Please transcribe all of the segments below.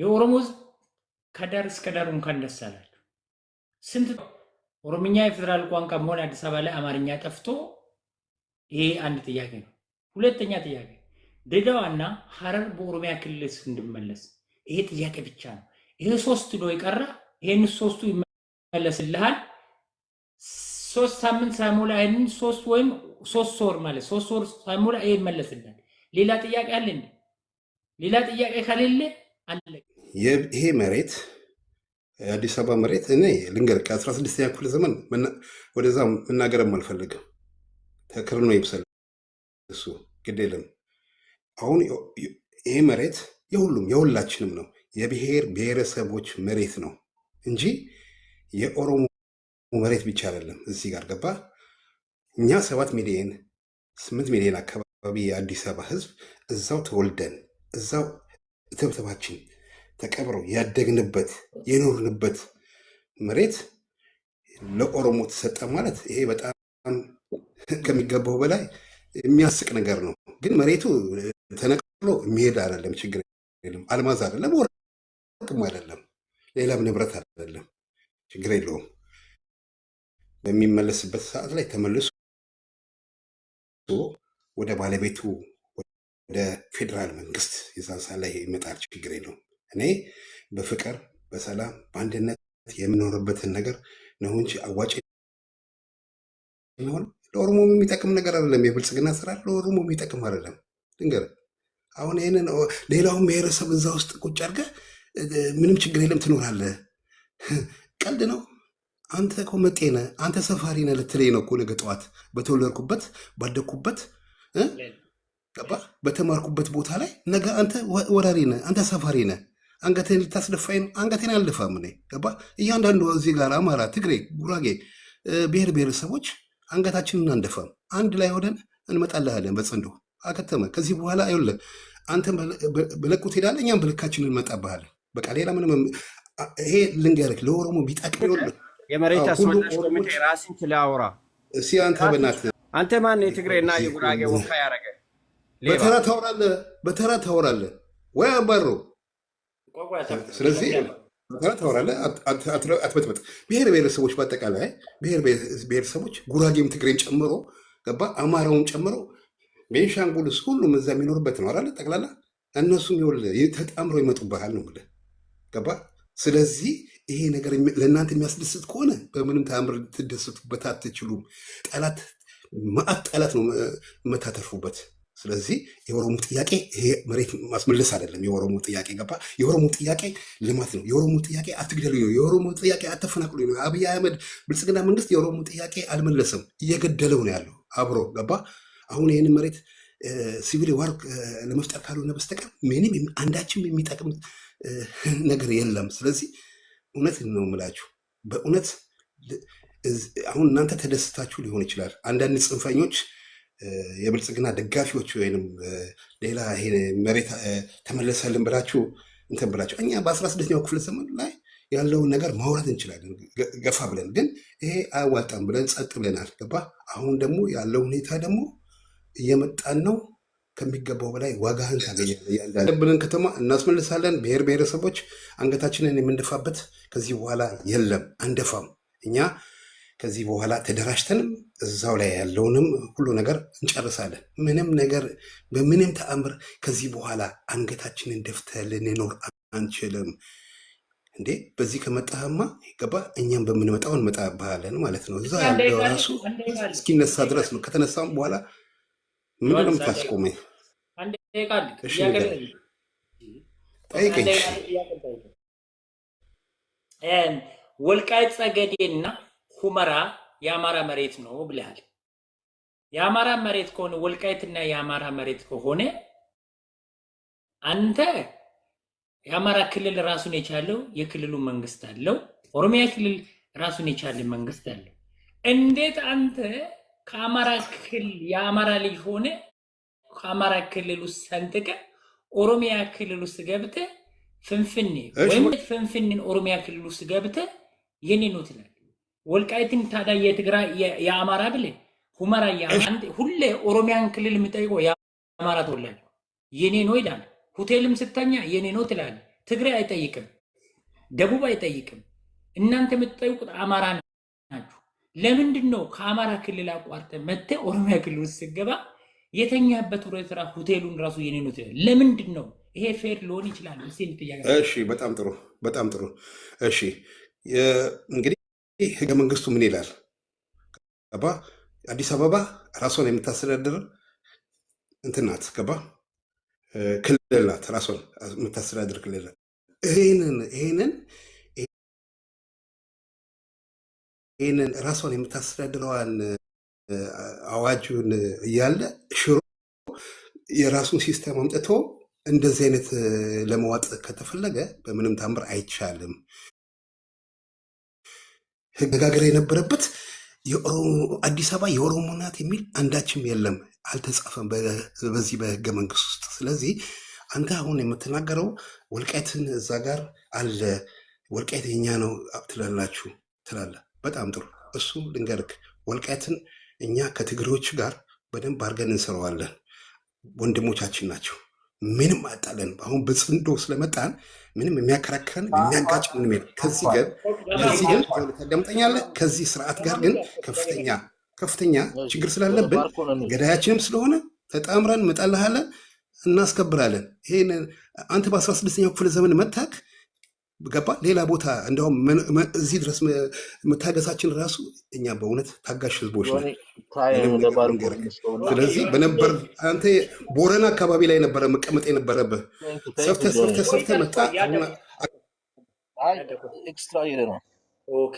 የኦሮሞ ህዝብ ከዳር እስከ ዳር እንኳን ደስ አላችሁ። ስንት ኦሮምኛ የፌደራል ቋንቋ መሆን አዲስ አበባ ላይ አማርኛ ጠፍቶ፣ ይሄ አንድ ጥያቄ ነው። ሁለተኛ ጥያቄ ድሬዳዋና ሐረር በኦሮሚያ ክልል እንድመለስ፣ ይሄ ጥያቄ ብቻ ነው። ይሄ ሶስት ዶ ይቀራ፣ ይሄን ሶስቱ ይመለስልሃል። 3 ሳምንት ሳይሞላ ይሄን 3 ወይም 3 ወር ማለት 3 ወር ሳይሞላ ይሄ ይመለስልሃል። ሌላ ጥያቄ አለ እንዴ? ሌላ ጥያቄ ከሌለ አለ። ይሄ መሬት አዲስ አበባ መሬት እኔ ልንገር ከ16ኛ ክፍለ ዘመን ወደዛ መናገርም አልፈልግም። ተክር ነው ይብሰል እሱ ግድ የለም። አሁን ይሄ መሬት የሁሉም የሁላችንም ነው። የብሔር ብሔረሰቦች መሬት ነው እንጂ የኦሮሞ መሬት ብቻ አይደለም። እዚህ ጋር ገባ። እኛ 7 ሚሊዮን 8 ሚሊዮን አካባቢ የአዲስ አበባ ህዝብ እዛው ተወልደን እዛው እትብትባችን ተቀብረው ያደግንበት የኖርንበት መሬት ለኦሮሞ ተሰጠ ማለት ይሄ በጣም ከሚገባው በላይ የሚያስቅ ነገር ነው። ግን መሬቱ ተነቅሎ የሚሄድ አይደለም። ችግር የለም። አልማዝ አይደለም፣ ወርቅም አይደለም፣ ሌላም ንብረት አይደለም። ችግር የለውም። በሚመለስበት ሰዓት ላይ ተመልሶ ወደ ባለቤቱ ወደ ፌዴራል መንግስት የዛን ሰዓት ላይ ይመጣል። ችግር የለውም። እኔ በፍቅር በሰላም በአንድነት የምኖርበትን ነገር ነው እንጂ አዋጭ ነው ለኦሮሞ የሚጠቅም ነገር አይደለም። የብልጽግና ስራ ለኦሮሞ የሚጠቅም አይደለም። ድንገር አሁን ይሄንን ሌላውን ብሔረሰብ እዛ ውስጥ ቁጭ አድርገህ ምንም ችግር የለም ትኖራለህ። ቀልድ ነው። አንተ እኮ መጤ ነህ፣ አንተ ሰፋሪ ነህ ልትለኝ ነው እኮ ነገ ጠዋት በተወለድኩበት ባደግኩበት ገባ በተማርኩበት ቦታ ላይ ነገ አንተ ወራሪ ነህ፣ አንተ ሰፋሪ ነህ። አንገቴን ልታስደፋኝ ነው። አንገቴን አልደፋም እኔ ገባ። እያንዳንዱ እዚህ ጋር አማራ፣ ትግሬ፣ ጉራጌ ብሔር ብሔረሰቦች አንገታችንን አንደፋም። አንድ ላይ ሆነን እንመጣልሃለን በጽንዶ አከተመ። ከዚህ በኋላ አይደለም አንተ በለቁ ትሄዳለህ፣ እኛም በልካችን እንመጣብሃለን። በቃ ሌላ ምንም ይሄ ልንገርህ ለኦሮሞ ቢጠቅም ይኸውልህ የመሬት አስመላሽ ኮሚቴ ራስን ትላውራ እስኪ አንተ በእናትህ አንተ ማን የትግሬና የጉራጌ ወፋ ያረገ በተራ ታወራለህ ወይ አባሮ። ስለዚህ በተራ ታወራለህ አትበጥበጥ። ብሔር ብሔረሰቦች በአጠቃላይ ብሔር ብሔረሰቦች ጉራጌም ትግሬን ጨምሮ ገባ አማራውን ጨምሮ ቤንሻንጉልስ ሁሉም እዛ የሚኖርበት ነው አይደል? ጠቅላላ እነሱም ይኸውልህ ተጣምሮ ይመጡብሃል ነው የምልህ ገባ። ስለዚህ ይሄ ነገር ለእናንተ የሚያስደስት ከሆነ በምንም ተአምር ልትደሰቱበት አትችሉም። ጠላት ማአት ጠላት ነው የምታተርፉበት። ስለዚህ የኦሮሞ ጥያቄ ይሄ መሬት ማስመለስ አይደለም። የኦሮሞ ጥያቄ ገባ። የኦሮሞ ጥያቄ ልማት ነው። የኦሮሞ ጥያቄ አትግደሉኝ ነው። የኦሮሞ ጥያቄ አትፈናቅሉኝ ነው። አብይ አህመድ ብልጽግና መንግስት የኦሮሞ ጥያቄ አልመለሰም፣ እየገደለው ነው ያለው አብሮ ገባ። አሁን ይህንን መሬት ሲቪል ዋር ለመፍጠር ካልሆነ በስተቀር ምንም አንዳችም የሚጠቅም ነገር የለም። ስለዚህ እውነት ነው የምላችሁ በእውነት አሁን እናንተ ተደስታችሁ ሊሆን ይችላል። አንዳንድ ጽንፈኞች የብልጽግና ደጋፊዎች ወይንም ሌላ ይሄ መሬት ተመለሰልን ብላችሁ እንትን ብላችሁ እኛ በ16ኛው ክፍለ ዘመን ላይ ያለውን ነገር ማውራት እንችላለን ገፋ ብለን፣ ግን ይሄ አያዋጣም ብለን ጸጥ ብለናል ገባ። አሁን ደግሞ ያለው ሁኔታ ደግሞ እየመጣን ነው። ከሚገባው በላይ ዋጋህን ታገኛለህ። ያለብንን ከተማ እናስመልሳለን። ብሔር ብሔረሰቦች አንገታችንን የምንደፋበት ከዚህ በኋላ የለም፣ አንደፋም። እኛ ከዚህ በኋላ ተደራጅተንም እዛው ላይ ያለውንም ሁሉ ነገር እንጨርሳለን። ምንም ነገር በምንም ተአምር ከዚህ በኋላ አንገታችንን ደፍተህ ልንኖር አንችልም። እንዴ በዚህ ከመጣህማ ገባ እኛም በምንመጣው እንመጣብሃለን ማለት ነው። እዛ ያለው ራሱ እስኪነሳ ድረስ ነው። ከተነሳም በኋላ ምንም ታስቆመኝ ወልቃይት ጠገዴና ሁመራ የአማራ መሬት ነው ብለሃል። የአማራ መሬት ከሆነ ወልቃይትና የአማራ መሬት ከሆነ አንተ የአማራ ክልል ራሱን የቻለው የክልሉ መንግስት አለው፣ ኦሮሚያ ክልል ራሱን የቻለ መንግስት አለው። እንዴት አንተ ከአማራ ክልል የአማራ ልጅ ሆነ ከአማራ ክልል ውስጥ ሰንጥቀ ኦሮሚያ ክልል ውስጥ ገብተ ፍንፍኔ ወይም ፍንፍኔን ኦሮሚያ ክልል ውስጥ ገብተ የኔ ነው ትላለህ። ወልቃይትን ታዲያ የትግራይ የአማራ ብለህ ሁመራ ሁሌ ኦሮሚያን ክልል የሚጠይቀው የአማራ ተወላጅ የኔ ነው ይላል። ሆቴልም ስተኛ የኔ ነው ትላለህ። ትግራይ አይጠይቅም፣ ደቡብ አይጠይቅም። እናንተ የምትጠይቁት አማራ ናችሁ። ለምንድን ነው ከአማራ ክልል አቋርጠ መጥተህ ኦሮሚያ ክልል ውስጥ ስትገባ የተኛበት ሬስቶራ ሆቴሉን ራሱ የኔ ነው? ለምንድን ነው ይሄ ፌር ሊሆን ይችላል? እሺ፣ በጣም ጥሩ፣ በጣም ጥሩ። እሺ፣ እንግዲህ ህገ መንግስቱ ምን ይላል? ገባ? አዲስ አበባ ራሷን የምታስተዳድር እንትን ናት። ገባ? ክልል ናት፣ ራሷን የምታስተዳድር ክልል ናት። ይህንን ራሷን የምታስተዳድረዋን አዋጁን እያለ ሽሮ የራሱን ሲስተም አምጥቶ እንደዚህ አይነት ለመዋጥ ከተፈለገ በምንም ታምር አይቻልም። መነጋገር የነበረበት አዲስ አበባ የኦሮሞ ናት የሚል አንዳችም የለም፣ አልተጻፈም በዚህ በህገ መንግስት ውስጥ። ስለዚህ አንተ አሁን የምትናገረው ወልቃይትን እዛ ጋር አለ፣ ወልቃይት የኛ ነው ትላላችሁ ትላለህ። በጣም ጥሩ። እሱ ልንገርክ፣ ወልቃይትን እኛ ከትግሬዎች ጋር በደንብ አድርገን እንሰራዋለን። ወንድሞቻችን ናቸው። ምንም አጣለን። አሁን በጽንዶ ስለመጣን ምንም የሚያከራክረን የሚያጋጭ ምንም የለም። ከዚህ ግን ታዳምጠኛለህ። ከዚህ ስርዓት ጋር ግን ከፍተኛ ችግር ስላለብን ገዳያችንም ስለሆነ ተጣምረን እንመጣልሃለን፣ እናስከብራለን። ይሄን አንተ በ16ኛው ክፍለ ዘመን መታክ ገባ ሌላ ቦታ እንደውም እዚህ ድረስ መታገሳችን ራሱ እኛ በእውነት ታጋሽ ህዝቦች ነን። ስለዚህ በነበር አንተ ቦረና አካባቢ ላይ ነበረ መቀመጥ የነበረብህ። ሰፍተህ መጣ። ኤክስትራ ይሄ ነው። ኦኬ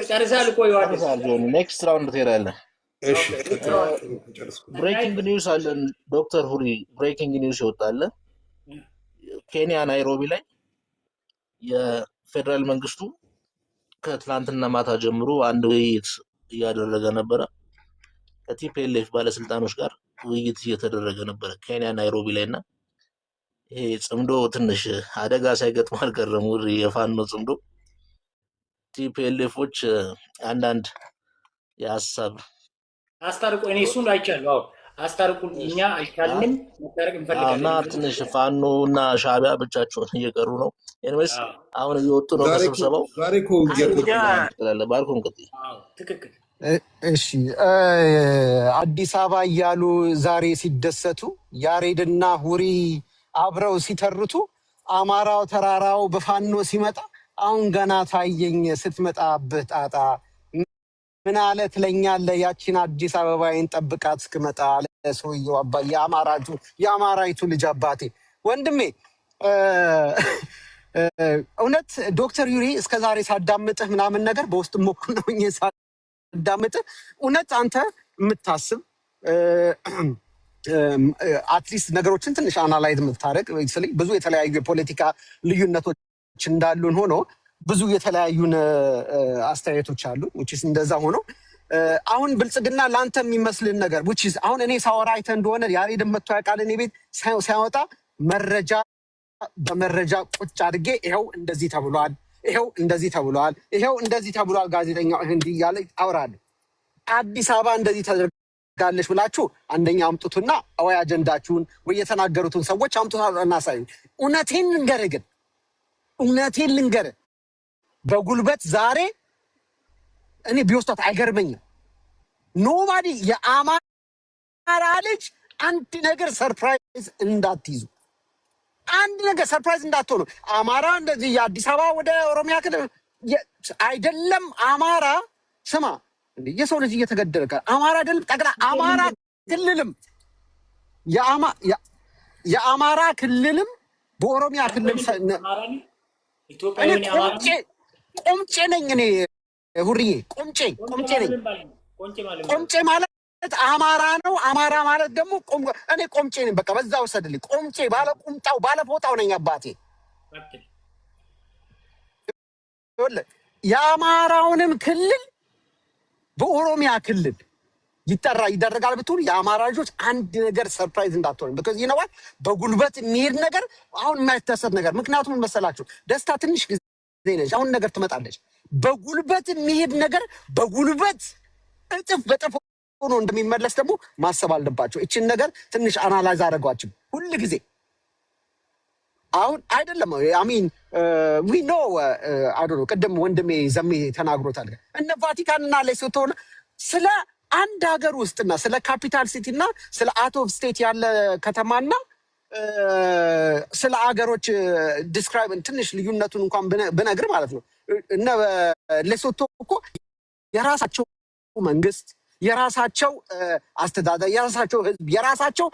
ጨርሳል። ቆይ ኔክስት ራውንድ ትሄዳለህ። እሺ ብሬኪንግ ኒውስ አለን ዶክተር ሁሪ፣ ብሬኪንግ ኒውስ ይወጣል። ኬንያ ናይሮቢ ላይ የፌደራል መንግስቱ ከትላንትና ማታ ጀምሮ አንድ ውይይት እያደረገ ነበረ። ከቲፒኤልኤፍ ባለስልጣኖች ጋር ውይይት እየተደረገ ነበረ ኬንያ ናይሮቢ ላይ እና ይሄ ጽምዶ ትንሽ አደጋ ሳይገጥም አልቀረም። የፋኖ ጽምዶ ቲፒኤልኤፎች አንዳንድ የሀሳብ አስታርቁ። እኔ እሱን አይቻለሁ። አስታርቁ። እኛ አይቻልንም፣ መታረቅ እንፈልጋለን እና ትንሽ ፋኖ እና ሻዕቢያ ብቻቸውን እየቀሩ ነው። ኤኒዌይስ አሁን እየወጡ ነው ከስብሰባው። ባርኮን ቀጥይ። ትክክል። እሺ አዲስ አበባ እያሉ ዛሬ ሲደሰቱ ያሬድና ሁሪ አብረው ሲተርቱ አማራው ተራራው በፋኖ ሲመጣ አሁን ገና ታየኝ ስትመጣብህ ጣጣ ምን አለ ትለኛለህ ያቺን አዲስ አበባዬን ጠብቃት እስክመጣ አለ ሰውየው። አባዬ የአማራይቱ ልጅ አባቴ ወንድሜ፣ እውነት ዶክተር ዩሪ እስከዛሬ ሳዳምጥህ ምናምን ነገር በውስጥ ሞኩል ነው ሳዳምጥህ እውነት አንተ የምታስብ አትሊስት ነገሮችን ትንሽ አናላይዝ የምታደርግ ብዙ የተለያዩ የፖለቲካ ልዩነቶች እንዳሉን ሆኖ ብዙ የተለያዩን አስተያየቶች አሉ። ውጭስ እንደዛ ሆኖ አሁን ብልጽግና ለአንተ የሚመስልን ነገር ውጭስ አሁን እኔ ሳወራ አይተህ እንደሆነ ያሬድ መጥቶ ያውቃል። እኔ ቤት ሲያወጣ መረጃ በመረጃ ቁጭ አድርጌ ይኸው እንደዚህ ተብሏል፣ ይኸው እንደዚህ ተብሏል፣ ይኸው እንደዚህ ተብሏል፣ ጋዜጠኛው እንዲህ እያለ አወራለሁ። አዲስ አበባ እንደዚህ ተደርጋለች ብላችሁ አንደኛ አምጡትና ወይ አጀንዳችሁን ወይ የተናገሩትን ሰዎች አምጡታ እናሳዩ። እውነቴን ልንገርህ በጉልበት ዛሬ እኔ ቢወስታት አይገርመኝም። ኖባዲ የአማራ ልጅ አንድ ነገር ሰርፕራይዝ እንዳትይዙ፣ አንድ ነገር ሰርፕራይዝ እንዳትሆኑ። አማራ እንደዚህ የአዲስ አበባ ወደ ኦሮሚያ ክልል አይደለም። አማራ ስማ፣ የሰው ልጅ እየተገደለ አማራ አይደለም ጠቅላ አማራ ክልልም የአማራ ክልልም በኦሮሚያ ክልል ቆምጬ ነኝ እኔ ሁርዬ፣ ቆምጬ ነኝ። ቆምጬ ማለት አማራ ነው። አማራ ማለት ደግሞ እኔ ቆምጬ ነኝ። በቃ በዛ ውሰድልኝ። ቆምጬ ባለ ቁምጣው ባለ ፎጣው ነኝ አባቴ። የአማራውንም ክልል በኦሮሚያ ክልል ይደረጋል ብትሉ የአማራ ልጆች አንድ ነገር ሰርፕራይዝ እንዳትሆኑ። ቢኮዝ ይነዋል በጉልበት የሚሄድ ነገር አሁን የማይተሰት ነገር። ምክንያቱም መሰላችሁ ደስታ ትንሽ ጊዜ ነች፣ አሁን ነገር ትመጣለች። በጉልበት የሚሄድ ነገር በጉልበት እጥፍ በጥፍ ሆኖ እንደሚመለስ ደግሞ ማሰብ አለባቸው። እችን ነገር ትንሽ አናላይዝ አደረጓቸው ሁል ጊዜ አሁን አይደለም አሚን ዊ ኖ አይ ዶንት ኖ ቅድም ወንድሜ ዘሜ ተናግሮታል። እነ ቫቲካንና ሌሶቶ ስለ አንድ ሀገር ውስጥና ስለ ካፒታል ሲቲና ስለ አውት ኦፍ ስቴት ያለ ከተማና ስለ አገሮች ዲስክራይብ ትንሽ ልዩነቱን እንኳን ብነግር ማለት ነው። እነ ሌሶቶ እኮ የራሳቸው መንግስት፣ የራሳቸው አስተዳደር፣ የራሳቸው ህዝብ፣ የራሳቸው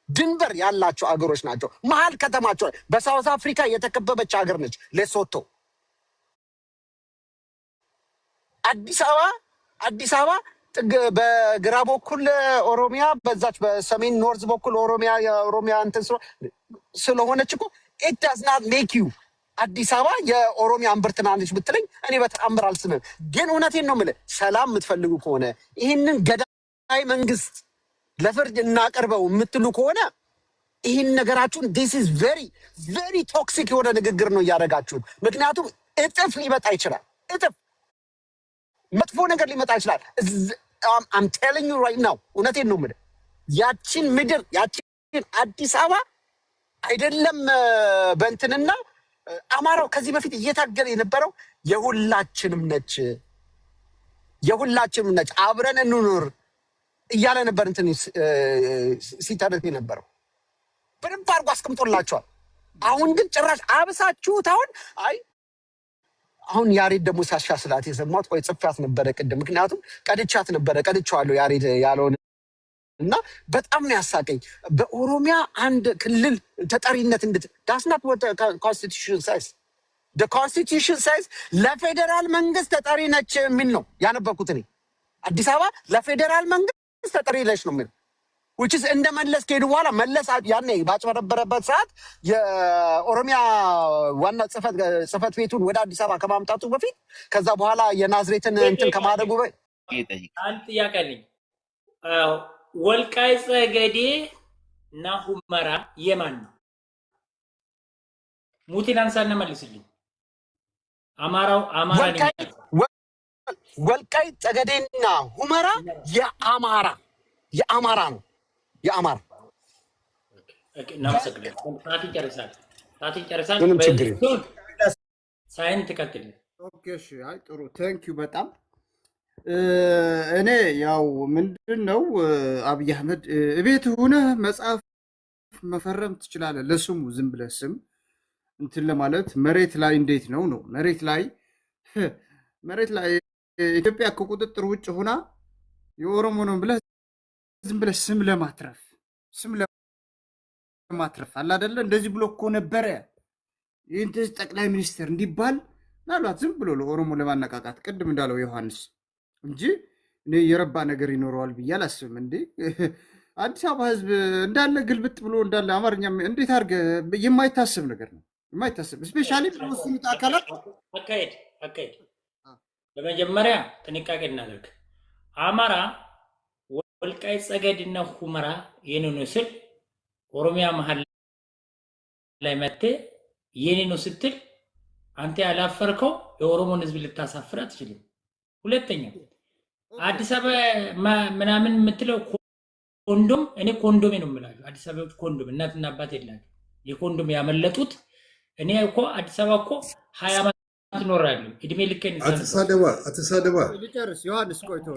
ድንበር ያላቸው አገሮች ናቸው። መሀል ከተማቸው በሳውዝ አፍሪካ የተከበበች ሀገር ነች ሌሶቶ። አዲስ አበባ በግራ በኩል ኦሮሚያ፣ በዛች በሰሜን ኖርዝ በኩል ኦሮሚያ የኦሮሚያ እንትን ስለሆነች እኮ ኢት ዳዝ ናት ሜክ ዩ አዲስ አበባ የኦሮሚያ እምብርት ናለች ብትለኝ እኔ በተአምር አልስምም። ግን እውነቴን ነው የምልህ፣ ሰላም የምትፈልጉ ከሆነ ይህንን ገዳይ መንግስት ለፍርድ እናቀርበው የምትሉ ከሆነ ይህን ነገራችሁን ዲስ ኢዝ ቬሪ ቬሪ ቶክሲክ የሆነ ንግግር ነው እያደረጋችሁት። ምክንያቱም እጥፍ ሊመጣ ይችላል፣ እጥፍ መጥፎ ነገር ሊመጣ ይችላል። አም ቴሊንግ ዩ ራይት ናው፣ እውነቴን ነው የምልህ። ያቺን ምድር ያቺን አዲስ አበባ አይደለም በእንትንና አማራው ከዚህ በፊት እየታገለ የነበረው የሁላችንም ነች፣ የሁላችንም ነች፣ አብረን እንኑር እያለ ነበር እንትን ሲተረት የነበረው። በደንብ አድርጎ አስቀምጦላቸዋል። አሁን ግን ጭራሽ አብሳችሁት። አሁን ያሬድ ደግሞ ሲያሻስላት የሰማሁት ቆይ ጽፌያት ነበረ ቅድም፣ ምክንያቱም ቀድቼዋለሁ ያሬድ ያለውን እና በጣም ነው ያሳቀኝ። በኦሮሚያ አንድ ክልል ተጠሪነት ዳስናት ወደ ኮንስቲቱሽን ሳይዝ ኮንስቲቱሽን ሳይዝ ለፌዴራል መንግስት ተጠሪ ነች የሚል ነው ያነበብኩት እኔ። አዲስ አበባ ለፌዴራል መንግስት ተጠሪ ነች ነው የሚል which is እንደ መለስ ከሄዱ በኋላ መለስ ያኔ ባጭበረበረበት ሰዓት የኦሮሚያ ዋና ጽህፈት ቤቱን ወደ አዲስ አበባ ከማምጣቱ በፊት ከዛ በኋላ የናዝሬትን እንትን ከማድረጉ አንድ ጥያቄ አለኝ። ወልቃይት ጠገዴ እና ሁመራ የማን ነው? ሙቲን አንሳና መልስልኝ። አማራ ወልቃይት ጠገዴና ሁመራ የአማራ ነው። የአማራ ምንም ችግር የለም። ሳይን ትቀጥል። ኦኬ እሺ፣ አይ ጥሩ ቴንኪው በጣም እኔ ያው ምንድን ነው አብይ አህመድ እቤት ሆነህ መጽሐፍ መፈረም ትችላለህ። ለስሙ ዝም ብለህ ስም እንትን ለማለት መሬት ላይ እንዴት ነው መሬት ላይ ኢትዮጵያ ከቁጥጥር ውጭ ሆና የኦሮሞ ነው ብለህ ዝም ብለህ ስም ለማትረፍ አለ አይደለ? እንደዚህ ብሎ እኮ ነበረ ይህን ጠቅላይ ሚኒስትር እንዲባል ምናልባት ዝም ብሎ ለኦሮሞ ለማነቃቃት ቅድም እንዳለው ዮሐንስ እንጂ እኔ የረባ ነገር ይኖረዋል ብዬ አላስብም። እንዴ አዲስ አበባ ህዝብ እንዳለ ግልብጥ ብሎ እንዳለ አማርኛ እንዴት አድርገህ የማይታሰብ ነገር ነው፣ የማይታሰብ ስፔሻሊ በወሰኑት አካላት አካሄድ። በመጀመሪያ ጥንቃቄ እናደርግ። አማራ ወልቃይት ጠገዴና ሁመራ የኔ ነው ስል ኦሮሚያ መሀል ላይ መጥተህ የኔ ነው ስትል አንተ ያላፈርከው የኦሮሞን ህዝብ ልታሳፍር አትችልም። ሁለተኛ አዲስ አበባ ምናምን የምትለው ኮንዶም፣ እኔ ኮንዶም ነው የምላቸው። አዲስ አበባዎች ኮንዶም እናትና አባት የላቸው የኮንዶም ያመለጡት። እኔ እኮ አዲስ አበባ እኮ 20 ዓመት እኖራለሁ። እድሜ ልኬን አትሳደባ ሊጨርስ ዮሐንስ ቆይቶ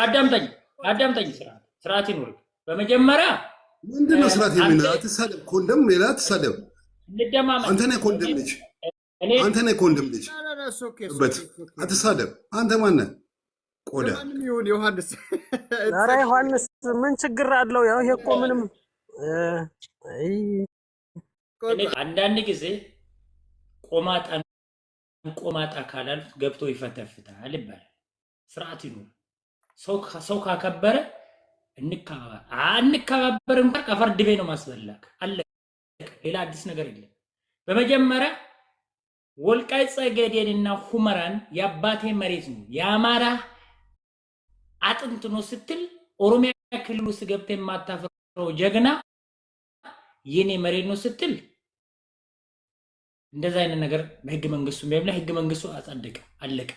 አዳምጠኝ። ስርዓት ይኖር። በመጀመሪያ ምንድነው ስርዓት የሚኖር? አትሳደብ። ኮንዶም ሌላ አትሳደብ። አንተ ነህ ኮንዶም ልጅ፣ አንተ ነህ ኮንዶም ልጅ። አትሳደብ። አንተ ማነህ? ቆዳ ዮሐንስ ኧረ ዮሐንስ ምን ችግር አለው? ያው ይሄ እኮ ምንም አንዳንድ ጊዜ ቆማጣ ካላል ገብቶ ይፈተፍታል ይባላል። ስርዓት ይኖር። ሰው ካከበረ እንከባበር እንኳን ከፍርድ ቤት ነው ማስበላክ አለ። ሌላ አዲስ ነገር የለም። በመጀመሪያ ወልቃይት ጠገዴንና ሁመራን የአባቴ መሬት ነው የአማራ አጥንት ነው ስትል ኦሮሚያ ክልል ውስጥ ገብተህ የማታፈረው ጀግና የኔ መሬት ነው ስትል እንደዛ አይነት ነገር በህገ መንግስቱ የሚያብላ ህገ መንግስቱ አጸደቀ፣ አለቀ።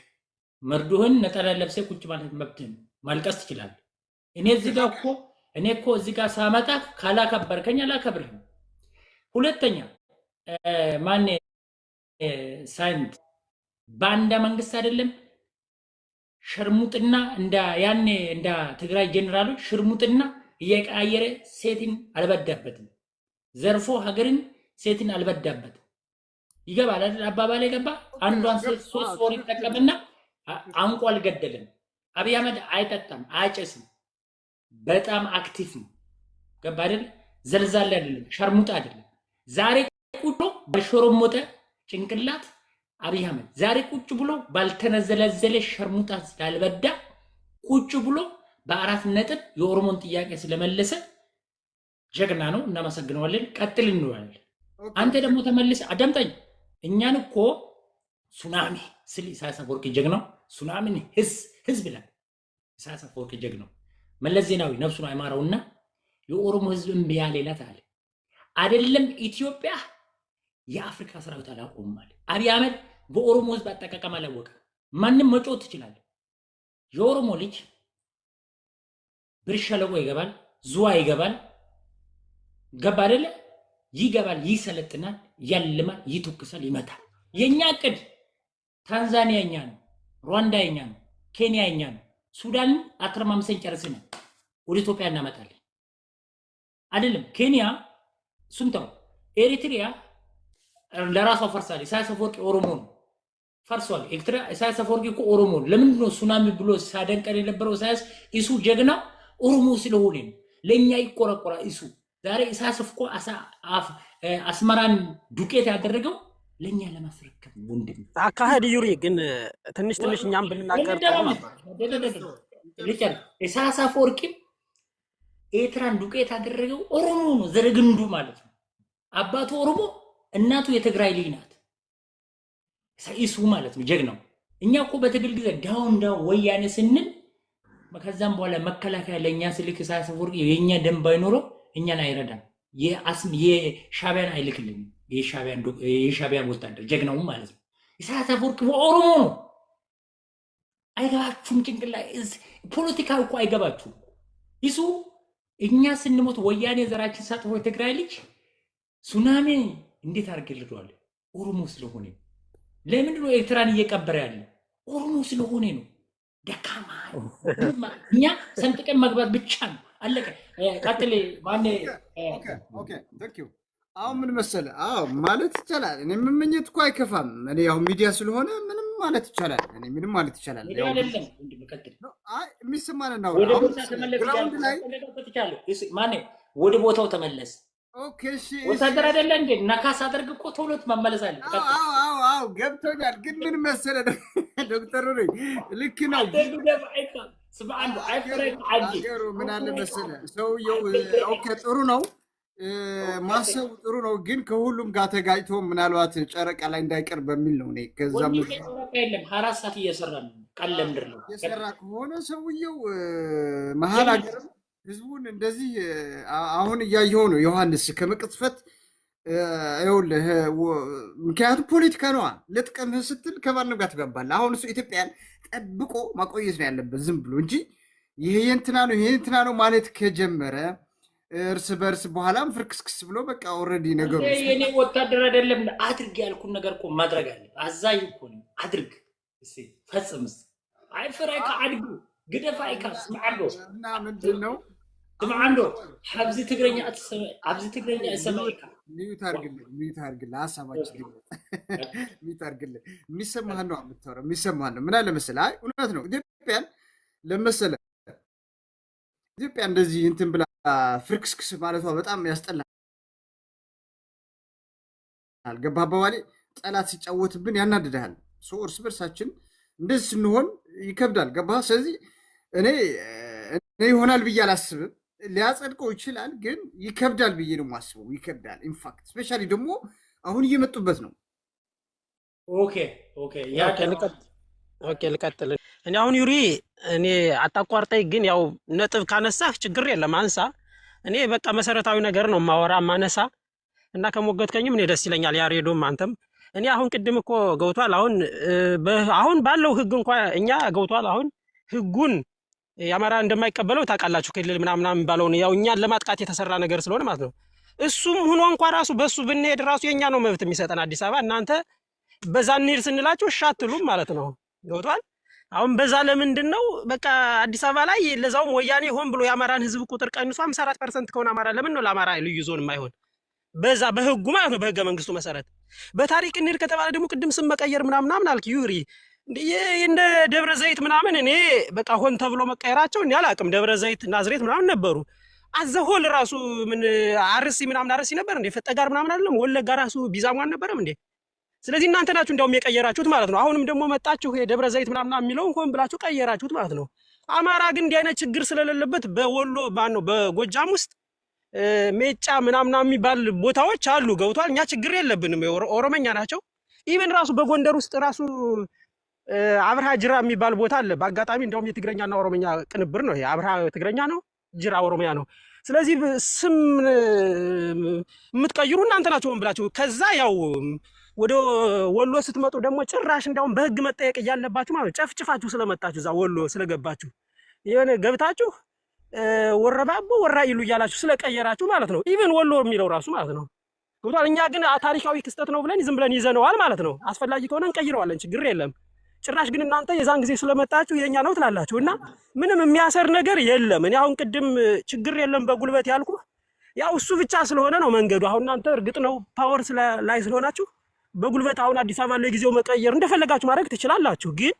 መርዶህን ነጠላ ለብሰህ ቁጭ ማለት መብትህ ነው። ማልቀስ ትችላለህ። እኔ እዚህ ጋር እኮ እኔ እኮ እዚህ ጋር ሳመጣ ካላከበርከኝ አላከብርህም። ሁለተኛ ማን ሳይንት ባንዳ መንግስት አይደለም ሸርሙጥና እንደ ያኔ እንደ ትግራይ ጀነራሎች ሽርሙጥና እየቀያየረ ሴትን አልበዳበትም። ዘርፎ ሀገርን ሴትን አልበዳበትም። ይገባል አይደል? አባባል ገባ። አንዷን ሴት 3 ወር ይጠቀምና አንቆ አልገደለም። አብይ አህመድ አይጠጣም፣ አያጨስም፣ በጣም አክቲቭ ነው። ገባ አይደል? ዘልዛላ አይደለም፣ ሸርሙጣ አይደለም። ዛሬ ቁጭ በሾሮሞጠ ጭንቅላት አብይ አህመድ ዛሬ ቁጭ ብሎ ባልተነዘለዘለ ሸርሙጣ ስላልበዳ ቁጭ ብሎ በ4 ነጥብ የኦሮሞን ጥያቄ ስለመለሰ ጀግና ነው። እናመሰግነዋለን። ቀጥል እንዋለን። አንተ ደግሞ ተመልሰ አዳምጠኝ። እኛን እኮ ሱናሚ ስል ኢሳያስ አፈወርቂ ጀግናው ሱናሚን ህዝብ ይላል። ኢሳያስ አፈወርቂ ጀግናው መለስ ዜናዊ ነፍሱን አይማረውና የኦሮሞ ህዝብ እምቢ ያለ ይላት አለ አይደለም። ኢትዮጵያ የአፍሪካ ሰራዊት አላቆም ማለት አብይ አህመድ በኦሮሞ ህዝብ አጠቃቀም አላወቀ። ማንም መጮት ይችላል። የኦሮሞ ልጅ ብር ሸለቆ ይገባል፣ ዙዋ ይገባል። ገባ አይደለ? ይገባል፣ ይሰለጥናል፣ ያልማል፣ ይተኩሳል፣ ይመታል። የኛ እቅድ ታንዛኒያ የኛ ነው፣ ሩዋንዳ የኛ ነው፣ ኬንያ የኛ ነው። ሱዳን አክረማምሰን ጨርሰናል፣ ወደ ኢትዮጵያ እናመጣለን። አይደለም ኬንያ ሱንታው ኤሪትሪያ ለራሷ ፈርሳለች። ኢሳያስ አፈወርቂ ኦሮሞ ነው፣ ፈርሷል። ኤርትራ ኢሳያስ አፈወርቂ እኮ ኦሮሞ ነው። ለምንድን ነው ሱናሚ ብሎ ሳደንቀን የነበረው? ኢሳያስ ኢሱ ጀግና ኦሮሞ ስለሆነ ነው። ለኛ ይቆረቆራል ኢሱ። ዛሬ ኢሳያስ እኮ አስመራን ዱቄት ያደረገው ለኛ ለማስረከብ ወንድም አካሄድ ዩሪ ግን ትንሽ እኛም ብንናገር ኢሳያስ አፈወርቂ ኤርትራን ዱቄት ያደረገው ኦሮሞ ነው፣ ዘረግንዱ ማለት ነው። አባቱ ኦሮሞ እናቱ የትግራይ ልጅ ናት። ኢሱ ማለት ነው ጀግናው። እኛ እኮ በትግል ጊዜ ዳውን ወያኔ ስንል ከዛም በኋላ መከላከያ ለእኛ ስልክ ኢሳያስ አፈወርቂ የእኛ ደም ባይኖረው እኛን አይረዳም። የሻቢያን አይልክልንም። የሻቢያን ወታደር ጀግናው ማለት ነው። ኢሳያስ አፈወርቂ ኦሮሞ ነው። አይገባችሁም? ጭንቅላ ፖለቲካ እኮ አይገባችሁም። ኢሱ እኛ ስንሞት ወያኔ ዘራችን ሳጥፎ የትግራይ ልጅ ሱናሚ እንዴት አድርገልቷል? ኦሮሞ ስለሆነ። ለምንድን ነው ኤርትራን እየቀበረ ያለ? ኦሮሞ ስለሆነ ነው። ደካማ እኛ ሰንጥቀን መግባት ብቻ ነው። አለቀ። ቀጥል። ማን አሁን ምን መሰለህ? አዎ ማለት ይቻላል። እኔ መመኘት እኮ አይከፋም። እኔ ያው ሚዲያ ስለሆነ ምንም ማለት ይቻላል። እኔ ምንም ማለት ይቻላል። የሚሰማን ነው። ግራውንድ ላይ ወደ ቦታው ተመለስ። ኦኬ እሺ፣ ወታደር አይደለ እንዴ? ነካስ አድርግ እኮ ቶሎ መመለስ አለ። አዎ ገብቶኛል። ግን ምን መሰለህ ዶክተር ነኝ፣ ልክ ነው። ምን አለ መሰለህ ሰውየው ኦኬ ጥሩ ነው ማሰቡ ጥሩ ነው። ግን ከሁሉም ጋር ተጋጭቶ ምናልባት ጨረቃ ላይ እንዳይቀር በሚል ነው። እኔ ከዛም የለም 24 ሰዓት እየሰራ ነው። ቀን ምድር ነው የሰራ ከሆነ ሰውየው መሀል ሀገር ህዝቡን እንደዚህ አሁን እያየው ነው ዮሐንስ ከመቅጽፈት ይኸውልህ። ምክንያቱም ፖለቲካ ነዋ። ልጥቀምህ ስትል ከማንም ጋር ትገባለህ። አሁን እሱ ኢትዮጵያን ጠብቆ ማቆየት ነው ያለበት ዝም ብሎ እንጂ ይሄ እንትና ነው ይሄ እንትና ነው ማለት ከጀመረ እርስ በርስ በኋላም ፍርክስክስ ብሎ በቃ ኦልሬዲ ነገሩ የኔ ወታደር አይደለም። አድርግ ያልኩን ነገር እኮ ማድረግ አለ። አዛዥ እኮ ነው። አድርግ እስኪ ፈጽምስ አይፈራይ ከአድግ ግደፋ አይካስ ማዓንዶ እና ምንድን ነው ማዓንዶ ሐብዚ ትግረኛ አብዚ ትግረኛ ሰማይካ ሚዩት አድርግልህ ሀሳባችን ሚዩት አድርግልህ። የሚሰማህ ነው የምታወራው፣ የሚሰማህ ነው። ምን አለ መሰለህ፣ አይ እውነት ነው። ኢትዮጵያን ለመሰለህ ኢትዮጵያ እንደዚህ እንትን ብላ ፍርክስክስ ማለቷ በጣም ያስጠላል። ገባህ አባባሌ? ጠላት ሲጫወትብን ያናድድሃል። እርስ በርሳችን እንደዚህ ስንሆን ይከብዳል። ገባህ? ስለዚህ እኔ ይሆናል ብዬ አላስብም። ሊያጸድቀው ይችላል፣ ግን ይከብዳል ብዬ ነው የማስበው። ይከብዳል። ኢንፋክት ስፔሻሊ ደግሞ አሁን እየመጡበት ነው። ኦኬ ልቀጥል። እኔ አሁን ዩሪ እኔ አታቋርጠኝ፣ ግን ያው ነጥብ ካነሳህ ችግር የለም አንሳ። እኔ በቃ መሰረታዊ ነገር ነው ማወራ ማነሳ እና ከሞገትከኝም እኔ ደስ ይለኛል። ያሬዶም አንተም እኔ አሁን ቅድም እኮ ገብቷል። አሁን ባለው ህግ እንኳን እኛ ገብቷል። አሁን ህጉን የአማራ እንደማይቀበለው ታውቃላችሁ። ክልል ምናምን የሚባለውን ያው እኛን ለማጥቃት የተሰራ ነገር ስለሆነ ማለት ነው። እሱም ሆኖ እንኳን ራሱ በሱ ብንሄድ ራሱ የኛ ነው መብት የሚሰጠን አዲስ አበባ። እናንተ በዛ እንሂድ ስንላችሁ እሺ አትሉም ማለት ነው። ይወጣል። አሁን በዛ ለምንድን ነው በቃ አዲስ አበባ ላይ ለዛውም ወያኔ ሆን ብሎ የአማራን ህዝብ ቁጥር ቀንሶ 54% ከሆነ አማራ ለምን ነው ለአማራ ልዩ ዞን የማይሆን? በዛ በህጉ ማለት ነው በህገ መንግስቱ መሰረት። በታሪክ እንሂድ ከተባለ ደግሞ ቅድም ስም መቀየር ምናምን አልክ ዩሪ እንደ ደብረ ዘይት ምናምን እኔ በቃ ሆን ተብሎ መቀየራቸው እኔ አላውቅም። ደብረ ዘይት ናዝሬት ምናምን ነበሩ። አዘሆል ራሱ ምን አርሲ ምናምን አርሲ ነበር እንዴ? ፈጠጋር ምናምን አይደለም? ወለጋ ራሱ ቢዛሙ አልነበረም እንዴ? ስለዚህ እናንተ ናችሁ እንዲያውም የቀየራችሁት ማለት ነው። አሁንም ደግሞ መጣችሁ የደብረ ዘይት ምናምን የሚለውን ሆን ብላችሁ ቀየራችሁት ማለት ነው። አማራ ግን እንዲህ አይነት ችግር ስለሌለበት በወሎ ማነው በጎጃም ውስጥ ሜጫ ምናምን የሚባል ቦታዎች አሉ። ገብቷል። እኛ ችግር የለብንም። ኦሮመኛ ናቸው። ኢቨን ራሱ በጎንደር ውስጥ ራሱ አብርሃ ጅራ የሚባል ቦታ አለ። በአጋጣሚ እንዲያውም የትግረኛና ኦሮመኛ ቅንብር ነው። ይሄ አብርሃ ትግረኛ ነው፣ ጅራ ኦሮሚያ ነው። ስለዚህ ስም የምትቀይሩ እናንተ ናችሁ ሆን ብላችሁ። ከዛ ያው ወደ ወሎ ስትመጡ ደግሞ ጭራሽ እንዲያውም በህግ መጠየቅ እያለባችሁ ማለት ጨፍጭፋችሁ ስለመጣችሁ እዛ ወሎ ስለገባችሁ የሆነ ገብታችሁ ወረባቦ ወራይሉ እያላችሁ ስለቀየራችሁ ማለት ነው። ኢቨን ወሎ የሚለው ራሱ ማለት ነው። ገብቷል። እኛ ግን ታሪካዊ ክስተት ነው ብለን ዝም ብለን ይዘነዋል ማለት ነው። አስፈላጊ ከሆነ እንቀይረዋለን፣ ችግር የለም። ጭራሽ ግን እናንተ የዛን ጊዜ ስለመጣችሁ የኛ ነው ትላላችሁ እና ምንም የሚያሰር ነገር የለም። እኔ አሁን ቅድም ችግር የለም በጉልበት ያልኩ ያው እሱ ብቻ ስለሆነ ነው መንገዱ። አሁን እናንተ እርግጥ ነው ፓወር ላይ ስለሆናችሁ በጉልበት አሁን አዲስ አበባ ለጊዜው መቀየር እንደፈለጋችሁ ማድረግ ትችላላችሁ። ግን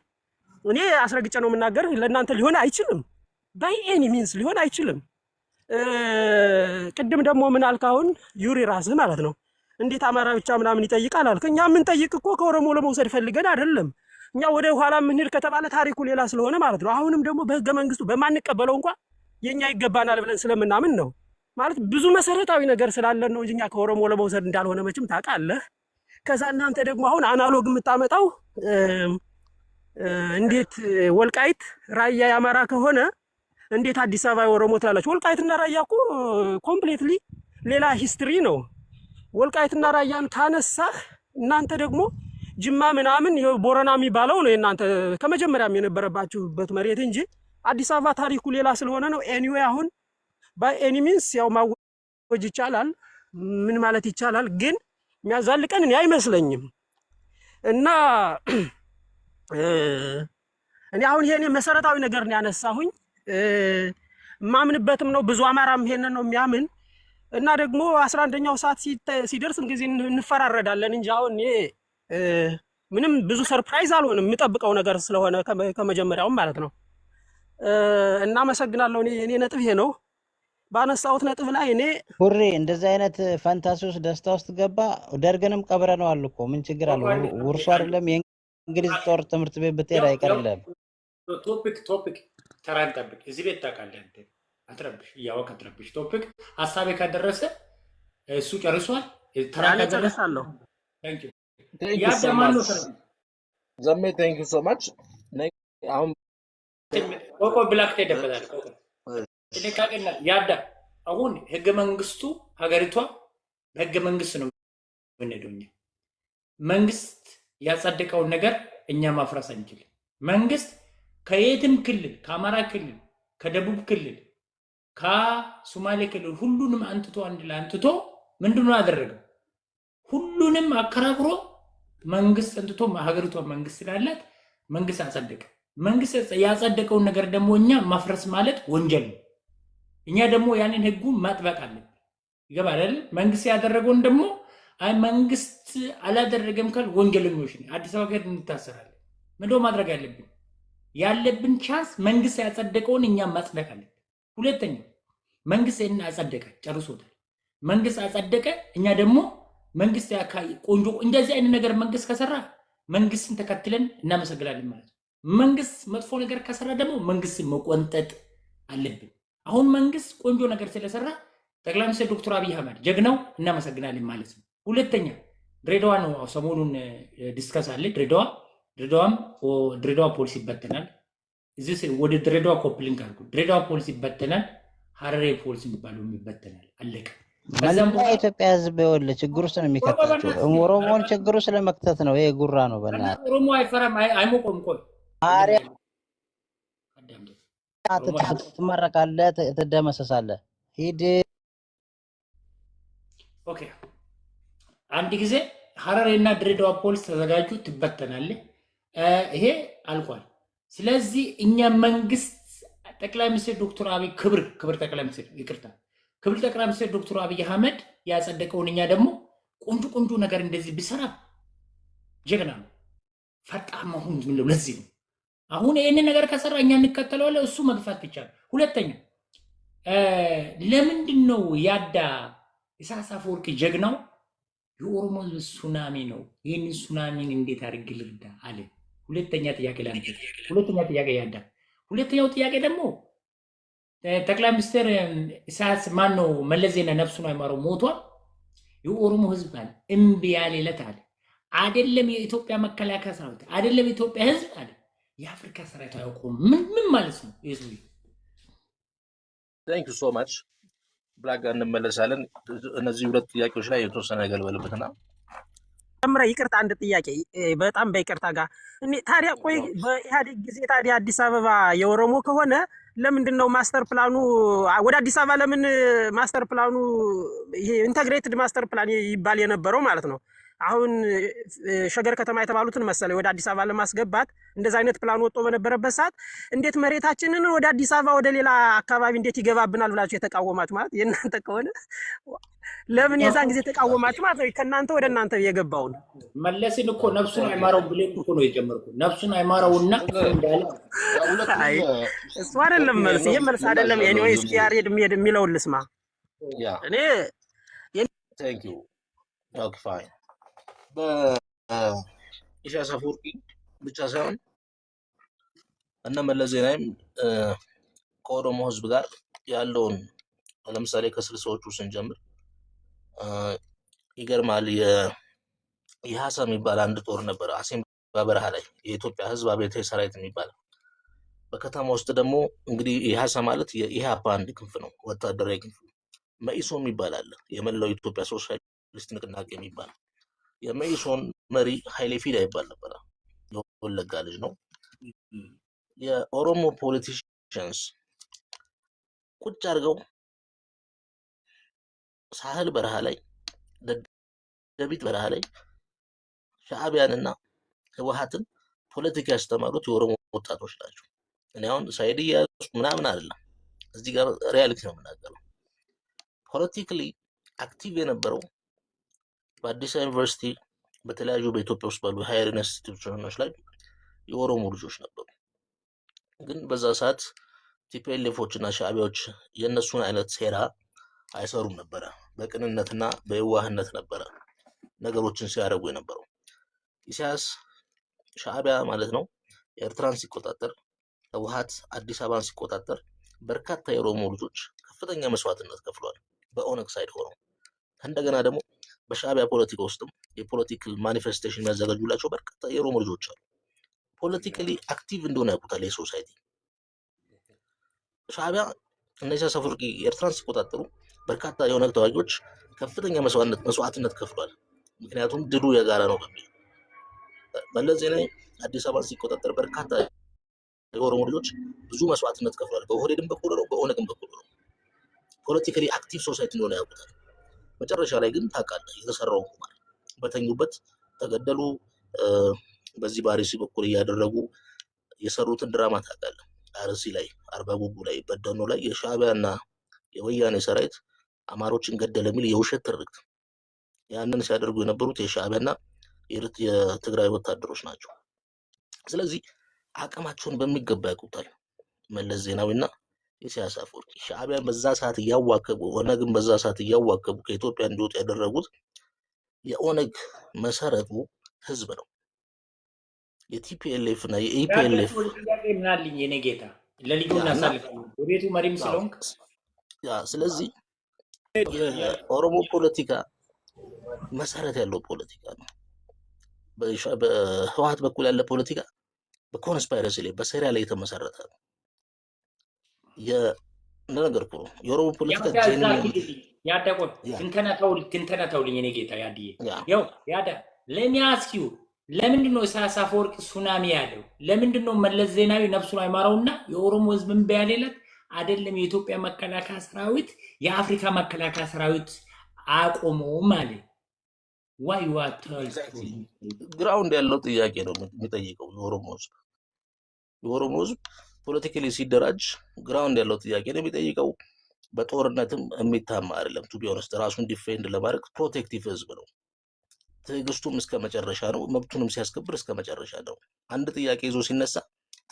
እኔ አስረግጬ ነው የምናገር፣ ለእናንተ ሊሆን አይችልም። ባይ ኤኒ ሚንስ ሊሆን አይችልም። ቅድም ደግሞ ምን አልክ አሁን ዩሪ ራስህ ማለት ነው እንዴት አማራ ብቻ ምናምን ይጠይቃል አልክ። እኛ የምንጠይቅ እኮ ከኦሮሞ ለመውሰድ ፈልገን አይደለም። እኛ ወደ ኋላ የምንሄድ ከተባለ ታሪኩ ሌላ ስለሆነ ማለት ነው። አሁንም ደግሞ በህገ መንግስቱ በማንቀበለው እንኳን የኛ ይገባናል ብለን ስለምናምን ነው ማለት ብዙ መሰረታዊ ነገር ስላለን ነው እንጂ እኛ ከኦሮሞ ለመውሰድ እንዳልሆነ መቼም ታውቃለህ። ከዛ እናንተ ደግሞ አሁን አናሎግ የምታመጣው እንዴት ወልቃይት ራያ ያማራ ከሆነ እንዴት አዲስ አበባ የኦሮሞ ትላላችሁ? ወልቃይትና ራያ እኮ ኮምፕሊትሊ ሌላ ሂስትሪ ነው። ወልቃይትና ራያን ካነሳህ እናንተ ደግሞ ጅማ ምናምን ቦረና የሚባለው ነው እናንተ ከመጀመሪያም የነበረባችሁበት መሬት እንጂ አዲስ አበባ ታሪኩ ሌላ ስለሆነ ነው። ኤኒዌይ አሁን ባይ ኤኒ ሚንስ ያው ማወጅ ይቻላል፣ ምን ማለት ይቻላል፣ ግን የሚያዛልቀን እኔ አይመስለኝም። እና እኔ አሁን ይሄን መሰረታዊ ነገር ነው ያነሳሁኝ። ማምንበትም ነው ብዙ አማራም ይሄንን ነው የሚያምን። እና ደግሞ 11ኛው ሰዓት ሲደርስ እንግዲህ እንፈራረዳለን እንጂ አሁን እኔ ምንም ብዙ ሰርፕራይዝ አልሆንም፣ የምጠብቀው ነገር ስለሆነ ከመጀመሪያውም ማለት ነው። እናመሰግናለሁ። እኔ ነጥብ ይሄ ነው። ባነሳሁት ነጥብ ላይ እኔ ሁሬ እንደዚህ አይነት ፋንታሲ ውስጥ ደስታ ውስጥ ገባ። ደርግንም ቀብረነዋል እኮ ምን ችግር አለው? ውርሱ አይደለም የእንግሊዝ ጦር ትምህርት ቤት ብትሄድ አይቀርልህም። ቶፒክ ተራን ጠብቅ። እዚህ ቤት ታውቃለህ አንተ አትረብሽ፣ እያወቅህ አትረብሽ። ቶፒክ ሀሳቤ ካደረሰ እሱ ጨርሷል። ተራን ጨርሳለሁ። ታንክ ዩ ዘሜ ቴንክ ዩ ሶ ማች። አሁን ኮኮ ብላክ ተደበላል ጥንቃቄና ያዳ አሁን ህገ መንግስቱ ሀገሪቷ በህገ መንግስት ነው የምንሄደው። መንግስት ያጸደቀውን ነገር እኛ ማፍረስ አንችልም። መንግስት ከየትም ክልል ከአማራ ክልል ከደቡብ ክልል ከሶማሌ ክልል ሁሉንም አንጥቶ አንድ ላይ አንጥቶ ምንድነው ያደረገው? ሁሉንም አከራክሮ መንግስት አንጥቶ ሀገሪቷ መንግስት ስላላት መንግስት አጸደቀ። መንግስት ያጸደቀውን ነገር ደግሞ እኛ ማፍረስ ማለት ወንጀል ነው። እኛ ደግሞ ያንን ህጉ ማጥበቅ አለብን። ይገባል አይደል? መንግስት ያደረገውን ደግሞ አይ መንግስት አላደረገም ካል ወንጀለኞች ነን፣ አዲስ አበባ ሄድ እንታሰራለን። ምንድነው ማድረግ ያለብን ቻንስ መንግስት ያጸደቀውን እኛ ማጽደቅ አለብን። ሁለተኛ መንግስት እና አጸደቀ ጨርሶታል። መንግስት አጸደቀ፣ እኛ ደግሞ መንግስት ቆንጆ እንደዚህ አይነት ነገር መንግስት ከሰራ መንግስትን ተከትለን እናመሰግናለን ማለት ነው። መንግስት መጥፎ ነገር ከሰራ ደግሞ መንግስትን መቆንጠጥ አለብን። አሁን መንግስት ቆንጆ ነገር ስለሰራ ጠቅላይ ሚኒስትር ዶክተር አብይ አህመድ ጀግናው እናመሰግናለን ማለት ነው። ሁለተኛ ድሬዳዋ ነው ሰሞኑን ዲስከስ አለ። ድሬዳዋ ፖሊስ ይበተናል። እዚህ ወደ ድሬዳዋ ኮፕሊንግ አድርጉ። ድሬዳዋ ፖሊስ ይበተናል፣ ሀረሬ ፖሊስ የሚባለው ይበተናል። አለቀ። ከዛም ኢትዮጵያ ህዝብ ይወል ችግር ውስጥ ነው የሚከታቸው። ኦሮሞን ችግር ውስጥ ለመክተት ነው። ይሄ ጉራ ነው። በእናትህ ኦሮሞ አይፈራም፣ አይሞቆም። ቆይ ኦሮሞ ትመረቃለህ፣ ትደመሰሳለህ። ሂድ። ኦኬ። አንድ ጊዜ ሀረሬና ድሬዳዋ ፖሊስ ተዘጋጁ፣ ትበተናለህ። ይሄ አልቋል። ስለዚህ እኛ መንግስት ጠቅላይ ሚኒስትር ዶክተር አብይ ክብር ጠቅላይ ሚኒስትር ይቅርታ፣ ክብር ጠቅላይ ሚኒስትር ዶክተር አብይ አህመድ ያጸደቀውን እኛ ደግሞ ቆንጆ ነገር እንደዚህ ቢሰራ ጀግና ነው። ፈጣን መሆን ምንለው ለዚህ ነው። አሁን ይህንን ነገር ከሰራ እኛ እንከተለዋለን። እሱ መግፋት ብቻ ነው። ሁለተኛ ለምንድን ነው ያዳ ኢሳያስ አፈወርቂ ጀግናው የኦሮሞ ሱናሚ ነው፣ ይህንን ሱናሚን እንዴት አድርግ ልርዳ አለ። ሁለተኛ ጥያቄ ያዳ። ሁለተኛው ጥያቄ ደግሞ ጠቅላይ ሚኒስትር ኢሳያስ ማን ነው መለስ ዜናዊ ነፍሱን አይማረው ሞቷል። የኦሮሞ ህዝብ አለ እምቢ ያለ ዕለት አለ አይደለም የኢትዮጵያ መከላከያ ሰራዊት አይደለም የኢትዮጵያ ህዝብ አለ የአፍሪካ ሰራዊት አያውቁም። ምን ማለት ነው? ታንክ ዩ ሶ ማች ብላክ ጋር እንመለሳለን። እነዚህ ሁለት ጥያቄዎች ላይ የተወሰነ ነገር በልበትና ጨምረ ይቅርታ፣ አንድ ጥያቄ በጣም በይቅርታ ጋር ታዲያ ቆይ በኢህአዴግ ጊዜ ታዲያ አዲስ አበባ የኦሮሞ ከሆነ ለምንድን ነው ማስተር ፕላኑ ወደ አዲስ አበባ ለምን ማስተር ፕላኑ ይሄ ኢንተግሬትድ ማስተር ፕላን ይባል የነበረው ማለት ነው? አሁን ሸገር ከተማ የተባሉትን መሰለ ወደ አዲስ አበባ ለማስገባት እንደዛ አይነት ፕላን ወጥቶ በነበረበት ሰዓት እንዴት መሬታችንን ወደ አዲስ አበባ ወደ ሌላ አካባቢ እንዴት ይገባብናል ብላችሁ የተቃወማችሁ ማለት የእናንተ ከሆነ ለምን የዛን ጊዜ ተቃወማችሁ ማለት ነው? ከእናንተ ወደ እናንተ የገባውን መለስን እኮ ነፍሱን አይማረው ብለህ እኮ ነው የጀመርኩት። ነፍሱን አይማረውና እንዳለ እሱ አይደለም መልስ፣ ይሄ መልስ አይደለም። ኤኒዌይስ ያሬድ የሚለውን ልስማ። እኔ ታንክ ዩ ኦኬ ፋይን በኢሳያስ አፈወርቂ ብቻ ሳይሆን እነ መለስ ዜናዊም ከኦሮሞ ህዝብ ጋር ያለውን ለምሳሌ ከስልሳዎቹ ስንጀምር ይገርማል። የሀሳ የሚባል አንድ ጦር ነበር አሲምባ በረሃ ላይ የኢትዮጵያ ህዝብ አብዮታዊ ሰራዊት የሚባል። በከተማ ውስጥ ደግሞ እንግዲህ የሀሳ ማለት የኢህአፓ አንድ ክንፍ ነው፣ ወታደራዊ ክንፍ። መኢሶን የሚባል አለ፣ የመላው ኢትዮጵያ ሶሻሊስት ንቅናቄ የሚባል። የመኢሶን መሪ ኃይሌ ፊዳ ይባል ነበረ፣ የወለጋ ልጅ ነው። የኦሮሞ ፖለቲሽንስ ቁጭ አድርገው ሳህል በረሃ ላይ ደደቢት በረሃ ላይ ሻዕቢያንና ህወሓትን ፖለቲካ ያስተማሩት የኦሮሞ ወጣቶች ናቸው። እኔ አሁን ሳይድ እያያዝኩ ምናምን አይደለም፣ እዚህ ጋር ሪያሊቲ ነው የምናገረው። ፖለቲካሊ አክቲቭ የነበረው በአዲስ አበባ ዩኒቨርሲቲ በተለያዩ በኢትዮጵያ ውስጥ ባሉ ሃየር ኢንስቲትዩሽኖች ላይ የኦሮሞ ልጆች ነበሩ። ግን በዛ ሰዓት ቲፒኤልኤፎች እና ሻዕቢያዎች የእነሱን አይነት ሴራ አይሰሩም ነበረ። በቅንነትና በየዋህነት ነበረ ነገሮችን ሲያደርጉ የነበረው። ኢሳያስ ሻዕቢያ ማለት ነው ኤርትራን ሲቆጣጠር፣ ህወሓት አዲስ አበባን ሲቆጣጠር በርካታ የኦሮሞ ልጆች ከፍተኛ መስዋዕትነት ከፍሏል፣ በኦነግ ሳይድ ሆነው። እንደገና ደግሞ በሻዕቢያ ፖለቲካ ውስጥም የፖለቲካል ማኒፌስቴሽን የሚያዘጋጁላቸው በርካታ የኦሮሞ ልጆች አሉ። ፖለቲካሊ አክቲቭ እንደሆነ ያውቁታል የሶሳይቲ። ሻዕቢያ እነ ኢሳያስ አፈወርቂ ኤርትራን ሲቆጣጠሩ በርካታ የኦነግ ተዋጊዎች ከፍተኛ መስዋዕትነት ከፍሏል፣ ምክንያቱም ድሉ የጋራ ነው በሚል። መለስ ዜናዊ አዲስ አበባን ሲቆጣጠር በርካታ የኦሮሞ ልጆች ብዙ መስዋዕትነት ከፍሏል፣ በኦህዴድም በኩል ነው፣ በኦነግም በኩል ነው። ፖለቲካሊ አክቲቭ ሶሳይቲ እንደሆነ ያውቁታል። መጨረሻ ላይ ግን ታውቃለህ የተሰራው ቁማር፣ በተኙበት ተገደሉ። በዚህ ባሪሲ በኩል እያደረጉ የሰሩትን ድራማ ታውቃለህ። አርሲ ላይ፣ አርባ ጉጉ ላይ፣ በደኖ ላይ የሻዕቢያና የወያኔ ሰራዊት አማሮችን ገደለ የሚል የውሸት ትርክት፣ ያንን ሲያደርጉ የነበሩት የሻዕቢያና የትግራይ ወታደሮች ናቸው። ስለዚህ አቅማቸውን በሚገባ ያውቁታል መለስ ዜናዊና ኢሳያስ አፈወርቂ። ሻዕቢያን በዛ ሰዓት እያዋከቡ፣ ኦነግን በዛ ሰዓት እያዋከቡ ከኢትዮጵያ እንዲወጡ ያደረጉት የኦነግ መሰረቱ ህዝብ ነው። የቲፒኤልኤፍ እና የኢፒኤልኤፍ ምናልኝ የኔ ጌታ ለልዩ እናሳልፋለን በቤቱ መሪም ስለሆንክ። ስለዚህ የኦሮሞ ፖለቲካ መሰረት ያለው ፖለቲካ ነው። በህወሓት በኩል ያለ ፖለቲካ በኮንስፓይረሲ ላይ በሴራ ላይ የተመሰረተ ነው። እንደነገርኩ ነው የኦሮሞ ፖለቲካ ያዳቆን ትንተና ተውልኝ የኔ ጌታ ያድዬ ያው ያዳ let me ask you ለምንድን ነው ኢሳያስ አፈወርቂ ሱናሚ ያለው? ለምንድን ነው መለስ ዜናዊ ነፍሱን አይማረውና የኦሮሞ ህዝብ እምቢ ያለለት? አይደለም የኢትዮጵያ መከላከያ ሰራዊት የአፍሪካ መከላከያ ሰራዊት አቆመውም አለ። ዋይ ዋተል ግራውንድ ያለው ጥያቄ ነው የሚጠይቀው የኦሮሞ ህዝብ ፖለቲካሊ ሲደራጅ ግራውንድ ያለው ጥያቄ ነው የሚጠይቀው። በጦርነትም የሚታማ አይደለም። ቱ ቢ ኦነስት ራሱን ዲፌንድ ለማድረግ ፕሮቴክቲቭ ህዝብ ነው። ትዕግስቱም እስከ መጨረሻ ነው። መብቱንም ሲያስከብር እስከ መጨረሻ ነው። አንድ ጥያቄ ይዞ ሲነሳ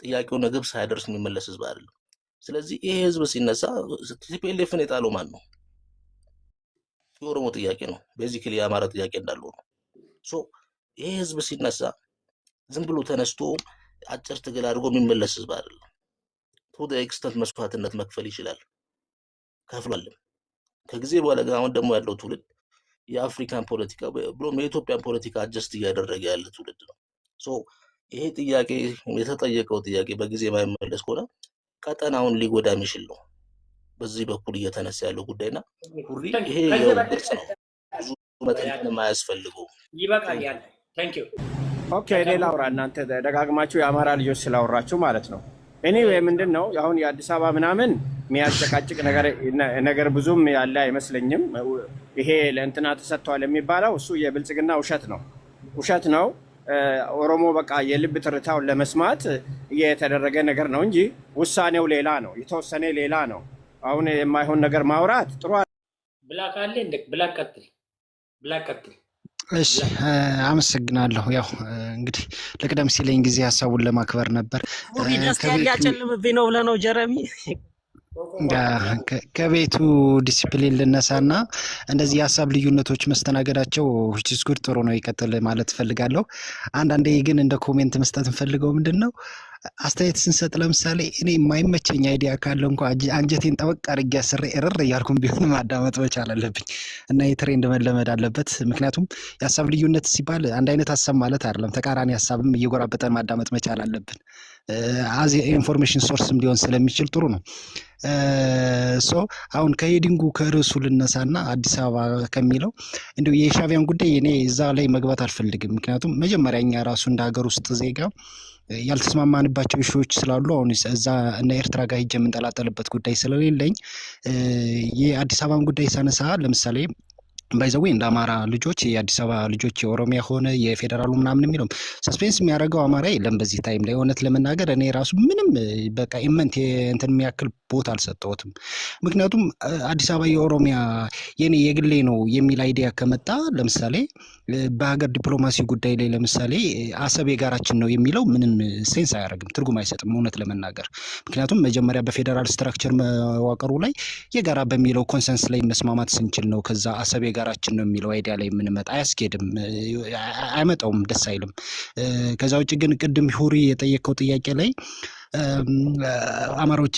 ጥያቄው ነግብ ሳይደርስ የሚመለስ ህዝብ አይደለም። ስለዚህ ይሄ ህዝብ ሲነሳ ቲፒኤልኤፍን የጣለው ማን ነው? የኦሮሞ ጥያቄ ነው። ቤዚክሊ የአማራ ጥያቄ እንዳለው ነው። ሶ ይሄ ህዝብ ሲነሳ ዝም ብሎ ተነስቶ አጭር ትግል አድርጎ የሚመለስ ህዝብ አይደለም። ቱ ኤክስተንት መስዋዕትነት መክፈል ይችላል፣ ከፍሏልም። ከጊዜ በኋላ ግን አሁን ደግሞ ያለው ትውልድ የአፍሪካን ፖለቲካ ብሎም የኢትዮጵያን ፖለቲካ አጀስት እያደረገ ያለ ትውልድ ነው። ሶ ይሄ ጥያቄ የተጠየቀው ጥያቄ በጊዜ ማይመለስ ከሆነ ቀጠናውን ሊጎዳ የሚችል ነው። በዚህ በኩል እየተነሳ ያለው ጉዳይና ሁሪ ይሄ የውርስ ነው። ብዙ መጠን የማያስፈልገው ይበቃል ያለ ታንኪዩ። ኦኬ እኔ ላውራ፣ እናንተ ደጋግማችሁ የአማራ ልጆች ስላወራችሁ ማለት ነው። ኤኒዌይ ምንድን ነው አሁን የአዲስ አበባ ምናምን የሚያጨቃጭቅ ነገር ብዙም ያለ አይመስለኝም። ይሄ ለእንትና ተሰጥቷል የሚባለው እሱ የብልጽግና ውሸት ነው። ኦሮሞ በቃ የልብ ትርታውን ለመስማት የተደረገ ነገር ነው እንጂ ውሳኔው ሌላ ነው፣ የተወሰነ ሌላ ነው። አሁን የማይሆን ነገር ማውራት ጥሩ ብላክ አለ እንደ ብላክ ቀጥል። እሺ አመሰግናለሁ። ያው እንግዲህ ለቅደም ሲለኝ ጊዜ ሀሳቡን ለማክበር ነበር። ደስ ያጨልምብኝ ነው ብለህ ነው ጀረሚ? ከቤቱ ዲሲፕሊን ልነሳና እንደዚህ የሀሳብ ልዩነቶች መስተናገዳቸው ጉድ ጥሩ ነው፣ ይቀጥል ማለት ፈልጋለሁ። አንዳንዴ ግን እንደ ኮሜንት መስጠት እንፈልገው ምንድን ነው አስተያየት ስንሰጥ ለምሳሌ እኔ የማይመቸኝ አይዲያ ካለ እንኳ አንጀቴን ጠበቅ አድርጌ አስሬ እርር እያልኩም ቢሆን ማዳመጥ መቻል አለብኝ እና የትሬንድ መለመድ አለበት። ምክንያቱም የሀሳብ ልዩነት ሲባል አንድ አይነት ሀሳብ ማለት አይደለም። ተቃራኒ ሀሳብም እየጎራበጠን ማዳመጥ መቻል አለብን። አዚ ኢንፎርሜሽን ሶርስም ሊሆን ስለሚችል ጥሩ ነው። አሁን ከሄዲንጉ ከርዕሱ ልነሳና አዲስ አበባ ከሚለው እንዲሁ የሻዕቢያን ጉዳይ እኔ እዛ ላይ መግባት አልፈልግም። ምክንያቱም መጀመሪያ እኛ ራሱ እንደ ሀገር ውስጥ ዜጋ ያልተስማማንባቸው ኢሹዎች ስላሉ አሁን እዛ እና ኤርትራ ጋር ሄጄ የምንጠላጠልበት ጉዳይ ስለሌለኝ የአዲስ አበባን ጉዳይ ሳነሳ ለምሳሌ ባይዘዌ እንደ አማራ ልጆች የአዲስ አበባ ልጆች የኦሮሚያ ሆነ የፌዴራሉ ምናምን የሚለው ሰስፔንስ የሚያደርገው አማራ የለም በዚህ ታይም ላይ። እውነት ለመናገር እኔ ራሱ ምንም በቃ ኢመንት እንትን የሚያክል ቦታ አልሰጠሁትም። ምክንያቱም አዲስ አበባ የኦሮሚያ የኔ የግሌ ነው የሚል አይዲያ ከመጣ ለምሳሌ በሀገር ዲፕሎማሲ ጉዳይ ላይ ለምሳሌ አሰብ የጋራችን ነው የሚለው ምንም ሴንስ አያደርግም፣ ትርጉም አይሰጥም እውነት ለመናገር። ምክንያቱም መጀመሪያ በፌዴራል ስትራክቸር መዋቅሩ ላይ የጋራ በሚለው ኮንሰንስ ላይ መስማማት ስንችል ነው ከዛ አሰብ የጋራችን ነው የሚለው አይዲያ ላይ የምንመጣ። አያስኬድም፣ አይመጣውም፣ ደስ አይልም። ከዛ ውጭ ግን ቅድም ሁሪ የጠየቀው ጥያቄ ላይ አማሮች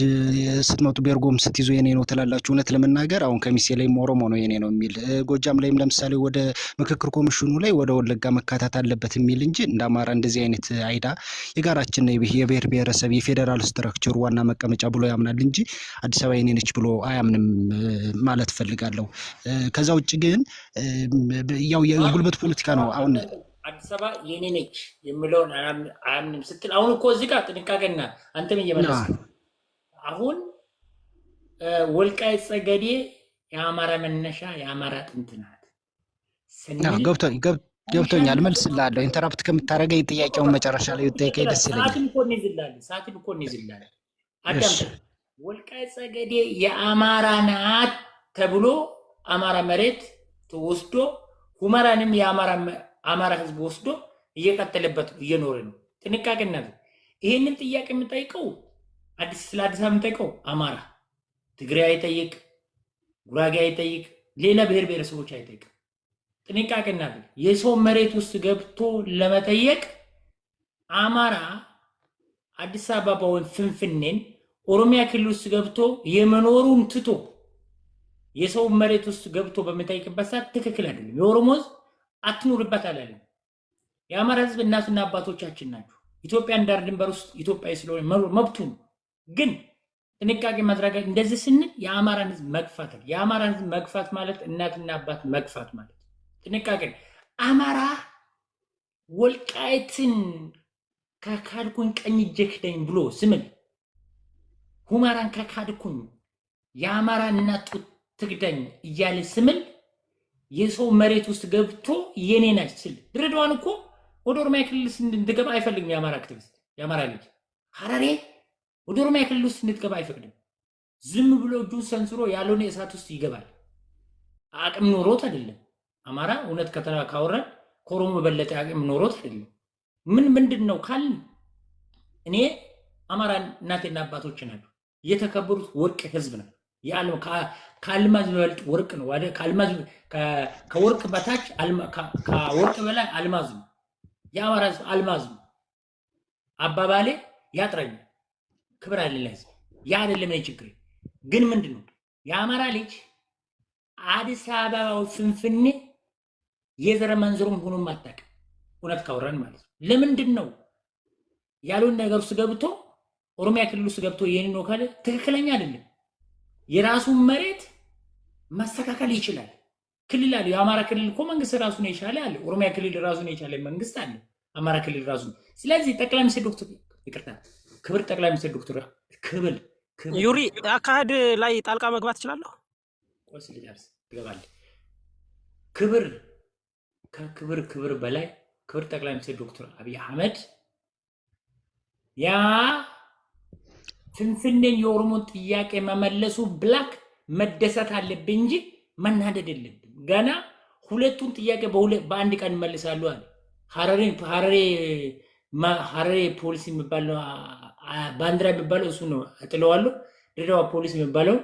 ስትመጡ ቤርጎም ስትይዙ የኔ ነው ትላላችሁ። እውነት ለመናገር አሁን ከሚሴ ላይም ኦሮሞ ነው የኔ ነው የሚል፣ ጎጃም ላይም ለምሳሌ ወደ ምክክር ኮሚሽኑ ላይ ወደ ወለጋ መካተት አለበት የሚል እንጂ እንደ አማራ እንደዚህ አይነት አይዳ የጋራችን ነው የብሔር ብሔረሰብ የፌዴራል ስትራክቸሩ ዋና መቀመጫ ብሎ ያምናል እንጂ አዲስ አበባ የኔ ነች ብሎ አያምንም ማለት ፈልጋለሁ። ከዛ ውጭ ግን ያው የጉልበት ፖለቲካ ነው። አሁን አዲስ አበባ የኔ ነች የሚለውን አያምንም ስትል አሁን እኮ እዚህ ጋር ጥንቃቄና አንተም እየመለስ አሁን ወልቃይት ጠገዴ የአማራ መነሻ የአማራ ጥንት ናት ስንል ገብቶኛል። መልስልሃለሁ። ኢንተራፕት ከምታደርገኝ ጥያቄውን መጨረሻ ላይ ብትጠይቀኝ ደስ ይለኛል። ሰዓትን እኮ እንይዝላለን። አዳምጥ። ወልቃይት ጠገዴ የአማራ ናት ተብሎ አማራ መሬት ተወስዶ ሁመራንም የአማራ ህዝብ ወስዶ እየቀጠለበት እየኖረ ነው። ጥንቃቄ እናድርግ። ይሄንን ጥያቄ የምጠይቀው ስለ አዲስ አበባ የምጠይቀው አማራ፣ ትግራይ አይጠይቅ፣ ጉራጌ አይጠይቅ፣ ሌላ ብሔር ብሔረሰቦች አይጠይቅም። ጥንቃቄ እናድርግ። የሰው መሬት ውስጥ ገብቶ ለመጠየቅ አማራ አዲስ አበባ ወይም ፍንፍኔን ኦሮሚያ ክልል ውስጥ ገብቶ የመኖሩን ትቶ የሰው መሬት ውስጥ ገብቶ በሚጠይቅበት ሰዓት ትክክል አይደለም። የኦሮሞ ህዝብ አትኑርበት አላለም። የአማራ ህዝብ እናትና አባቶቻችን ናቸው። ኢትዮጵያን ዳር ድንበር ውስጥ ኢትዮጵያዊ ስለሆነ መብቱ ነው። ግን ጥንቃቄ ማድረግ እንደዚህ ስንል የአማራን ህዝብ መግፋት ነው። የአማራን ህዝብ መግፋት ማለት እናትና አባት መግፋት ማለት ጥንቃቄ። አማራ ወልቃይትን ከካድኩኝ ቀኝ ጀክደኝ ብሎ ስምል ሁመራን ከካድኩኝ የአማራ እናት ትግደኝ እያለ ስምል የሰው መሬት ውስጥ ገብቶ የኔ ናች ስል ድሬዳዋን እኮ ወደ ኦሮሚያ ክልል እንድትገባ አይፈልግም። የአማራ አክቲቪስት የአማራ ልጅ ሐረሬ ወደ ኦሮሚያ ክልል ውስጥ እንድትገባ አይፈቅድም። ዝም ብሎ እጁን ሰንስሮ ያልሆነ እሳት ውስጥ ይገባል። አቅም ኖሮት አይደለም። አማራ እውነት ካወራን ከኦሮሞ በለጠ አቅም ኖሮት አይደለም። ምንድነው ካል እኔ አማራ እናቴና አባቶች ናቸው። የተከበሩት ወርቅ ህዝብ ነው። የዓለም ከአልማዝ በልጥ ወርቅ ነው። ወደ ከአልማዝ ከወርቅ በታች ከወርቅ በላይ አልማዝ ነው። የአማራ ህዝብ አልማዝ ነው። አባባሌ ያጥረኝ ክብር አለ ለህዝብ ያ አይደለም ነው ችግር። ግን ምንድነው የአማራ ልጅ አዲስ አበባው ፍንፍኔ የዘረ መንዝሩም ሆኖ ማጣቅ እውነት ካወራን ማለት ነው። ለምንድነው ያሉን ነገር ውስጥ ገብቶ ኦሮሚያ ክልል ውስጥ ገብቶ የኔ ነው ካለ ትክክለኛ አይደለም። የራሱን መሬት ማስተካከል ይችላል። ክልል አለ። የአማራ ክልል እኮ መንግስት ራሱን የቻለ አለ። ኦሮሚያ ክልል ራሱን የቻለ መንግስት አለ። አማራ ክልል ራሱን። ስለዚህ ጠቅላይ ሚኒስትር ዶክተር ይቅርታ ክብር ጠቅላይ ሚኒስትር ዶክተር ክብል ዩሪ አካሄድ ላይ ጣልቃ መግባት እችላለሁ? ቆስ ልጃርስ ትገባለህ። ክብር ከክብር በላይ ክብር ጠቅላይ ሚኒስትር ዶክተር አብይ አህመድ ያ ፍንፍኔን የኦሮሞን ጥያቄ መመለሱ ብላክ መደሰት አለብኝ እንጂ መናደድ የለብን። ገና ሁለቱን ጥያቄ በአንድ ቀን መልሳሉ አለ። ሐረሬ ፖሊስ የሚባለው ባንዲራ የሚባለው እሱ ነው እጥለዋለሁ። ድሬዳዋ ፖሊስ የሚባለው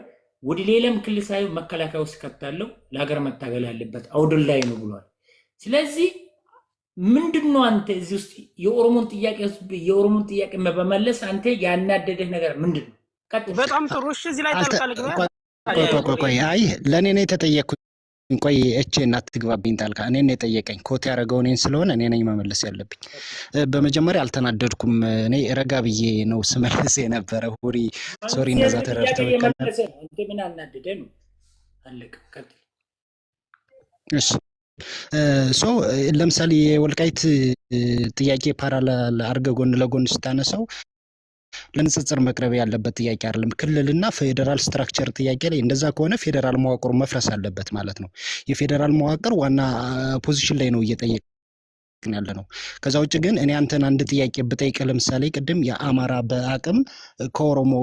ወደ ሌላም ክልል ሳይሆን መከላከያ ውስጥ ከታለው ለሀገር መታገል ያለበት አውድል ላይ ነው ብሏል። ስለዚህ ምንድነው አንተ እዚህ ውስጥ የኦሮሞን ጥያቄ በመመለስ አንተ ያናደደህ ነገር ምንድነው? በጣም ጥሩ እሺ፣ እዚህ ላይ ጣልቃ ልግባ። ቆይ አይ ለኔ ነው የተጠየቅኩኝ። ቆይ እቼ እናት ትግባብኝ ጣልቃ እኔ ነው የጠየቀኝ። ኮት ያደረገው እኔን ስለሆነ እኔ ነኝ መመለስ ያለብኝ። በመጀመሪያ አልተናደድኩም። እኔ ረጋ ብዬ ነው ስመልስ የነበረ። ሁሪ ሶሪ እንደዛ ተረድተው አንተ ምን አናደደ ነው አለቀ። ቀጥል። እሺ ለምሳሌ የወልቃይት ጥያቄ ፓራላል አድርገህ ጎን ለጎን ስታነሳው ለንጽጽር መቅረብ ያለበት ጥያቄ አይደለም። ክልልና ፌዴራል ስትራክቸር ጥያቄ ላይ እንደዛ ከሆነ ፌዴራል መዋቅሩ መፍረስ አለበት ማለት ነው። የፌዴራል መዋቅር ዋና ፖዚሽን ላይ ነው እየጠየቀ ያለ ነው። ከዛ ውጭ ግን እኔ አንተን አንድ ጥያቄ ብጠይቅ ለምሳሌ ቅድም የአማራ በአቅም ከኦሮሞ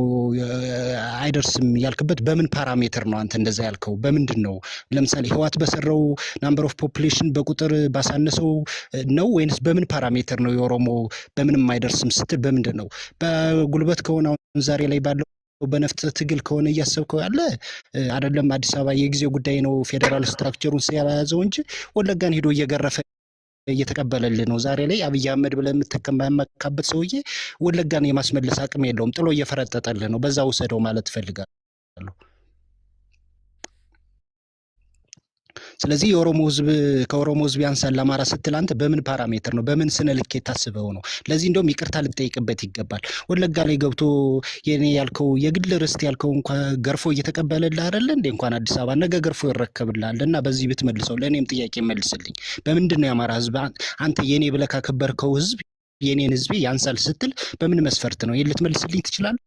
አይደርስም ያልክበት በምን ፓራሜትር ነው አንተ እንደዛ ያልከው? በምንድን ነው? ለምሳሌ ህዋት በሰራው ናምበር ኦፍ ፖፑሌሽን በቁጥር ባሳነሰው ነው ወይንስ በምን ፓራሜትር ነው የኦሮሞ በምንም አይደርስም ስትል በምንድን ነው? በጉልበት ከሆነ አሁን ዛሬ ላይ ባለው በነፍጥ ትግል ከሆነ እያሰብከው ያለ አይደለም። አዲስ አበባ የጊዜ ጉዳይ ነው ፌዴራል ስትራክቸሩን ሲያያዘው እንጂ ወለጋን ሄዶ እየገረፈ እየተቀበለልህ ነው። ዛሬ ላይ አብይ አህመድ ብለህ የምትከማመካበት ሰውዬ ወለጋን የማስመለስ አቅም የለውም። ጥሎ እየፈረጠጠልህ ነው። በዛ ውሰደው ማለት እፈልጋለሁ። ስለዚህ ከኦሮሞ ህዝብ ያንሳል አማራ ስትል አንተ በምን ፓራሜትር ነው? በምን ስነ ልኬት ታስበው ነው? ለዚህ እንደውም ይቅርታ ልጠይቅበት ይገባል። ወለጋ ላይ ገብቶ የኔ ያልከው የግል ርስት ያልከው እንኳን ገርፎ እየተቀበለልህ አይደለ እንዴ? እንኳን አዲስ አበባ ነገ ገርፎ ይረከብልሃል። እና በዚህ ብትመልሰው ለእኔም ጥያቄ መልስልኝ። በምንድን ነው የአማራ ህዝብ አንተ የኔ ብለህ ካከበርከው ህዝብ የኔን ህዝብ ያንሳል ስትል በምን መስፈርት ነው? ይሄን ልትመልስልኝ ትችላለህ?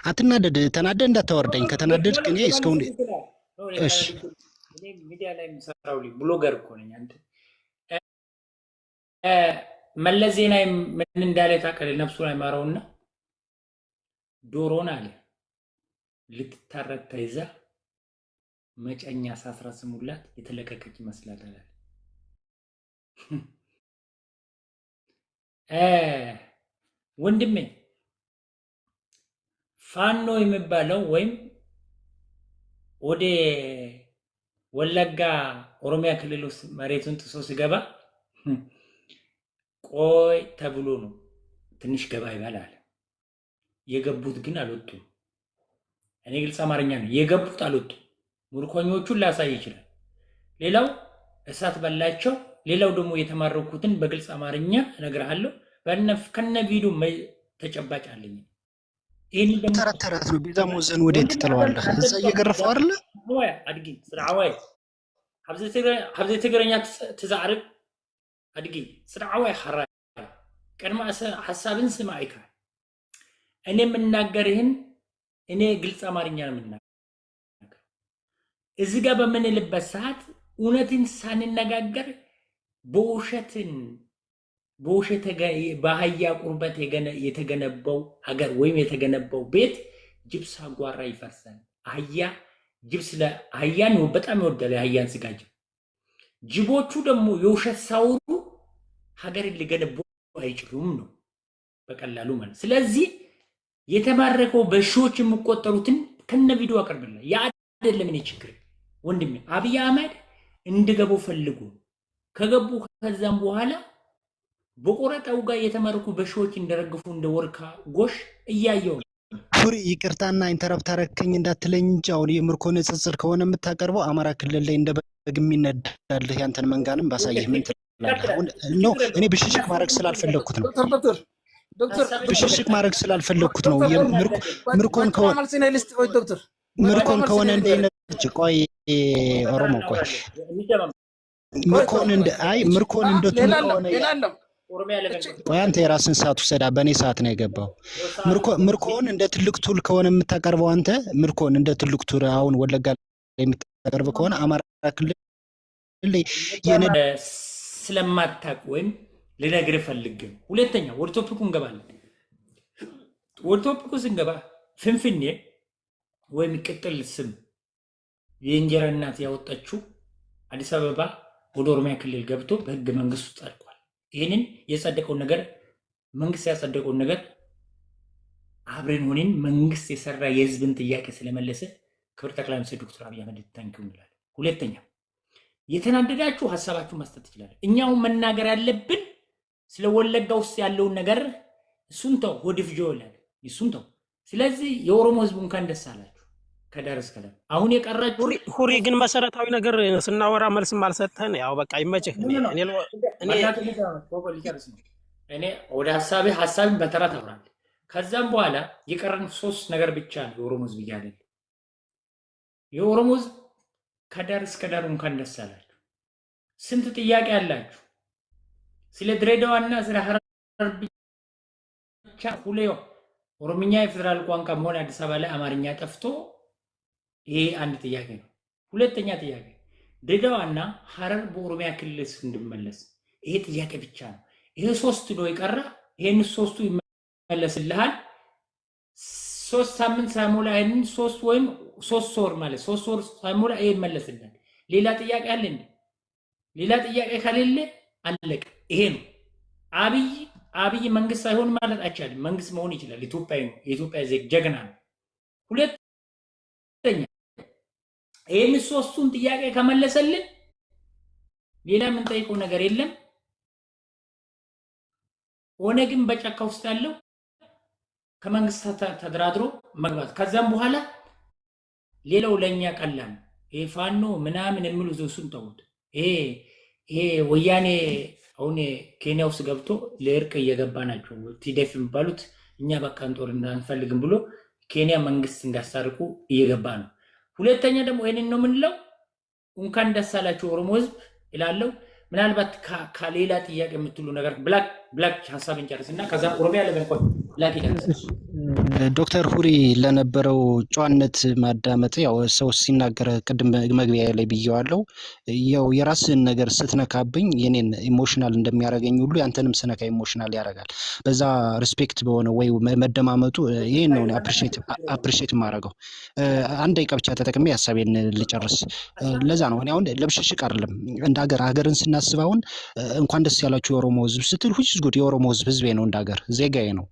አትናደድ። ተናደድ እንዳታወርደኝ። ከተናደድክ እኔ እስካሁን እሺ ሚዲያ ላይ የምሰራው ብሎገር እኮ ነኝ። አንተ መለስ ዜናዊ ምን እንዳለ ታውቃለህ? ነፍሱን አይማረውና ዶሮን አለ ልትታረድ ተይዛ መጨኛ ሳስራ ስሙላት የተለቀቀች ይመስላታል። ወንድሜ ፋኖ የሚባለው ወይም ወደ ወለጋ ኦሮሚያ ክልል ውስጥ መሬቱን ጥሶ ሲገባ ቆይ ተብሎ ነው ትንሽ ገባ ይባላል። የገቡት ግን አልወጡም። እኔ ግልጽ አማርኛ ነው። የገቡት አልወጡም። ሙርኮኞቹን ላሳይ ይችላል። ሌላው እሳት በላቸው። ሌላው ደግሞ የተማረኩትን በግልጽ አማርኛ እነግርሃለሁ። ከነ ቪዲዮ ተጨባጭ አለኝ። ይሄን ደግሞ ተረት ነው። ቤዛ ሞዘን ወዴት ትጥለዋለህ? እዛ እየገረፈው አይደለ? አድጊ ስራዋይ حبزي تقرأ تزعرب أدقي سرعة حراي كان ما حسابين سماعك أنا من ناقرهن أنا قلت أمارين من ناقر إذا جاب من اللبسات ونتين سان الناقر بوشة بهايا قربت يتجنبوا أجر وين يتجنبوا بيت جبس هقوار يفرسن هيا جبس لا هيا نوبت أم يودل هيا نسكاج جبوتشو دمو يوشة ساورو هجر اللي جنبوا هيجرمنو بكاللالو من سلازي يتمركوا بشوش مقطروتن كنا فيديو أقرب الله يعدل من يشكر وندمي أبي أحمد اندقبوا فلقوا كجبوا خزام بوهلا بقرة أوجا يتمركوا بشوش اندرقفوا اندوركا غوش إيايو ሁሪ ይቅርታና ኢንተረፕት አረከኝ እንዳትለኝ እንጂ አሁን የምርኮን ጽጽር ከሆነ የምታቀርበው አማራ ክልል ላይ እንደ በግ የሚነዳል ያንተን መንጋንም ባሳየህ ምን ትላለህ? ነው እኔ ብሽሽቅ ማድረግ ስላልፈለኩት ነው። ብሽሽቅ ማድረግ ስላልፈለኩት ነው። ምርኮን ከሆነ እንደነጭ ቆይ ኦሮሞ ቆይ ምርኮን እንደ ቱል ከሆነ ቆይ አንተ የራስን ሰዓት ውሰዳ። በእኔ ሰዓት ነው የገባው። ምርኮን እንደ ትልቅ ቱል ከሆነ የምታቀርበው አንተ ምርኮን እንደ ትልቅ ቱል አሁን ወለጋ ላይ የምታቀርበው ከሆነ አማራ ክልል ስለማታውቅ ወይም ልነግርህ ፈልጌ። ሁለተኛ ወደ ቶፒኩ እንገባለን። ወደ ቶፒኩ ስንገባ ፍንፍኔ ወይም ቅጥል ስም የእንጀራ እናት ያወጣችው አዲስ አበባ ወደ ኦሮሚያ ክልል ገብቶ በህገ መንግስቱ ጸድቋል። ይህንን የጸደቀውን ነገር መንግስት ያጸደቀውን ነገር አብረን ሆነን መንግስት የሰራ የህዝብን ጥያቄ ስለመለሰ ክብር ጠቅላይ ሚኒስትር ዶክተር አብይ አህመድ ታንኪው እንላለን። ሁለተኛ የተናደዳችሁ ሐሳባችሁ መስጠት ይችላል። እኛው መናገር ያለብን ስለ ወለጋ ውስጥ ያለውን ነገር እሱን ተው፣ ወደ ፍጆ ይላል እሱን ተው። ስለዚህ የኦሮሞ ህዝብ እንኳን ደስ አላችሁ ከዳር እስከ ዳር። አሁን የቀራችሁ ሁሪ ግን መሰረታዊ ነገር ስናወራ መልስም አልሰጠን። ያው በቃ ይመችህ። እኔ ወደ ሐሳቤን በተራ ታወራለህ። ከዛም በኋላ የቀረን 3 ነገር ብቻ ነው የኦሮሞ ህዝብ እያለ የኦሮሞ ህዝብ ከዳር እስከ ዳር እንኳን ደስ አላችሁ። ስንት ጥያቄ አላችሁ ስለ ድሬዳዋና ስለ ሐረር ብቻ ሁሌው ኦሮምኛ የፌደራል ቋንቋ መሆን አዲስ አበባ ላይ አማርኛ ጠፍቶ ይሄ አንድ ጥያቄ ነው። ሁለተኛ ጥያቄ ድሬዳዋና ሐረር በኦሮሚያ ክልል እንድመለስ ይሄ ጥያቄ ብቻ ነው። ይሄ 3 ነው የቀረ። ይሄን 3ቱ ይመለስልሃል። 3 ሳምንት ሳይሞላ ይሄን 3 ወይም 3 ወር ማለት 3 ወር ሳይሞላ ይሄ ይመለስልሃል። ሌላ ጥያቄ አለ እንዴ? ሌላ ጥያቄ ከሌለ አለቀ። ይሄ ነው። አብይ መንግስት ሳይሆን ማለት አይቻልም። መንግስት መሆን ይችላል። ኢትዮጵያዊ ነው። የኢትዮጵያ ጀግና ነው። ሁለተኛ ይሄን 3ቱን ጥያቄ ከመለሰልን ሌላ ምን ጠይቀው ነገር የለም። ኦነግን በጫካ ውስጥ ያለው ከመንግስት ተደራድሮ መግባት ከዛም በኋላ ሌላው ለኛ ቀላል ይሄ ፋኖ ምናምን የሚሉ ዘውሱን ተውት። ይሄ ወያኔ አሁን ኬንያ ውስጥ ገብቶ ለእርቅ እየገባ ናቸው። ቲዴፍ የሚባሉት እኛ በቃ ጦርነት አንፈልግም ብሎ ኬንያ መንግስት እንዳስታርቁ እየገባ ነው። ሁለተኛ ደግሞ ይሄንን ነው የምንለው፣ እንኳን ደስ አላችሁ ኦሮሞ ህዝብ ይላለው። ምናልባት ከሌላ ጥያቄ የምትሉ ነገር ብላክ ሐሳብን ጨርስና ከዛ ኦሮሚያ ለበልቆት ብላክ ይጨርስ። ዶክተር ሁሪ ለነበረው ጨዋነት ማዳመጥ ያው ሰው ሲናገር ቅድም መግቢያ ላይ ብየዋለሁ። ያው የራስን ነገር ስትነካብኝ የኔን ኢሞሽናል እንደሚያደርገኝ ሁሉ ያንተንም ስነካ ኢሞሽናል ያደርጋል። በዛ ሪስፔክት በሆነ ወይ መደማመጡ ይሄን ነው አፕሪሺየት ማድረገው። አንድ ደቂቃ ብቻ ተጠቅሜ ሐሳቤን ልጨርስ። ለዛ ነው እኔ አሁን ለብሽሽቅ አይደለም እንደ ሀገርን ስናስብ አሁን እንኳን ደስ ያላችሁ የኦሮሞ ህዝብ ስትል ሁሉ ጉድ የኦሮሞ ህዝቤ ነው፣ እንደ ሀገር ዜጋዬ ነው።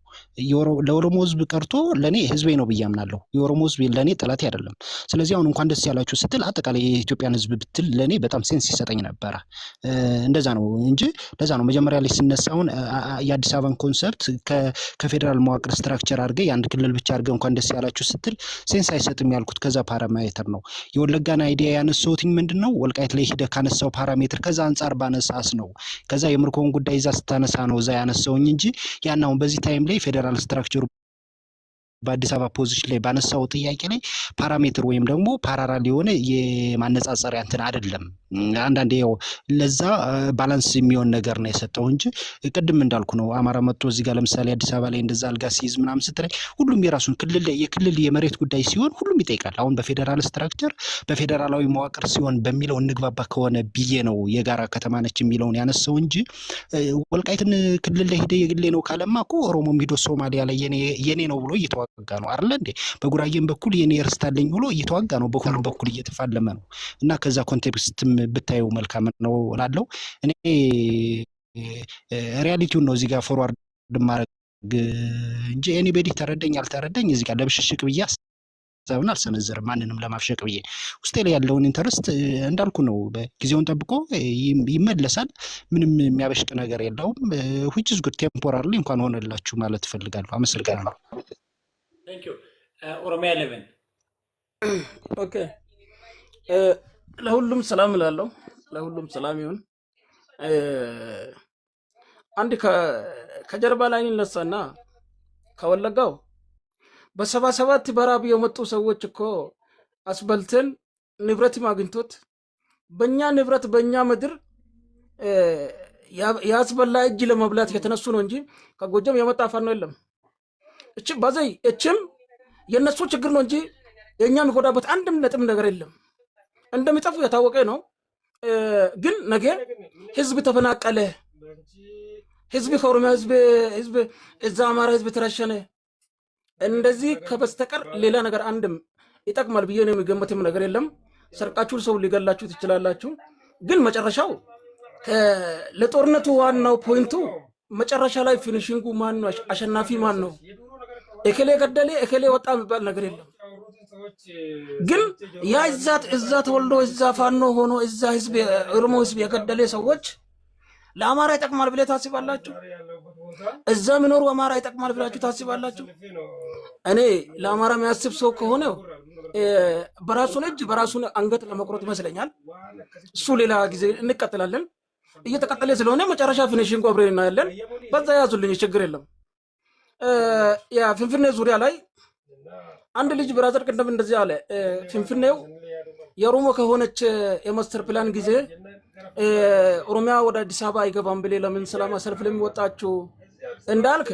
ለኦሮሞ ህዝብ ቀርቶ ለኔ ህዝቤ ነው ብዬ አምናለሁ። የኦሮሞ ህዝብ ለኔ ጠላት አይደለም። ስለዚህ አሁን እንኳን ደስ ያላችሁ ስትል አጠቃላይ የኢትዮጵያን ህዝብ ብትል ለኔ በጣም ሴንስ ይሰጠኝ ነበረ። እንደዛ ነው እንጂ ለዛ ነው መጀመሪያ ላይ ሲነሳውን የአዲስ አበባን ኮንሰፕት ከፌደራል መዋቅር ስትራክቸር አድርገህ የአንድ ክልል ብቻ አድርገህ እንኳን ደስ ያላችሁ ስትል ሴንስ አይሰጥም ያልኩት ከዛ ፓራሜትር ነው። የወለጋን አይዲያ ያነሳሁትኝ ምንድነው ወልቃይት ላይ ሄደህ ካነሳው ፓራሜትር ከዛ አንጻር ባነሳስ ነው። ከዛ የምርኮን ጉዳይ ይዛ ስታነሳ ነው እዛ ያነሳውኝ እንጂ ያናውን በዚህ ታይም ላይ ፌደራል ስትራክቸሩ በአዲስ አበባ ፖዚሽን ላይ ባነሳው ጥያቄ ላይ ፓራሜትር ወይም ደግሞ ፓራራል የሆነ የማነጻጸሪያ እንትን አይደለም። አንዳንዴ ያው ለዛ ባላንስ የሚሆን ነገር ነው የሰጠው እንጂ ቅድም እንዳልኩ ነው። አማራ መጥቶ እዚህ ጋር ለምሳሌ አዲስ አበባ ላይ እንደዛ አልጋ ሲይዝ ምናምን ስትለኝ ሁሉም የራሱን የክልል የመሬት ጉዳይ ሲሆን ሁሉም ይጠይቃል። አሁን በፌዴራል ስትራክቸር በፌዴራላዊ መዋቅር ሲሆን በሚለው እንግባባ ከሆነ ብዬ ነው የጋራ ከተማ ነች የሚለውን ያነሳው እንጂ ወልቃይትን ክልል ላይ ሄደ የግሌ ነው ካለማ እኮ ኦሮሞም ሂዶ ሶማሊያ ላይ የኔ ነው ብሎ እየተዋጋ ነው አይደል እንዴ? በጉራጌም በኩል የኔ ርስት አለኝ ብሎ እየተዋጋ ነው፣ በሁሉም በኩል እየተፋለመ ነው። እና ከዛ ኮንቴክስትም ብታየው መልካም ነው እላለሁ። እኔ ሪያሊቲውን ነው እዚህ ጋር ፎርዋርድ ማድረግ እንጂ ኤኒቤዲ ተረዳኝ አልተረዳኝ እዚህ ጋር ለብሽሽቅ ብዬ ሀሳብን አልሰነዘርም፣ ማንንም ለማፍሸቅ ብዬ። ውስጤ ላይ ያለውን ኢንተረስት እንዳልኩ ነው፣ ጊዜውን ጠብቆ ይመለሳል። ምንም የሚያበሽቅ ነገር የለውም። which is good temporarily እንኳን ሆነላችሁ ማለት እፈልጋለሁ። አመሰግናለሁ። ኦሮሚያ ለበን ኦኬ፣ ለሁሉም ሰላም እላለሁ። ለሁሉም ሰላም ይሁን። አንድ ከጀርባ ላይ ይነሳና ከወለጋው በ77 በራብ የመጡ ሰዎች እኮ አስበልተን ንብረትም አግኝቶት በእኛ ንብረት በእኛ ምድር ያስበላ እጅ ለመብላት የተነሱ ነው እንጂ ከጎጃም የመጣ ፋኖ የለም። እችም የነሱ ችግር ነው እንጂ የእኛ የሚጎዳበት አንድም ነጥብ ነገር የለም። እንደሚጠፉ የታወቀ ነው። ግን ነገ ህዝብ ተፈናቀለ፣ ህዝብ ከኦሮሚያ ህዝብ እዛ አማራ ህዝብ ተረሸነ እንደዚህ ከበስተቀር ሌላ ነገር አንድም ይጠቅማል ብዬ ነው የሚገመትም ነገር የለም። ሰርቃችሁ ሰው ሊገላችሁ ትችላላችሁ። ግን መጨረሻው ለጦርነቱ ዋናው ፖይንቱ መጨረሻ ላይ ፊኒሺንጉ ማን ነው? አሸናፊ ማን ነው? እከሌ ገደለ እከሌ ወጣ የሚባል ነገር የለም። ግን ያ እዛ ተወልዶ እዛ ፋኖ ሆኖ እዛ ህዝብ ኦሮሞ ህዝብ የገደለ ሰዎች ለአማራ ይጠቅማል ብለ ታስባላችሁ? እዛ የሚኖሩ አማራ ይጠቅማል ብላችሁ ታስባላችሁ? እኔ ለአማራ የሚያስብ ሰው ከሆነ በራሱን እጅ በራሱን አንገት ለመቁረጥ ይመስለኛል። እሱ ሌላ ጊዜ እንቀጥላለን። እየተቀጠለ ስለሆነ መጨረሻ ፊኒሽንግ አብረን እናያለን። በዛ ያዙልኝ፣ ችግር የለም። ያ ፍንፍኔ ዙሪያ ላይ አንድ ልጅ ብራዘር ቅድም እንደዚህ አለ። ፍንፍኔው የኦሮሞ ከሆነች የማስተር ፕላን ጊዜ ኦሮሚያ ወደ አዲስ አበባ አይገባም ብሌ ለምን ሰላማዊ ሰልፍ ለሚወጣችሁ እንዳልክ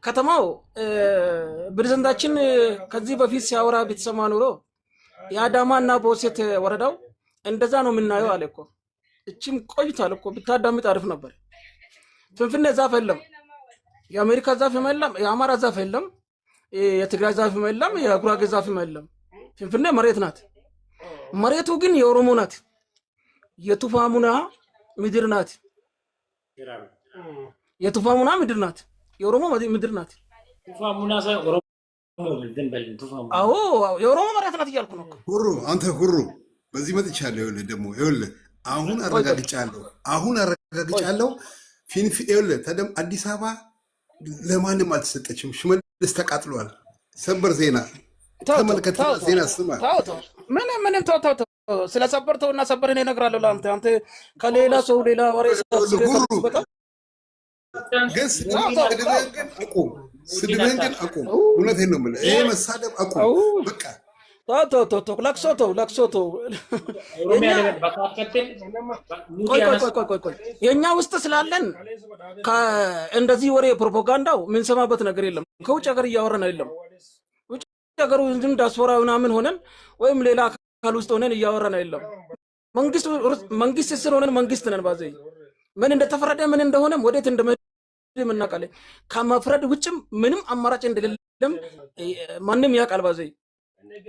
ከተማው ፕሬዝዳንታችን ከዚህ በፊት ሲያወራ ቢትሰማ ኑሮ የአዳማና ቦሴት ወረዳው እንደዛ ነው የምናየው አለ እኮ። እቺም ቆይቷል እኮ ብታዳምጥ አሪፍ ነበር። ፍንፍኔ ዛፍ የለም፣ የአሜሪካ ዛፍ የለም፣ የአማራ ዛፍ የለም፣ የትግራይ ዛፍ የለም፣ የጉራጌ ዛፍ የለም። ፍንፍኔ መሬት ናት። መሬቱ ግን የኦሮሞ ናት። የቱፋሙና ምድር ናት። የቱፋሙና ምድር ናት። የኦሮሞ ምድር ናት። ቱፋሙና ሳይ ኦሮሞ ዝንበል ቱፋሙና አዎ የኦሮሞ መሬት ናት እያልኩ ነው። ሁሩ አንተ ሁሩ በዚህ መጥቻለሁ። ይኸውልህ ደግሞ ይኸውልህ አሁን አረጋግጫለሁ። ይኸውልህ ተደም አዲስ አበባ ለማንም አልተሰጠችም። ሽመልስ ተቃጥሏል። ሰበር ዜና ተመልከት። ዜና ስማ። ምንም ተው ስለ ሰበርተው እና ሰበር እኔ እነግራለሁ ለአንተ። አንተ ከሌላ ሰው ሌላ ወሬ ስድብህን ግን አቁም። እውነቴን ነው የምልህ። ይሄ መሳደብ አቁም በቃ። ለቅሶ ተው። ቆይ የእኛ ውስጥ ስላለን እንደዚህ ወሬ ፕሮፓጋንዳው የምንሰማበት ነገር የለም። ከውጭ ሀገር እያወራን አይደለም። ውጭ ሀገሩ ዳስፖራ ምናምን ሆነን ወይም ሌላ አካል ውስጥ ሆነን እያወራን አይደለም። መንግስት ስር ሆነን መንግስት ነን። ባዘይ ምን እንደተፈረደ ምን እንደሆነም ወዴት እንደምንሄድ እናውቃለን። ከመፍረድ ውጭም ምንም አማራጭ እንደሌለም ማንም ያውቃል። ባዘይ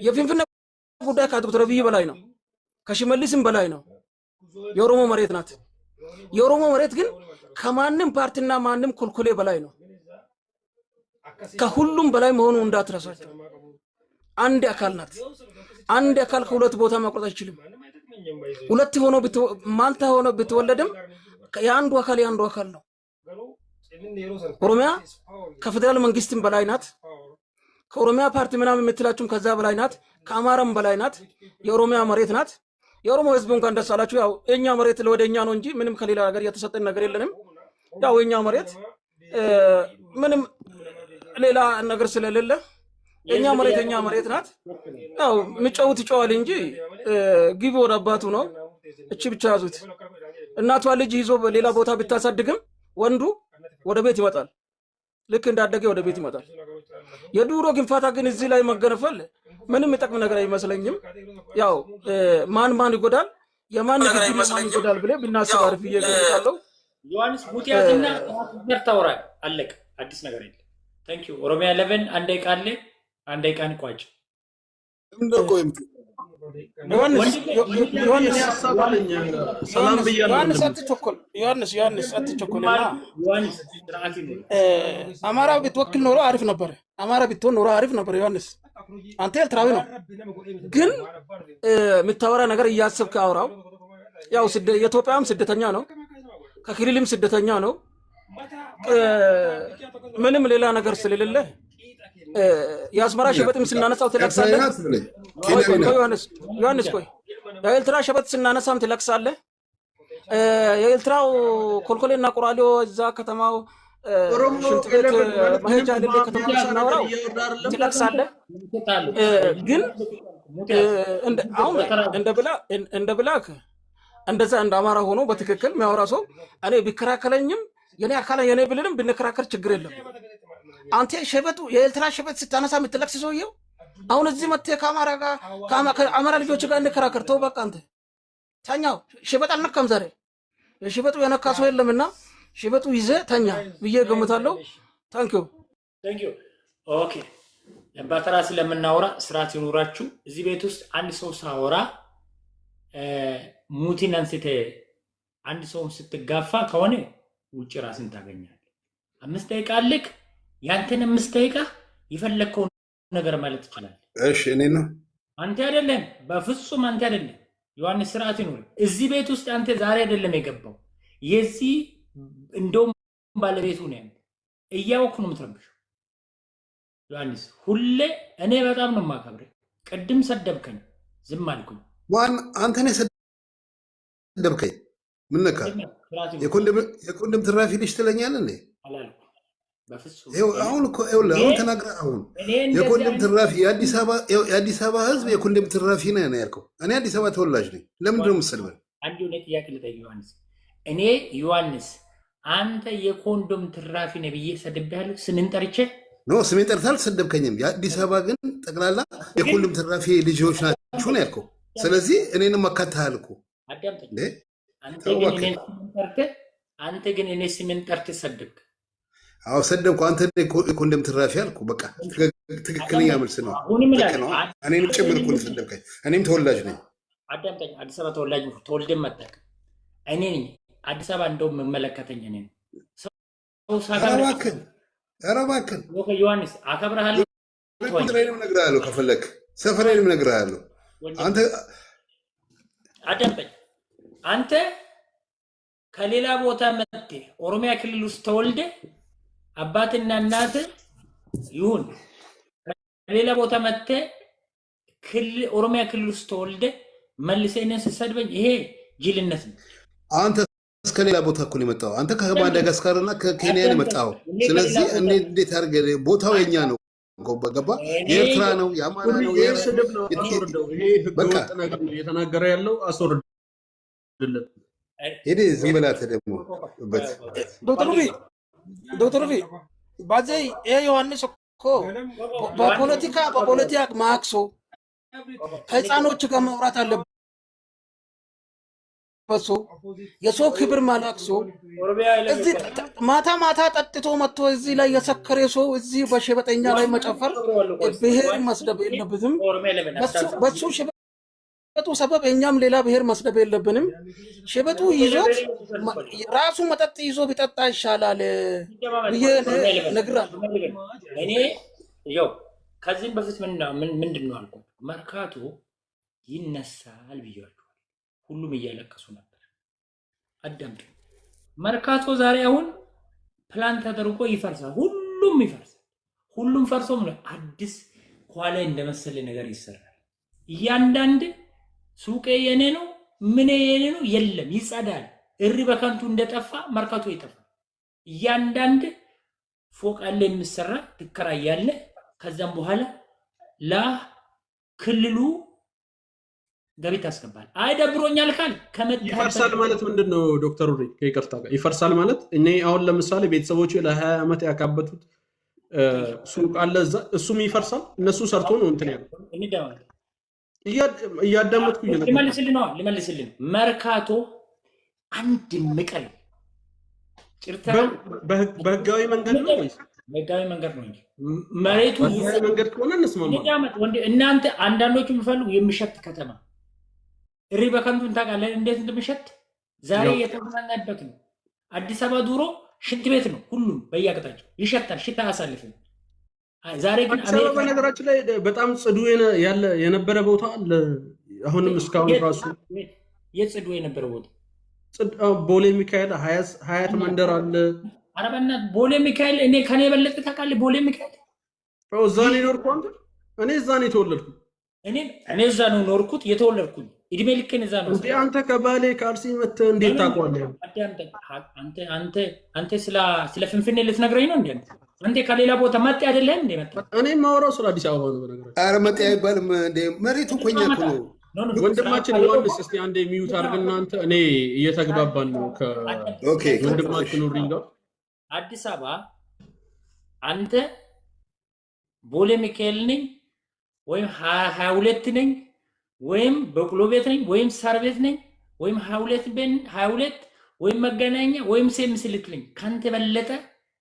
የፍንፍኔ ጉዳይ ከዶክተር አብይ በላይ ነው፣ ከሽመልስም በላይ ነው። የኦሮሞ መሬት ናት። የኦሮሞ መሬት ግን ከማንም ፓርቲና ማንም ኩልኩሌ በላይ ነው። ከሁሉም በላይ መሆኑ እንዳትረሳቸው። አንድ አካል ናት። አንድ አካል ከሁለት ቦታ መቆረጥ አይችልም። ሁለት ሆኖ ማልታ ሆኖ ብትወለድም የአንዱ አካል ነው። ኦሮሚያ ከፌደራል መንግስትም በላይ ናት። ከኦሮሚያ ፓርቲ ምናምን የምትላችሁም ከዛ በላይ ናት። ከአማራም በላይ ናት። የኦሮሚያ መሬት ናት። የኦሮሞ ህዝብ እንኳን ደስ አላችሁ። ያው የኛ መሬት ለወደኛ ነው እንጂ ምንም ከሌላ ሀገር የተሰጠን ነገር የለንም። ያው የኛ መሬት ምንም ሌላ ነገር ስለሌለ የኛ መሬት ናት። ያው የሚጫወት ይጫዋል እንጂ ግቢ ወደ አባቱ ነው። እቺ ብቻ ያዙት። እናቷ ልጅ ይዞ በሌላ ቦታ ብታሳድግም ወንዱ ወደ ቤት ይመጣል። ልክ እንዳደገ ወደ ቤት ይመጣል። የዱሮ ግንፋታ ግን እዚህ ላይ መገነፈል ምንም የሚጠቅም ነገር አይመስለኝም። ያው ማን ይጎዳል የማን ግድ ማን ይጎዳል ብለ ብናስብ አሪፍ እየገለጣለሁ። ዮሐንስ ሙቲያዝና ታውራ አለቅ አዲስ ነገር የለም። ታንክ ዩ ኦሮሚያ 11 አንድ ቃል አንድ ቃን ቋጭ ዮሐንስ አትቸኮልና አማራ ብትወክል ኖሮ አሪፍ ነበር። አማራ ብትሆን ኖሮ አሪፍ ነበር። ዮሐንስ አንተ ኤርትራዊ ነው፣ ግን የምታወራ ነገር እያሰብክ አውራው። ያው የኢትዮጵያም ስደተኛ ነው፣ ከክልልም ስደተኛ ነው። ምንም ሌላ ነገር ስለሌለ የአስመራ ሸበጥም ስናነሳው ትለቅሳለህ። ዮሐንስ ቆይ የኤርትራ ሸበጥ ስናነሳም ትለቅሳለህ። የኤርትራው ኮልኮሌና ቁራሌው እዛ ከተማው ሽንት ቤት መሄጃ አይደለ ከተማ ስናወራው ትለቅሳለህ። ግን አሁን እንደ ብላክ እንደዛ እንደ አማራ ሆኖ በትክክል የሚያወራ ሰው እኔ ቢከራከለኝም የኔ አካላ የኔ ብልንም ብንከራከር ችግር የለም። አንተ ሸበጡ የኤርትራ ሸበጥ ስታነሳ የምትለቅስ ሰውየው አሁን እዚህ መጥተህ ከአማራ ልጆች ጋር እንከራከር። ተው በቃ አንተ ተኛው። ሸበጥ አልነካም ዛሬ። የሸበጡ የነካ ሰው የለምና ሸበጡ ይዘህ ተኛ ብዬ ገምታለሁ። ታንክ ዩ ኦኬ። በተራ ስለምናወራ ስርዓት ይኑራችሁ። እዚህ ቤት ውስጥ አንድ ሰው ሳወራ ሙቲን አንስተህ አንድ ሰውን ስትጋፋ ከሆነ ውጭ ራስን ታገኛለህ። 5 ደቂቃ አለክ። ያንተን 5 ደቂቃ የፈለከውን ነገር ማለት ትችላለህ። እሺ እኔ ነው አንተ አይደለም፣ በፍጹም አንተ አይደለም። ዮሐንስ ስርዓት ይኑር። እዚህ ቤት ውስጥ አንተ ዛሬ አይደለም የገባው፣ የዚህ እንደውም ባለቤቱ ነው። እያወኩ ነው የምትረብሸው ዮሐንስ። ሁሌ እኔ በጣም ነው የማከብረው። ቅድም ሰደብከኝ፣ ዝም አልኩኝ። ዋን አንተ ነህ ሰደብከኝ። ምን ነካ? የኮንደም ትራፊ ልጅ ትለኛለህ እንዴ? አላልኩም በፍጹም። አሁን እኮ አሁን ተናግረህ አሁን የኮንደም ትራፊ የአዲስ አበባ ህዝብ የኮንደም ትራፊ ነው ያልከው። እኔ አዲስ አበባ ተወላጅ ነኝ። ለምንድን ነው የምትሰድበን? አንድ የሆነ ጥያቄ ልጠይቅ ዮሐንስ። እኔ ዮሐንስ አንተ የኮንዶም ትራፊ ነህ ብዬ ሰድቤያለሁ? ስምን ጠርቼ ኖ ስሜን ጠርተህ አልተሰደብከኝም። የአዲስ አበባ ግን ጠቅላላ የኮንደም ትራፊ ልጆች ናችሁ ነው ያልከው። ስለዚህ እኔንም አካትተሃል እኮ። አዳምጠኝ። አንተ ግን እኔ ስምን ጠርተህ ሰደብክ። አዎ ሰደብኩ። አንተ የኮንደም ትራፊ አልኩ። በቃ ትክክለኛ መልስ ነው። እኔንም ጭምር እኮ ነው ሰደብከኝ። እኔም ተወላጅ ነኝ። አዳምጠኝ። አዲስ አበባ ተወላጅ ተወልደን መጣክ። እኔ ነኝ አዲስ አበባ እንደውም የምመለከተኝ እኔ ነኝ። ኧረ እባክህን ዮሐንስ አከብርሃለሁ። ሰፈሬንም እነግርሃለሁ፣ ከፈለክ ሰፈሬንም እነግርሃለሁ። አንተ አዳምጠኝ። አንተ ከሌላ ቦታ መጥተህ ኦሮሚያ ክልል ውስጥ ተወልደ አባትና እናት ይሁን ከሌላ ቦታ መጥተህ ኦሮሚያ ክልል ውስጥ ተወልደ መልሰህ እኔን ስትሰድበኝ ይሄ ጅልነት ነው። አንተ እስከ ሌላ ቦታ እኮ ነው የመጣው። አንተ ከማዳጋስካርና ከኬንያ ነው የመጣው። ስለዚህ እንዴት አድርገህ ቦታው የኛ ነው ገባ? የኤርትራ ነው የአማራ ነው። በቃ እየተናገረ ያለው አስወርድለት። ሄደ ዝም በላት ደግሞ ዶክተር ሩፊ ባዘይ ዮሐንስ እኮ በፖለቲካ ማክሶ ከህፃኖች ጋር መውራት አለበት። የሰው ክብር ማላክሶ እዚህ ማታ ጠጥቶ መጥቶ እዚህ ላይ የሰከረ ሰው እዚህ በሸበጠኛ ላይ መጨፈር ብሔር መስደብ የለብንም። በሱ ሸበጡ ሰበብ እኛም ሌላ ብሔር መስደብ የለብንም። ሸበጡ ይዞት ራሱ መጠጥ ይዞ ቢጠጣ ይሻላል ብዬ ነግራለሁ። እኔ ያው ከዚህም በፊት ምንድን ነው አልኩት፣ መርካቶ ይነሳል ብያለሁ። ሁሉም እያለቀሱ ነበር። አዳምጡ። መርካቶ ዛሬ አሁን ፕላን ተደርጎ ይፈርሳል። ሁሉም ይፈርሳል። ሁሉም ፈርሶ አዲስ ኋላ እንደመሰለ ነገር ይሰራል። እያንዳንድ ሱቄ የኔ ነው ምን የኔ ነው የለም፣ ይጸዳል። እሪ በከንቱ እንደጠፋ መርካቶ ይጠፋል። እያንዳንድ ፎቅ አለ የሚሰራ ትከራያለህ። ከዛም በኋላ ለክልሉ ገቢ ታስገባል። አይደብሮኛል ካል ይፈርሳል ማለት ምንድነው? ዶክተር ኡሪ ከይቅርታ ጋር ይፈርሳል ማለት እኔ አሁን ለምሳሌ ቤተሰቦቼ ለ20 ዓመት ያካበቱት ሱቅ አለ እዛ፣ እሱም ይፈርሳል። እነሱ ሰርቶ ነው እንትን ያለው። እያዳመጥኩኝ ነው። ልመልስልህ። መርካቶ አንድ ምቀል በህጋዊ መንገድ ነው ወይስ በህጋዊ መንገድ ነው? እንጂ መሬቱ በህጋዊ መንገድ ከሆነ እንስማማለን። እናንተ አንዳንዶቹ የሚፈልጉ የሚሸት ከተማ እሪ በከንቱን ታውቃለህ እንዴት እንደሚሸት ዛሬ የተመናናበት ነው። አዲስ አበባ ድሮ ሽንት ቤት ነው፣ ሁሉም በየአቅጣጫው ይሸታል፣ ሽታ አያሳልፍም። ዛሬ ግን አዲስ አበባ በነገራችን ላይ በጣም ጽዱ የነበረ ቦታ አለ። አሁንም እስካሁን ራሱ የጽዱ የነበረ ቦታ ቦሌ ሚካኤል ሀያት መንደር አለ። ኧረ በእናትህ ቦሌ ሚካኤል እኔ ከኔ የበለጠ ታውቃለህ? ቦሌ ሚካኤል እዛ ነው የኖርኩት አንተ። እኔ እዛ ነው የተወለድኩት። እኔ እዛ ነው ኖርኩት የተወለድኩኝ። እድሜ ልክን እዛ ነው። አንተ ከባሌ ከአርሲ መተህ እንዴት ታውቀዋለህ? አንተ ስለ ፍንፍኔ ልትነግረኝ ነው እንዴ? አንተ ከሌላ ቦታ መጤ አይደለም እንዴ? መጣ እኔ የማወራው ስለ አዲስ አበባ ነው። በነገራችን ኧረ መጤ አይባልም እንዴ፣ መሬቱ እኮ እኛ እኮ ነው። ወንድማችን ዮሐንስ እስቲ አንዴ ሚዩት አድርግና አንተ እኔ እየተግባባን ነው ከወንድማችን ኡሪ ጋር። አዲስ አበባ አንተ ቦሌ ሚካኤል ነኝ ወይም 22 ነኝ ወይም በቅሎ ቤት ነኝ ወይም ሳር ቤት ነኝ ወይም 22 ወይም መገናኛ ወይም ሴምስ ልትለኝ ካንተ በለጠ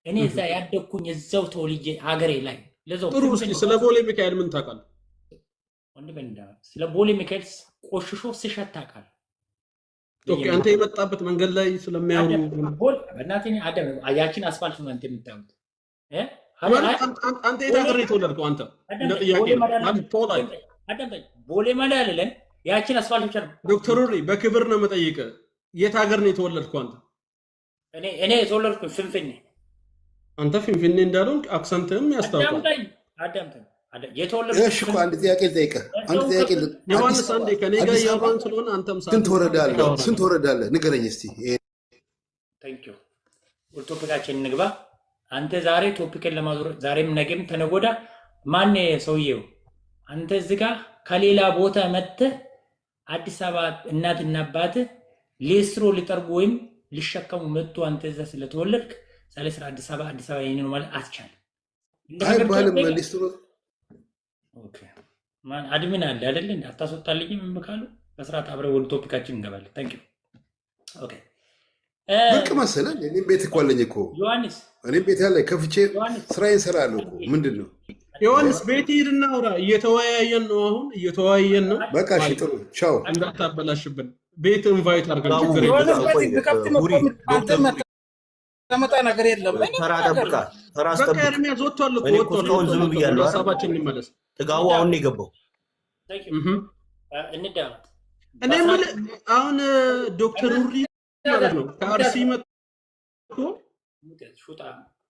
እኔ እዛ ያደግኩኝ እዛው ተወልጄ ሀገሬ ላይ ለዛው። ጥሩ። እስኪ ስለ ቦሌ ሚካኤል ምን ታውቃለህ? ስለ ቦሌ ሚካኤል ቆሽሾ ስሸት ታውቃለህ? ኦኬ። አንተ የመጣበት መንገድ ላይ ስለሚያወሩ በእናትህ ያችን አስፋልት ነው አንተ የምታዩት። አንተ የት ሀገር ነው የተወለድከው? አንተ ቦሌ መድኃኒዓለም ያችን አስፋልት ብቻ ነው። ዶክተር ኡሪ በክብር ነው የምጠይቅህ፣ የት ሀገር ነው የተወለድከው አንተ? እኔ የተወለድኩት ፍንፍኔ። አንተ ፍንፍኔ እንዳልሆንክ አክሰንትህም ያስታውቃል። አዳምጠኝ። እሺ እኮ አንድ ጥያቄ ልጠይቅህ። ዮሐንስ አንዴ ከኔ ጋር እያወራን ስለሆነ አንተም ስንት ወረዳ አለ ንገረኝ እስቲ። ታንኪዩ። ወደ ቶፒካችን እንግባ። አንተ ዛሬ ቶፒክን ለማዞር ዛሬም ነገም ተነጎዳ ማን ሰውየው አንተ እዚህ ጋር ከሌላ ቦታ መጥተህ አዲስ አበባ እናትና አባትህ ሌስትሮ ሊጠርጉ ወይም ሊሸከሙ መጥቶ አንተ እዛ ስለተወለድክ ዛሬ ስራ አዲስ አበባ የኔ ነው ማለት አትቻልም። አይባልም ሌስትሮ። ኦኬ ማን አድሚን አለ አይደል? እንዴ አታስወጣልኝም እምካሉ በስርዓት አብረን ወደ ቶፒካችን እንገባለን። ታንኪዩ። ኦኬ በቃ መሰለህ እኔም ቤት እኮ አለኝ እኮ ዮሐንስ፣ እኔም ቤት ያለ ከፍቼ ስራዬን እሰራለሁ እኮ። ምንድን ነው ዮሐንስ ቤት ሂድና አውራ። እየተወያየን ነው አሁን እየተወያየን ነው። በቃ እሺ ጥሩ ቻው። እንዳታበላሽብን ቤት ኢንቫይት አድርገን ችግር ተመጣ ነገር የለም። ተራ ጠብቃ ተራስ ጠብቃ። ኤርሚያስ ወጥቷል እኮ ወጥቷል። ዝም ብያለሁ። ሀሳባችን እንመለስ። ጥጋው አሁን የገባው እንዳመጥ እኔ ማለት አሁን ዶክተር ኡሪ ማለት ነው ከአርሲ መጥቶ ሹጣ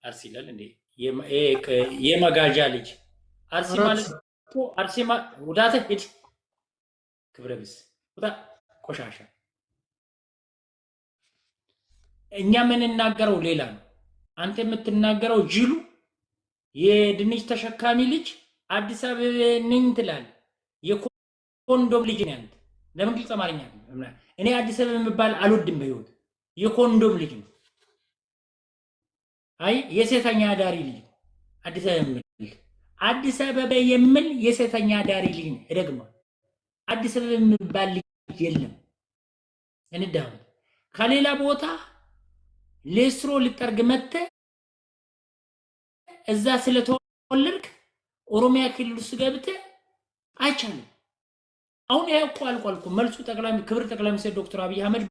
አርሲ ይላል እንዴ? የመጋጃ ልጅ አርሲ ማለት እኮ አርሲ ውዳተ ሂድ ክብረ ቢስ ውጣ ቆሻሻ። እኛ የምንናገረው ሌላ ነው። አንተ የምትናገረው ጅሉ የድንች ተሸካሚ ልጅ አዲስ አበባ ነኝ ትላለህ። የኮንዶም ልጅ ነህ አንተ። ለምን ግልጽ አማርኛ? እኔ አዲስ አበባ የሚባል አልወድም በህይወት። የኮንዶም ልጅ ነው። አይ የሴተኛ አዳሪ ልጅ አዲስ አበባ የሚል የሴተኛ አዳሪ ልጅ ነው። ደግሞ አዲስ አበባ የሚባል ልጅ የለም። እንዳው ከሌላ ቦታ ሌስትሮ ሊጠርግ መጥተህ እዛ ስለተወለድክ ኦሮሚያ ክልል ውስጥ ገብተህ አይቻልም። አሁን ይሄ እኮ አልቋል እኮ መልሱ። ክብር ጠቅላይ ሚኒስትር ዶክተር አብይ አህመድ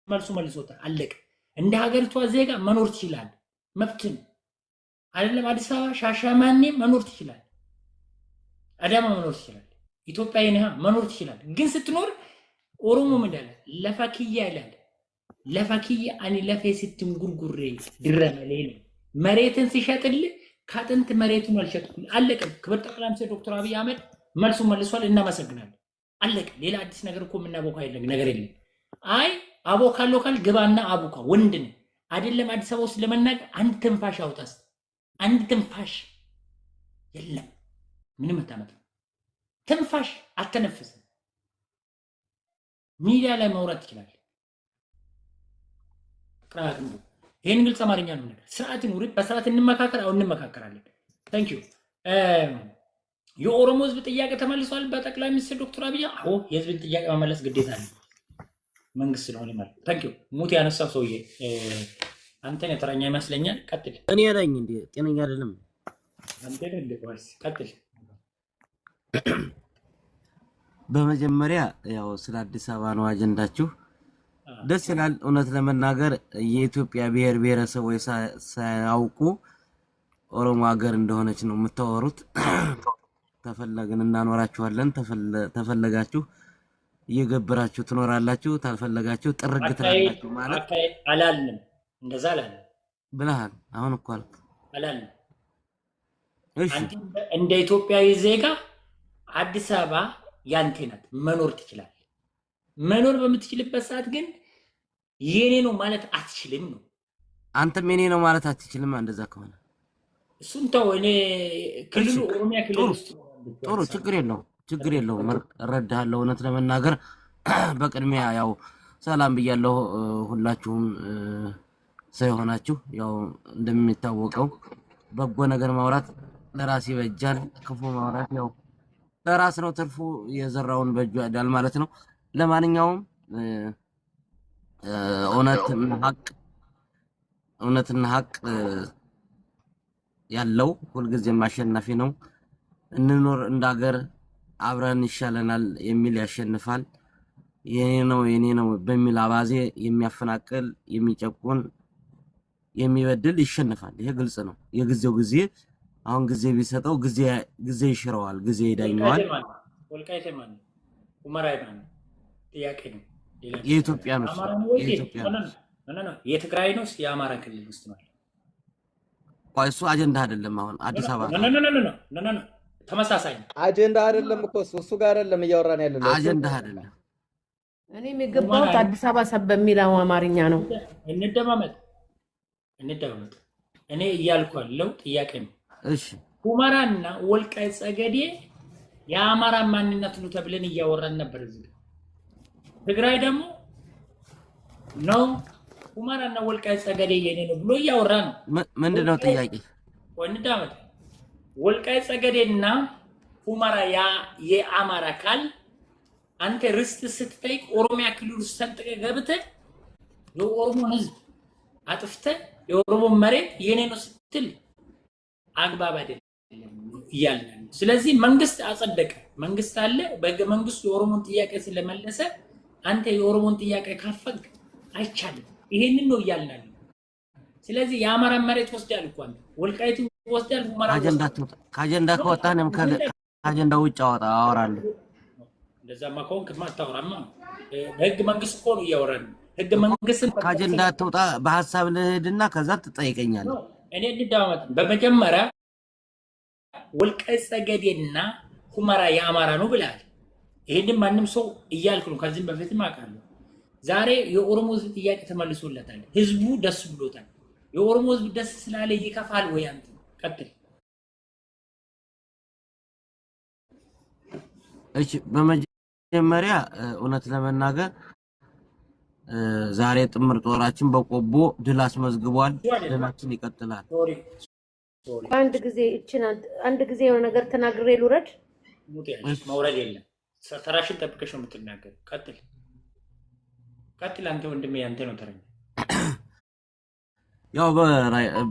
መልሱ መልሶታል። አለቀ። እንደ ሀገሪቷ ዜጋ መኖር ትችላለህ። መብትን አይደለም። አዲስ አበባ ሻሸመኔ መኖር ትችላለህ። አዳማ መኖር ትችላለህ። ኢትዮጵያዊ ነህ መኖር ትችላለህ። ግን ስትኖር ኦሮሞ ምን ይላል? ለፈክያ ይላል። ለፈክያ አኒ ለፌ ስትም ጉርጉሬ ድረመሌ ነው። መሬትን ሲሸጥልህ ከጥንት መሬቱን አልሸጥኩም። አለቀ። ክብር ጠቅላይ ሚኒስትር ዶክተር አብይ አህመድ መልሱ መልሷል። እናመሰግናለን። አለቀ። ሌላ አዲስ ነገር እኮ የምናቦካ ነገር የለም። አይ አቦካለሁ ካል ግባና አቦካ። ወንድ ነህ አይደለም? አዲስ አበባ ውስጥ ለመናገር አንድ ትንፋሽ አውጣስ። አንድ ትንፋሽ የለም። ምንም አታመጣም። ትንፋሽ አተነፍስም። ሚዲያ ላይ መውራት ትችላለህ። ቅራቅንቡ ይህን ግልጽ አማርኛ ነው ነገር ስርዓትን ውርድ በስርዓት እንመካከር። አሁን እንመካከራለን። ታንክ ዩ። የኦሮሞ ህዝብ ጥያቄ ተመልሷል በጠቅላይ ሚኒስትር ዶክተር አብይ። አዎ የህዝብን ጥያቄ መመለስ ግዴታ ነው መንግስት ስለሆነ ማለት። ታንክ ዩ። ሙት ያነሳው ሰውዬ አንተን የተረኛ ይመስለኛል። ቀጥል። እኔ ነኝ እንዴ? ጤነኛ አይደለም አንተ ነህ እንዴ? ቀጥል። በመጀመሪያ ያው ስለ አዲስ አበባ ነው አጀንዳችሁ። ደስ ይላል። እውነት ለመናገር የኢትዮጵያ ብሔር ብሔረሰቦች ሳያውቁ ኦሮሞ ሀገር እንደሆነች ነው የምታወሩት። ተፈለግን እናኖራችኋለን፣ ተፈለጋችሁ እየገበራችሁ ትኖራላችሁ፣ ታልፈለጋችሁ ጥርግ ትላላችሁ ማለት አላልንም። እንደዛ አላልንም ብለሃል። አሁን እኮ አልክ አላልንም። እሺ እንደ ኢትዮጵያዊ ዜጋ አዲስ አበባ ያንተ ናት፣ መኖር ትችላለህ። መኖር በምትችልበት ሰዓት ግን የኔ ነው ማለት አትችልም ነው። አንተም የኔ ነው ማለት አትችልም። እንደዛ ከሆነ እሱን ተው። እኔ ክልሉ ኦሮሚያ ክልል ውስጥ ጥሩ፣ ችግር የለውም እረዳሃለሁ። እውነት ለመናገር በቅድሚያ ያው ሰላም ብያለሁ ሁላችሁም ሰው የሆናችሁ። ያው እንደሚታወቀው በጎ ነገር ማውራት ለራስ ይበጃል፣ ክፉ ማውራት ያው ለራስ ነው ትርፉ። የዘራውን በእጁ ያዳል ማለት ነው። ለማንኛውም እውነትና ሀቅ ያለው ሁልጊዜም አሸናፊ ነው። እንኖር እንዳገር አብረን ይሻለናል የሚል ያሸንፋል። የኔ ነው በሚል አባዜ የሚያፈናቅል የሚጨቁን የሚበድል ይሸንፋል። ይሄ ግልጽ ነው። የጊዜው ጊዜ አሁን ጊዜ ቢሰጠው ጊዜ ይሽረዋል፣ ጊዜ ይዳኘዋል። ወልቃይት ማን ኡመራ ማን ጥያቄ ነው። የኢትዮጵያ ነው የትግራይ ነው የአማራ ክልል ውስጥ ነው። ቆይ እሱ አጀንዳ አይደለም። አሁን አዲስ አበባ ተመሳሳይ አጀንዳ አይደለም እኮ እሱ ጋር አይደለም እያወራን ያለነው አጀንዳ አይደለም። እኔ የሚገባው አዲስ አበባ ሰብ በሚለው አማርኛ ነው። እንደማመጥ እኔ እያልኩ ያለው ጥያቄ ነው። እሺ ሁመራና ወልቃይት ጠገዴ የአማራ ማንነት ነው ተብለን እያወራን ነበር። እዚህ ትግራይ ደግሞ ነው ሁመራና ወልቃይት ጠገዴ የኔ ነው ብሎ እያወራ ነው። ምንድነው ጥያቄ? ወንዳመት ወልቃይት ጠገዴና ሁመራ የአማራ ካል አንተ ርስት ስትጠይቅ ኦሮሚያ ክልል ውስጥ ሰንጥቀህ ገብተህ የኦሮሞን ህዝብ አጥፍተህ የኦሮሞ መሬት የኔ ነው ስትል አግባብ አይደለም እያልን። ስለዚህ መንግስት አጸደቀ፣ መንግስት አለ። በህገ መንግስቱ የኦሮሞን ጥያቄ ስለመለሰ አንተ የኦሮሞን ጥያቄ ካፈግ አይቻልም። ይሄንን ነው እያልን። ስለዚህ የአማራ መሬት ወስዳል እኮ አንተ ወልቃይቱ ወስዳል። ሁመራ ከአጀንዳ ከወጣህ እኔም ከአጀንዳ ውጭ አወራለሁ። እንደዛማ ከሆንክ አታወራማ። በህገ መንግስት እኮ ነው እያወራን። ህገ መንግስትን ከአጀንዳ ትውጣ፣ በሀሳብ ልሂድና ከዛ ትጠይቀኛለህ። እኔ እንደማመጥ በመጀመሪያ ወልቃይት ጠገዴና ሁመራ የአማራ ነው ብለሃል። ይሄንን ማንም ሰው እያልክ ነው። ከዚህም በፊትም አውቃለሁ። ዛሬ የኦሮሞ ህዝብ ጥያቄ ተመልሶለታል። ህዝቡ ደስ ብሎታል። የኦሮሞ ህዝብ ደስ ስላለ ይከፋል ወይ? አንተ ቀጥል። እሺ በመጀመሪያ እውነት ለመናገር ዛሬ ጥምር ጦራችን በቆቦ ድል አስመዝግቧል። ድላችን ይቀጥላል። አንድ ጊዜ የሆነ ነገር ተናግሬ ልውረድ። መውረድ የለም። ተራሽን ጠብቀሽ ነው የምትናገር። ቀጥል። አንተ ወንድሜ አንተ ነው ተረኛ። ያው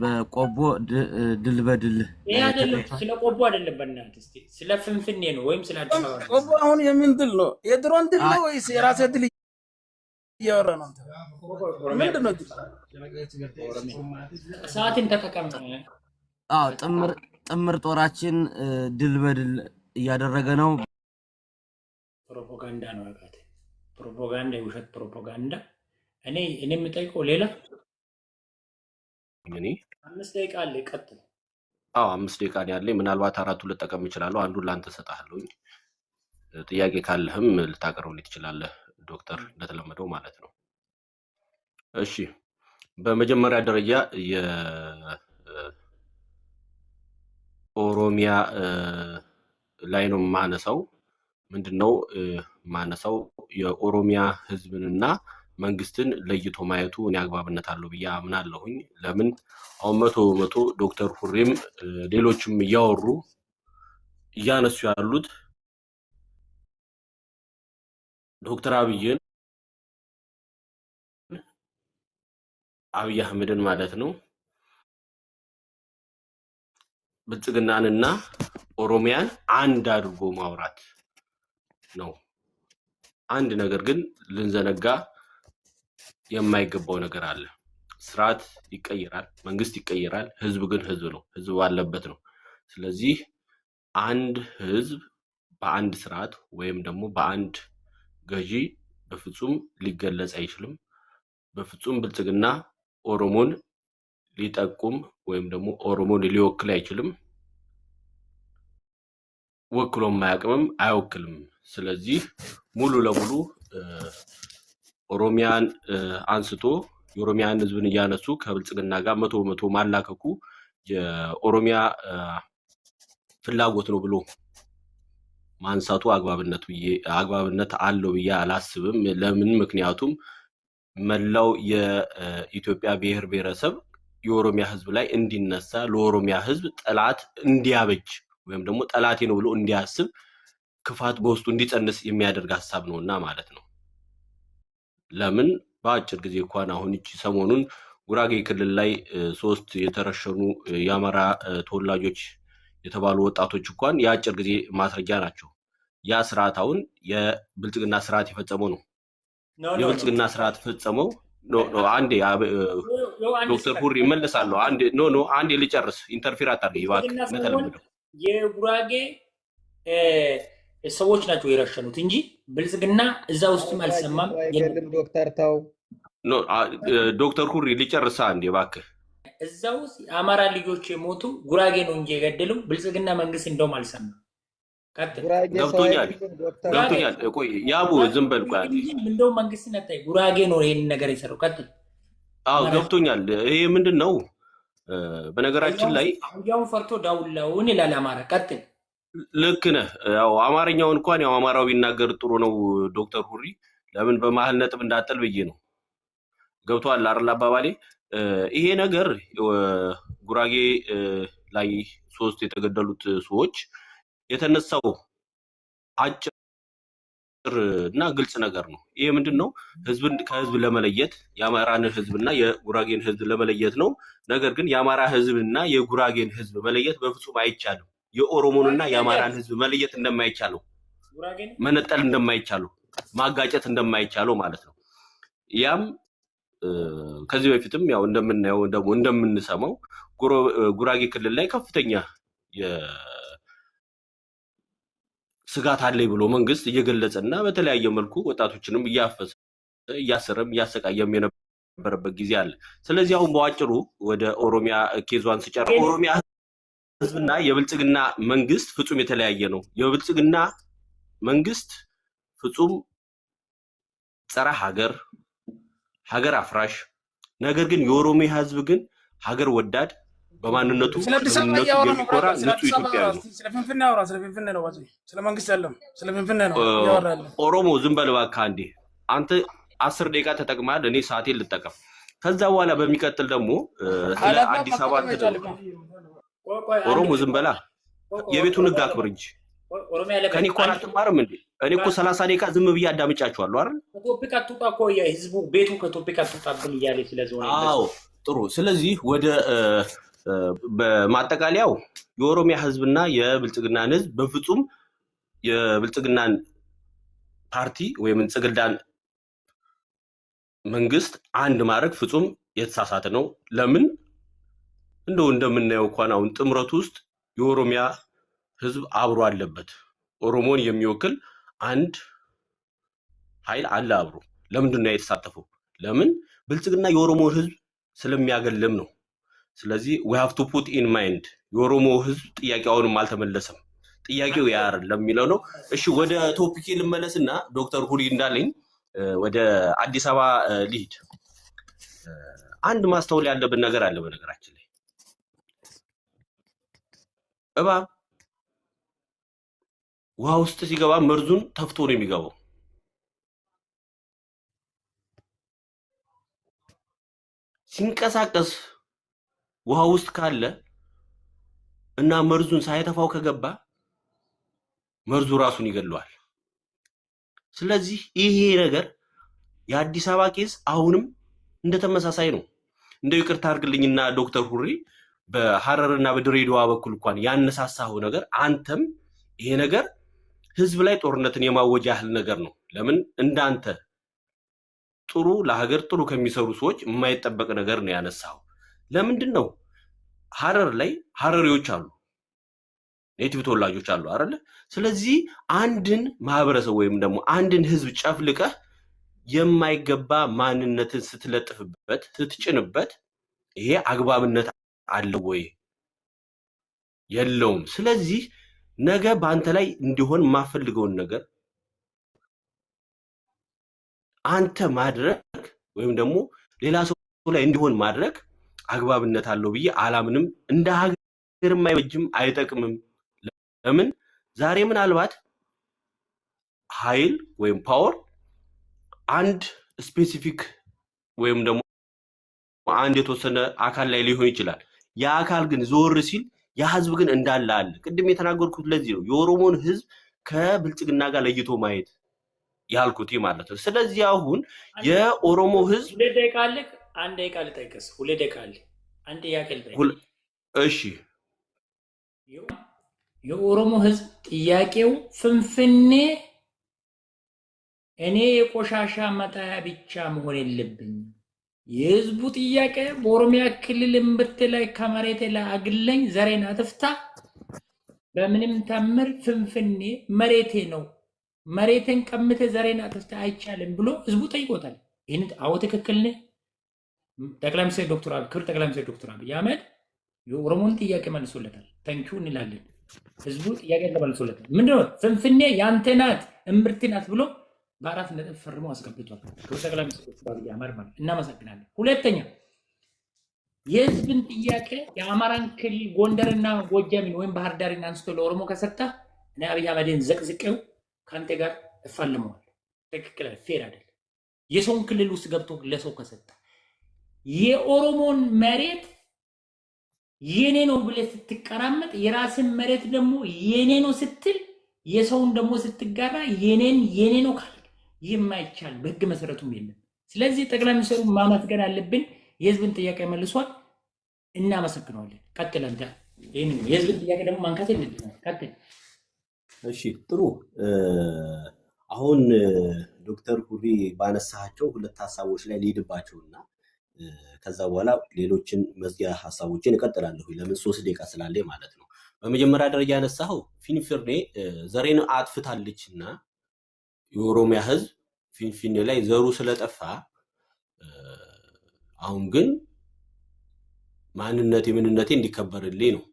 በቆቦ ድል በድል ይሄ አይደለም። ስለ ቆቦ አይደለም፣ በእናትህ እስቲ ስለ ፍንፍኔ ነው ወይም ስለ አዲስ አበባ። ቆቦ አሁን የምን ድል ነው? የድሮን ድል ነው ወይስ የራስህ ድል እያወራ ነው? ምንድን ነው? ሰዓትን ተጠቀም። አዎ ጥምር ጦራችን ድል በድል እያደረገ ነው። ፕሮፓጋንዳ ነው ያቃተ ፕሮፓጋንዳ፣ የውሸት ፕሮፓጋንዳ። እኔ የምጠይቀው ሌላ 5 ደቂቃ አለ። ቀጥል። 5 ደቂቃ ነው ያለኝ። ምናልባት 4 ልጠቀም እችላለሁ። አንዱን ላንተ እሰጥሃለሁኝ። ጥያቄ ካለህም ልታቀርብልኝ ትችላለህ ዶክተር፣ እንደተለመደው ማለት ነው። እሺ በመጀመሪያ ደረጃ ኦሮሚያ ላይ ነው ማነሳው። ምንድነው ማነሳው የኦሮሚያ ህዝብንና መንግስትን ለይቶ ማየቱ እኔ አግባብነት አለው ብዬ አምናለሁኝ። ለምን አሁን መቶ ዶክተር ሁሬም ሌሎችም እያወሩ እያነሱ ያሉት ዶክተር አብይ አህመድን ማለት ነው ብልጽግናንና ኦሮሚያን አንድ አድርጎ ማውራት ነው። አንድ ነገር ግን ልንዘነጋ የማይገባው ነገር አለ። ስርዓት ይቀየራል፣ መንግስት ይቀየራል፣ ህዝብ ግን ህዝብ ነው፣ ህዝብ ባለበት ነው። ስለዚህ አንድ ህዝብ በአንድ ስርዓት ወይም ደግሞ በአንድ ገዢ በፍጹም ሊገለጽ አይችልም። በፍጹም ብልጽግና ኦሮሞን ሊጠቁም ወይም ደግሞ ኦሮሞን ሊወክል አይችልም። ወክሎም ማያቅምም አይወክልም። ስለዚህ ሙሉ ለሙሉ ኦሮሚያን አንስቶ የኦሮሚያን ህዝብን እያነሱ ከብልጽግና ጋር 100% ማላከኩ የኦሮሚያ ፍላጎት ነው ብሎ ማንሳቱ አግባብነት አለው ብዬ አላስብም። ለምን? ምክንያቱም መላው የኢትዮጵያ ብሔር ብሔረሰብ የኦሮሚያ ህዝብ ላይ እንዲነሳ ለኦሮሚያ ህዝብ ጠላት እንዲያበጅ ወይም ደግሞ ጠላቴ ነው ብሎ እንዲያስብ ክፋት በውስጡ እንዲጸንስ የሚያደርግ ሐሳብ ነውና ማለት ነው። ለምን? በአጭር ጊዜ እንኳን አሁን እቺ ሰሞኑን ጉራጌ ክልል ላይ 3 የተረሸኑ የአማራ ተወላጆች የተባሉ ወጣቶች እንኳን የአጭር ጊዜ ማስረጃ ናቸው። ያ ስርዓት አሁን የብልጽግና ስርዓት የፈጸመው ነው። የብልጽግና ስርዓት ፈጸመው አንዴ ዶክተር ሁሪ ይመለሳለሁ። አንዴ ልጨርስ። ኢንተርፌር አታርገኝ እባክህ። እንደተለመደው የጉራጌ ሰዎች ናቸው የረሸኑት እንጂ ብልጽግና እዛ ውስጥም አልሰማም። ዶክተር ተው ዶክተር ሁሪ ልጨርሳ አንዴ እባክህ። እዛ ውስጥ የአማራ ልጆች የሞቱ ጉራጌ ነው እንጂ የገደለው ብልጽግና መንግስት እንደውም አልሰማም። ገብቶኛል። ቆይ ያቡ ዝም በል ቆይ። እንደውም መንግስት ነታይ ጉራጌ ነው ይሄን ነገር የሰራው። ቀጥል። አዎ ገብቶኛል። ይሄ ምንድን ነው? በነገራችን ላይ ያው ፈርቶ ዳውላውን ይላል አማራ። ቀጥል። ልክ ነህ። ያው አማርኛውን እንኳን ያው አማራው ቢናገር ጥሩ ነው ዶክተር ሁሪ። ለምን በመሀል ነጥብ እንዳጥል ብዬ ነው። ገብቷል አይደል አባባሌ? ይሄ ነገር ጉራጌ ላይ 3 የተገደሉት ሰዎች የተነሳው አጭር እና ግልጽ ነገር ነው። ይሄ ምንድነው? ህዝብን ከህዝብ ለመለየት የአማራን ህዝብና የጉራጌን ህዝብ ለመለየት ነው። ነገር ግን የአማራ ህዝብና የጉራጌን ህዝብ መለየት በፍጹም አይቻልም። የኦሮሞንና የአማራን ህዝብ መለየት እንደማይቻለው፣ መነጠል እንደማይቻለው፣ ማጋጨት እንደማይቻለው ማለት ነው። ያም ከዚህ በፊትም ያው እንደምናየው ደግሞ እንደምንሰማው ጉራጌ ክልል ላይ ከፍተኛ ስጋት አለኝ ብሎ መንግስት እየገለጸና በተለያየ መልኩ ወጣቶችንም እያፈሰ እያሰረም እያሰቃየም የነበረበት ጊዜ አለ። ስለዚህ አሁን በአጭሩ ወደ ኦሮሚያ ኬዟን ስጨርስ ኦሮሚያ ህዝብና የብልጽግና መንግስት ፍጹም የተለያየ ነው። የብልጽግና መንግስት ፍጹም ጸረ ሀገር አፍራሽ፣ ነገር ግን የኦሮሚያ ህዝብ ግን ሀገር ወዳድ በማንነቱ ስለነሱ የሚኮራ ንጹህ ኢትዮጵያዊ ነው። ኦሮሞ ዝም በል እባክህ አንዴ። አንተ 10 ደቂቃ ተጠቅመሃል፣ እኔ ሰዓቴን ልጠቀም። ከዛ በኋላ በሚቀጥል ደግሞ ስለ አዲስ አበባ ኦሮሞ ዝም በላ፣ የቤቱን ህግ አክብር እንጂ ከኔ እኮ አትማርም እንዴ? እኔ እኮ 30 ደቂቃ ዝም ብዬ አዳምጫችኋለሁ አይደል? ቶፒክ አትውጣ እኮ የህዝቡ ቤቱ ከቶፒክ አትውጣብን እያለ ስለዞነ። አዎ ጥሩ። ስለዚህ ወደ በማጠቃለያው የኦሮሚያ ህዝብና የብልጽግናን ህዝብ በፍጹም የብልጽግናን ፓርቲ ወይም ብልጽግናን መንግስት አንድ ማድረግ ፍጹም የተሳሳተ ነው። ለምን? እንደምናየው እንኳን አሁን ጥምረቱ ውስጥ የኦሮሚያ ህዝብ አብሮ አለበት። ኦሮሞን የሚወክል አንድ ኃይል አለ አብሮ። ለምንድን ነው የተሳተፈው? ለምን? ብልጽግና የኦሮሞ ህዝብ ስለሚያገልም ነው። ስለዚህ we have to put in mind የኦሮሞ ህዝብ ጥያቄውንም አልተመለሰም። ጥያቄው ያ አይደለም የሚለው ነው። እሺ ወደ ቶፒክ ልመለስና ዶክተር ሁሪ እንዳለኝ ወደ አዲስ አበባ ልሂድ። አንድ ማስተዋል ያለብን ነገር አለ በነገራችን ላይ እባብ ውሃ ውስጥ ሲገባ መርዙን ተፍቶ ነው የሚገባው። ሲንቀሳቀስ ውሃ ውስጥ ካለ እና መርዙን ሳይተፋው ከገባ መርዙ ራሱን ይገለዋል። ስለዚህ ይሄ ነገር የአዲስ አበባ ኬስ አሁንም እንደተመሳሳይ ነው። እንደው ይቅርታ አድርግልኝና ዶክተር ሁሪ በሐረርና በድሬዳዋ በኩል እንኳን ያነሳሳው ነገር አንተም ይሄ ነገር ህዝብ ላይ ጦርነትን የማወጅ ያህል ነገር ነው። ለምን እንዳንተ ጥሩ ለሀገር ጥሩ ከሚሰሩ ሰዎች የማይጠበቅ ነገር ነው ያነሳው። ለምንድን ነው ሐረር ላይ ሐረሪዎች አሉ፣ ኔቲቭ ተወላጆች አሉ አይደለ? ስለዚህ አንድን ማህበረሰብ ወይም ደግሞ አንድን ህዝብ ጨፍልቀህ የማይገባ ማንነትን ስትለጥፍበት ስትጭንበት ይሄ አግባብነት አለው ወይ? የለውም። ስለዚህ ነገ በአንተ ላይ እንዲሆን የማፈልገውን ነገር አንተ ማድረግ ወይም ደግሞ ሌላ ሰው ላይ እንዲሆን ማድረግ አግባብነት አለው ብዬ አላምንም። እንደ ሀገርም አይበጅም፣ አይጠቅምም። ለምን ዛሬ ምናልባት ኃይል ወይም ፓወር አንድ ስፔሲፊክ ወይም ደግሞ አንድ የተወሰነ አካል ላይ ሊሆን ይችላል። ያ አካል ግን ዞር ሲል ያ ህዝብ ግን እንዳለ አለ። ቅድም የተናገርኩት ለዚህ ነው የኦሮሞን ህዝብ ከብልጽግና ጋር ለይቶ ማየት ያልኩት ማለት ነው። ስለዚህ አሁን የኦሮሞ ህዝብ 2 ደቂቃ አለክ፣ 1 ደቂቃ ልጠይቅስ፣ 2 ደቂቃ አለ፣ 1 ጥያቄ ልጠይቅ። እሺ የኦሮሞ ህዝብ ጥያቄው ፍንፍኔ እኔ የቆሻሻ መጣያ ብቻ መሆን የለብኝም። የህዝቡ ጥያቄ በኦሮሚያ ክልል እምብርት ላይ ከመሬት ላይ አግለኝ ዘሬን አጥፍታ በምንም ተአምር ፍንፍኔ መሬቴ ነው፣ መሬቴን ቀምተ ዘሬን አጥፍታ አይቻልም ብሎ ህዝቡ ጠይቆታል። ይህን አዎ ትክክል ነህ። ጠቅላይ ሚኒስትር ዶክተር አብይ ክብር ጠቅላይ ሚኒስትር ዶክተር አብይ አህመድ የኦሮሞን ጥያቄ መልሶለታል። ታንኪዩ እንላለን። ህዝቡ ጥያቄ ተመልሶለታል። ምንድነው ፍንፍኔ ያንተ ናት እምብርት ናት ብሎ በ4 ነጥብ ፈርሞ አስገብቷል። ክብር ጠቅላይ ሚኒስትር ዶክተር አብይ አህመድ ማለት እናመሰግናለን። ሁለተኛ የህዝብን ጥያቄ የአማራን ክልል ጎንደርና ጎጃምን ወይም ባህር ዳርን አንስቶ ለኦሮሞ ከሰጣ እኔ አብይ አህመድን ዘቅዝቄው ከአንተ ጋር እፋለመዋል። ትክክል ፌር አይደለም። የሰውን ክልል ውስጥ ገብቶ ለሰው ከሰጣ የኦሮሞን መሬት የኔ ነው ብለህ ስትቀራመጥ የራስን መሬት ደግሞ የኔ ነው ስትል የሰውን ደግሞ ስትጋራ የኔ ነው ካል የማይቻል በህግ መሰረቱም የለም። ስለዚህ ጠቅላይ ሚኒስትሩ ማመስገን አለብን። የህዝብን ጥያቄ መልሷል። እናመሰግናለን። ቀጥል አንተ። ይሄንን የህዝብን ጥያቄ ደግሞ ማንካት የለብንም። ቀጥል። እሺ ጥሩ። አሁን ዶክተር ሁሪ ባነሳቸው 2 ሀሳቦች ላይ ልሄድባቸውና ከዛ በኋላ ሌሎችን መዝጊያ ሀሳቦችን እቀጥላለሁ። ለምን 3 ደቂቃ ስላለ ማለት ነው። በመጀመሪያ ደረጃ ያነሳው ፊንፊኔ ዘሬን አጥፍታለችና የኦሮሚያ ህዝብ ፊንፊኔ ላይ ዘሩ ስለጠፋ አሁን ግን ማንነቴ ምንነቴ እንዲከበርልኝ ነው።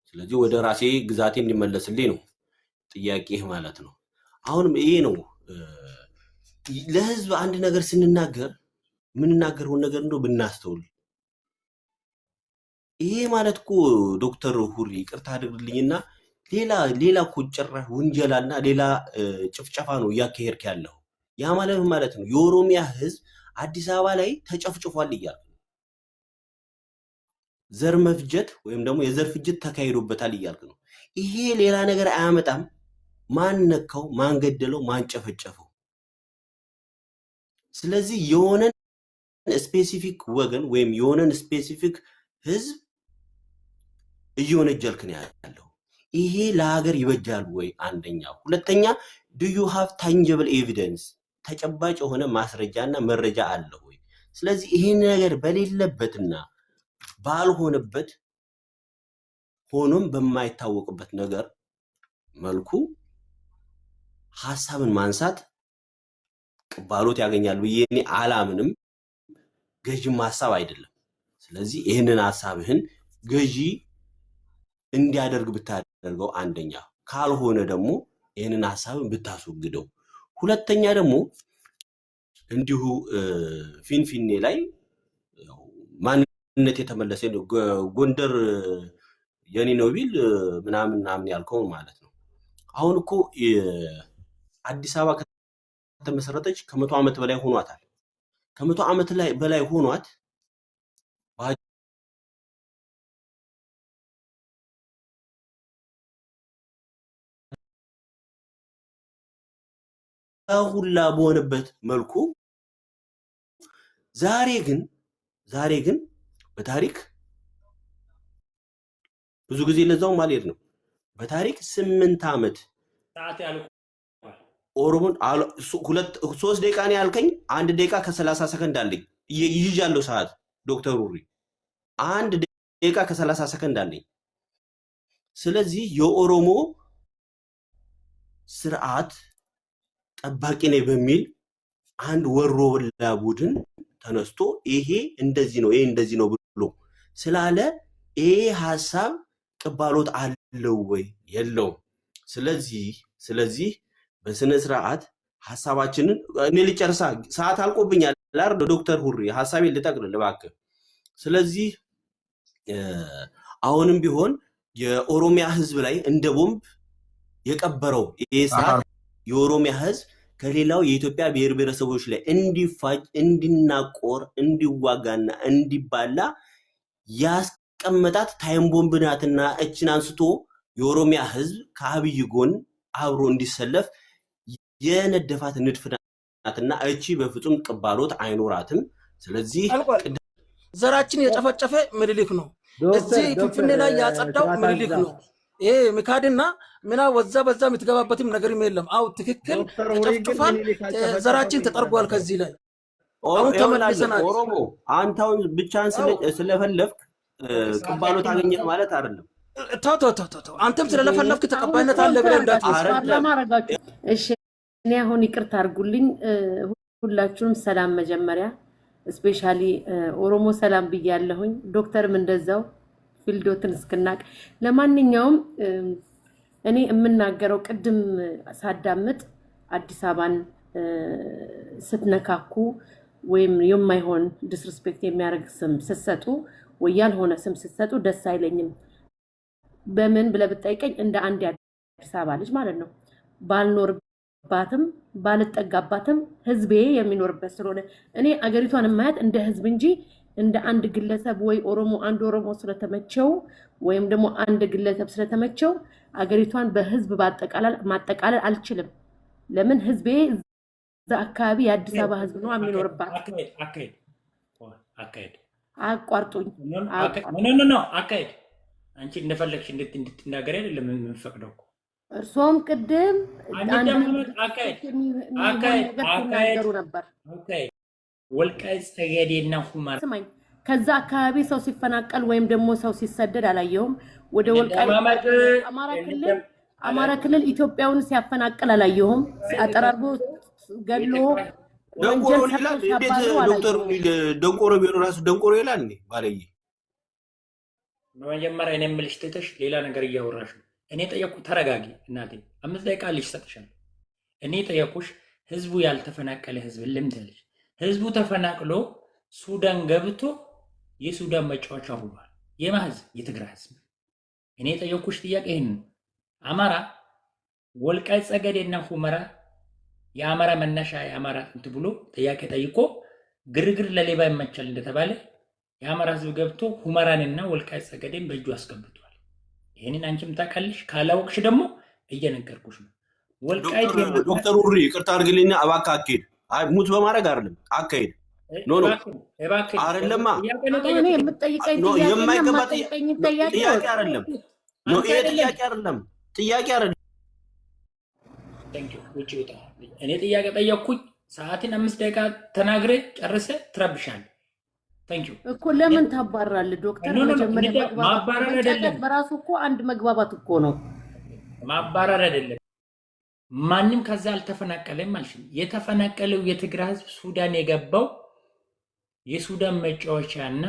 ስለዚህ ወደ ራሴ ግዛቴ እንዲመለስልኝ ነው ጥያቄ ማለት ነው። አሁንም ይሄ ነው ለህዝብ አንድ ነገር ስንናገር ምንናገረውን ነገር እንደው ብናስተውል። ይሄ ማለት እኮ ዶክተር ሁሪ ይቅርታ አድርግልኝና ሌላ እኮ ጭራሽ ውንጀላና ሌላ ጭፍጨፋ ነው እያካሄድክ ያለው። ያ ማለት ማለት ነው የኦሮሚያ ህዝብ አዲስ አበባ ላይ ተጨፍጭፏል እያልክ ነው። ዘር መፍጀት ወይም ደግሞ የዘር ፍጅት ተካሂዶበታል እያልክ ነው። ይሄ ሌላ ነገር አያመጣም። ማን ነካው? ማን ገደለው? ማን ጨፈጨፈው? ስለዚህ የሆነን ስፔሲፊክ ወገን ወይም የሆነን ስፔሲፊክ ህዝብ እየወነጀልክ ነው ያለው። ይሄ ለሀገር ይበጃል ወይ? አንደኛ። ሁለተኛ do you have tangible evidence ተጨባጭ የሆነ ማስረጃና መረጃ አለ ወይ? ስለዚህ ይሄን ነገር በሌለበትና ባልሆነበት ሆኖም በማይታወቅበት ነገር መልኩ ሐሳብን ማንሳት ቅባሎት ያገኛል ብዬ እኔ አላምንም። ገዢም ሐሳብ አይደለም። ስለዚህ ይሄንን ሐሳብህን ገዢ እንዲያደርግ ብታደርገው አንደኛ፣ ካልሆነ ደግሞ ይሄንን ሐሳብን ብታስወግደው። ሁለተኛ ደግሞ እንዲሁ ፊንፊኔ ላይ ማንነት የተመለሰ ነው። ጎንደር የኔ ነው ቢል ምናምን ያልከው ማለት ነው። አሁን እኮ አዲስ አበባ ከተመሰረተች ከ100 ዓመት በላይ ሆኗታል። ከ100 ዓመት በላይ ሆኗት ሁላ በሆነበት መልኩ ዛሬ ግን በታሪክ ብዙ ጊዜ ለዛው ማለት ነው በታሪክ 8 ዓመት ሰዓት ያልኩ ኦሮሞን 3 ደቂቃ ነው ያልከኝ። 1 ደቂቃ ከ30 ሰከንድ አለኝ ይይዣለሁ ሰዓት ዶክተር ኡሪ 1 ደቂቃ ከ30 ሰከንድ አለኝ። ስለዚህ የኦሮሞ ስርዓት ጠባቂ ነኝ በሚል አንድ ወሮ በላ ቡድን ተነስቶ ይሄ እንደዚህ ነው ብሎ ስላለ ይሄ ሐሳብ ቅባሎት አለው ወይ የለውም? ስለዚህ በስነ ስርዓት ሐሳባችንን እኔ ልጨርሳ ሰዓት አልቆብኛል አይደል ዶክተር ሁሪ ሐሳቤን ልጠቅልል እባክህ። ስለዚህ አሁንም ቢሆን የኦሮሚያ ህዝብ ላይ እንደ ቦምብ የቀበረው ይሄ ሰዓት የኦሮሚያ ህዝብ ከሌላው የኢትዮጵያ ብሔር ብሔረሰቦች ላይ እንዲፋጅ እንዲናቆር እንዲዋጋና እንዲባላ ያስቀመጣት ታይም ቦምብ ናትና እችን አንስቶ የኦሮሚያ ህዝብ ከአብይ ጎን አብሮ እንዲሰለፍ የነደፋት ንድፍ ናትና እቺ በፍጹም ቅባሎት አይኖራትም። ስለዚህ ዘራችን የጨፈጨፈ ምኒልክ ነው። እዚህ ፍንፍኔ ላይ ያጸዳው ምኒልክ ነው። ይሄ ምካድና ምና ወዛ በዛ የምትገባበትም ነገር የለም። አው ትክክል ተጨፍጭፋል፣ ዘራችን ተጠርጓል። ከዚህ ላይ አሁን ተመልሰናል። ኦሮሞ አንተውን ብቻን ስለፈለፍክ ቅባሎት አገኘ ማለት አይደለም። ተው አንተም ስለለፈለፍክ ተቀባይነት አለ ብለህ እንዳትረጋችሁ። እሺ እኔ አሁን ይቅርታ አድርጉልኝ ሁላችሁም። ሰላም መጀመሪያ ስፔሻሊ ኦሮሞ ሰላም ብያለሁኝ። ዶክተርም እንደዛው ፊልዶትን እስክናቅ። ለማንኛውም እኔ የምናገረው ቅድም ሳዳምጥ አዲስ አበባን ስትነካኩ ወይም የማይሆን ዲስሪስፔክት የሚያደርግ ስም ስትሰጡ ወይ ያልሆነ ስም ስትሰጡ ደስ አይለኝም። በምን ብለህ ብትጠይቀኝ እንደ አንድ የአዲስ አበባ ልጅ ማለት ነው ባልኖርባትም ባልጠጋባትም ህዝቤ የሚኖርበት ስለሆነ እኔ አገሪቷን የማያት እንደ ህዝብ እንጂ እንደ አንድ ግለሰብ ወይ አንድ ኦሮሞ ስለተመቸው ወይም ደግሞ አንድ ግለሰብ ስለተመቸው አገሪቷን በህዝብ ማጠቃለል አልችልም። ለምን ህዝቤ እዛ አካባቢ የአዲስ አበባ ህዝብ ነው የሚኖርባት። አካሄድ አቋርጡኝ። አካሄድ አንቺ እንደፈለግሽ እንድትናገር አይደለም የምንፈቅደው። እርሶም ቅድም አካሄድ ነበር። ወልቃይት ጠገዴና ሁመራ ስማኝ፣ ከዛ አካባቢ ሰው ሲፈናቀል ወይም ደግሞ ሰው ሲሰደድ አላየሁም። ወደ ወልቃይት አማራ ክልል ኢትዮጵያውን ሲያፈናቅል አላየሁም። አጠራርጎ ገድሎ ደንቆሮ ይላል። እንዴት ዶክተር ደንቆሮ ቢሮ ራሱ ደንቆሮ ይላል እንዴ? ባለይ በመጀመሪያ እኔ የምልሽ ትተሽ ሌላ ነገር እያወራሽ ነው። እኔ ጠየቁ። ተረጋጊ እናቴ፣ 5 ደቂቃ ልጅ ሰጥሻለሁ። እኔ ጠየቁሽ። ህዝቡ ያልተፈናቀለ ህዝብ ልምትልሽ ህዝቡ ተፈናቅሎ ሱዳን ገብቶ የሱዳን መጫወቻ ሆኗል። የማህዝ የትግራይ ህዝብ። እኔ የጠየኩሽ ጥያቄ ይሄን ነው። አማራ ወልቃይት ጠገዴና ሁመራ የአማራ መነሻ የአማራ ጥንት ብሎ ጥያቄ ጠይቆ ግርግር ለሌባ ይመቻል እንደተባለ የአማራ ህዝብ ገብቶ ሁመራንና ወልቃይት ጠገዴን በእጁ አስገብቷል። ይሄንን አንቺም ታውቃለሽ። ካላወቅሽ ደግሞ እየነገርኩሽ ነው። ወልቃይት ዶክተር ኡሪ ይቅርታ አድርግልኝና እባክህ አካሄድ ሙት በማድረግ አይደለም አካሄድ ኖ አይደለማ። እኔ የምጠይቀኝ የማይገባ ጥያቄ አይደለም። ኖ ይሄ ጥያቄ አይደለም። ውጭ ውጣ። እኔ ጥያቄ ጠየቅኩኝ። ሰዓትን 5 ደቂቃ ተናግሬ ጨርሰ ትረብሻለህ። ታንኪዩ እኮ ለምን ታባራለህ ዶክተር? መጀመሪያ ማባረር አይደለም በራሱ እኮ አንድ መግባባት እኮ ነው። ማባረር አይደለም። ማንም ከዛ አልተፈናቀለም አልሽኝ። የተፈናቀለው የትግራይ ህዝብ ሱዳን የገባው የሱዳን መጫወቻና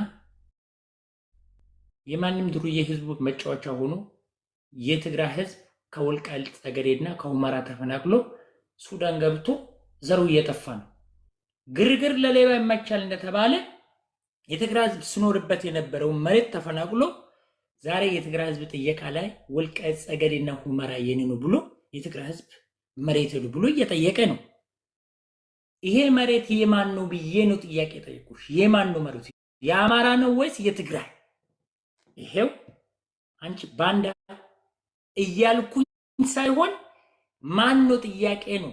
የማንም ድሩዬ ህዝብ መጫወቻ ሆኖ የትግራይ ህዝብ ከወልቃይት ጠገዴና ከሁመራ ተፈናቅሎ ሱዳን ገብቶ ዘሩ እየጠፋ ነው። ግርግር ለሌባ ይመቻል እንደተባለ የትግራይ ህዝብ ሲኖርበት የነበረው መሬት ተፈናቅሎ ዛሬ የትግራይ ህዝብ ጥየቃ ላይ ወልቃይት ጸገዴና ሁመራ የኔ ነው ብሎ የትግራይ ህዝብ መሬት ሄዱ ብሎ እየጠየቀ ነው። ይሄ መሬት የማን ነው ብዬ ነው ጥያቄ ጠየቁሽ። የማን ነው መሬት? የአማራ ነው ወይስ የትግራይ? ይሄው አንቺ ባንዳ እያልኩኝ ሳይሆን ማን ነው ጥያቄ ነው።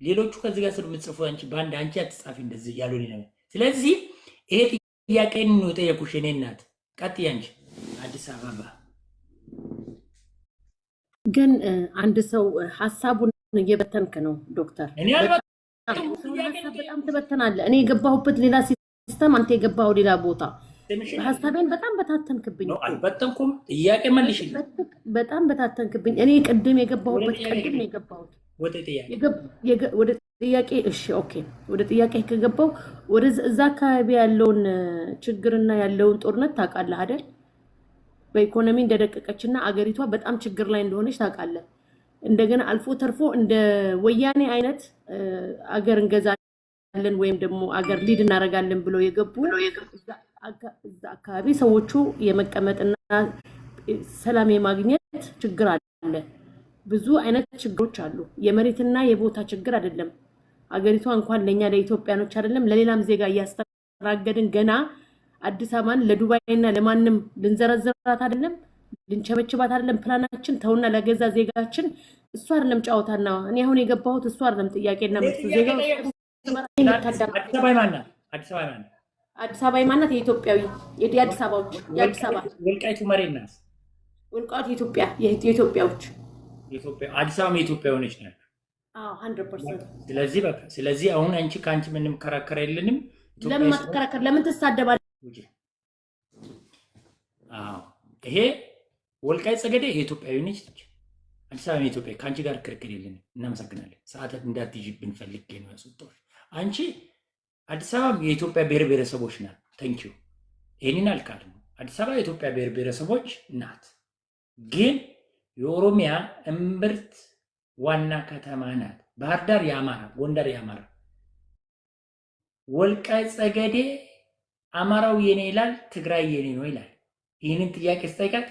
ሌሎቹ ከዚህ ጋር ስለምትጽፉ አንቺ ባንዳ አንቺ አትጻፊ እንደዚህ እያሉ ነው። ስለዚህ ይሄ ጥያቄ ነው የጠየቁሽ። እኔ እናት ቀጥይ አንቺ አዲስ አበባ ግን አንድ ሰው ሀሳቡን እየበተንክ ነው ዶክተር። እኔ በጣም ትበተናለህ። እኔ የገባሁበት ሌላ ሲስተም፣ አንተ የገባው ሌላ ቦታ። ሀሳቤን በጣም በታተንክብኝ። አልበተንኩም። ጥያቄ መልሽልኝ። በጣም በታተንክብኝ። እኔ ቅድም የገባሁበት ቅድም ነው የገባሁት ወደ ጥያቄ። እሺ ኦኬ፣ ወደ ጥያቄ ከገባው ወደ እዛ አካባቢ ያለውን ችግርና ያለውን ጦርነት ታውቃለህ አይደል? በኢኮኖሚ እንደደቀቀችና አገሪቷ በጣም ችግር ላይ እንደሆነች ታውቃለህ። እንደገና አልፎ ተርፎ እንደ ወያኔ አይነት አገር እንገዛለን ወይም ደግሞ አገር ሊድ እናደርጋለን ብሎ የገቡ እዛ አካባቢ ሰዎቹ የመቀመጥና ሰላም የማግኘት ችግር አለ። ብዙ አይነት ችግሮች አሉ። የመሬትና የቦታ ችግር አይደለም። አገሪቷ እንኳን ለኛ ለኢትዮጵያኖች አይደለም ለሌላም ዜጋ እያስተናገድን ገና አዲስ አበባን ለዱባይና ለማንም ልንዘረዝራት አይደለም፣ ልንቸበችባት አይደለም። ፕላናችን ተውና ለገዛ ዜጋችን እሱ አይደለም ጨዋታና እኔ አሁን የገባሁት እሱ አይደለም ጥያቄና መልስ ዜጋ አዲስ አበባ ማናት? የኢትዮጵያዊ የአዲስ አበባዎች የአዲስ አበባ ወልቃይቱ መሬት ናት። ወልቃይቱ ኢትዮጵያ የኢትዮጵያዎች ኢትዮጵያ አዲስ አበባ የኢትዮጵያ ሆነች ናት። አዎ 100%። ስለዚህ በቃ ስለዚህ አሁን አንቺ ካንቺ ምንም ከራከረ የለንም። ለምን ማትከራከር? ለምን ትሳደባለህ? አዎ ይሄ ወልቃይት ጸገዴ የኢትዮጵያዊ ነች። አዲስ አበባ የኢትዮጵያ ካንቺ ጋር ክርክር የለንም። እናመሰግናለን። ሰዓታት እንዳትይዥብን ፈልጌ ነው ያስወጣሁሽ። አንቺ አዲስ አበባ የኢትዮጵያ ብሔር ብሔረሰቦች ናት። ታንኪዩ ይሄንን አልካድም። አዲስ አበባ የኢትዮጵያ ብሔር ብሔረሰቦች ናት፣ ግን የኦሮሚያ እምብርት ዋና ከተማ ናት። ባህር ዳር የአማራ፣ ጎንደር የአማራ፣ ወልቃይት ጸገዴ አማራው የኔ ይላል፣ ትግራይ የኔ ነው ይላል። ይህንን ጥያቄ ስጠይቃት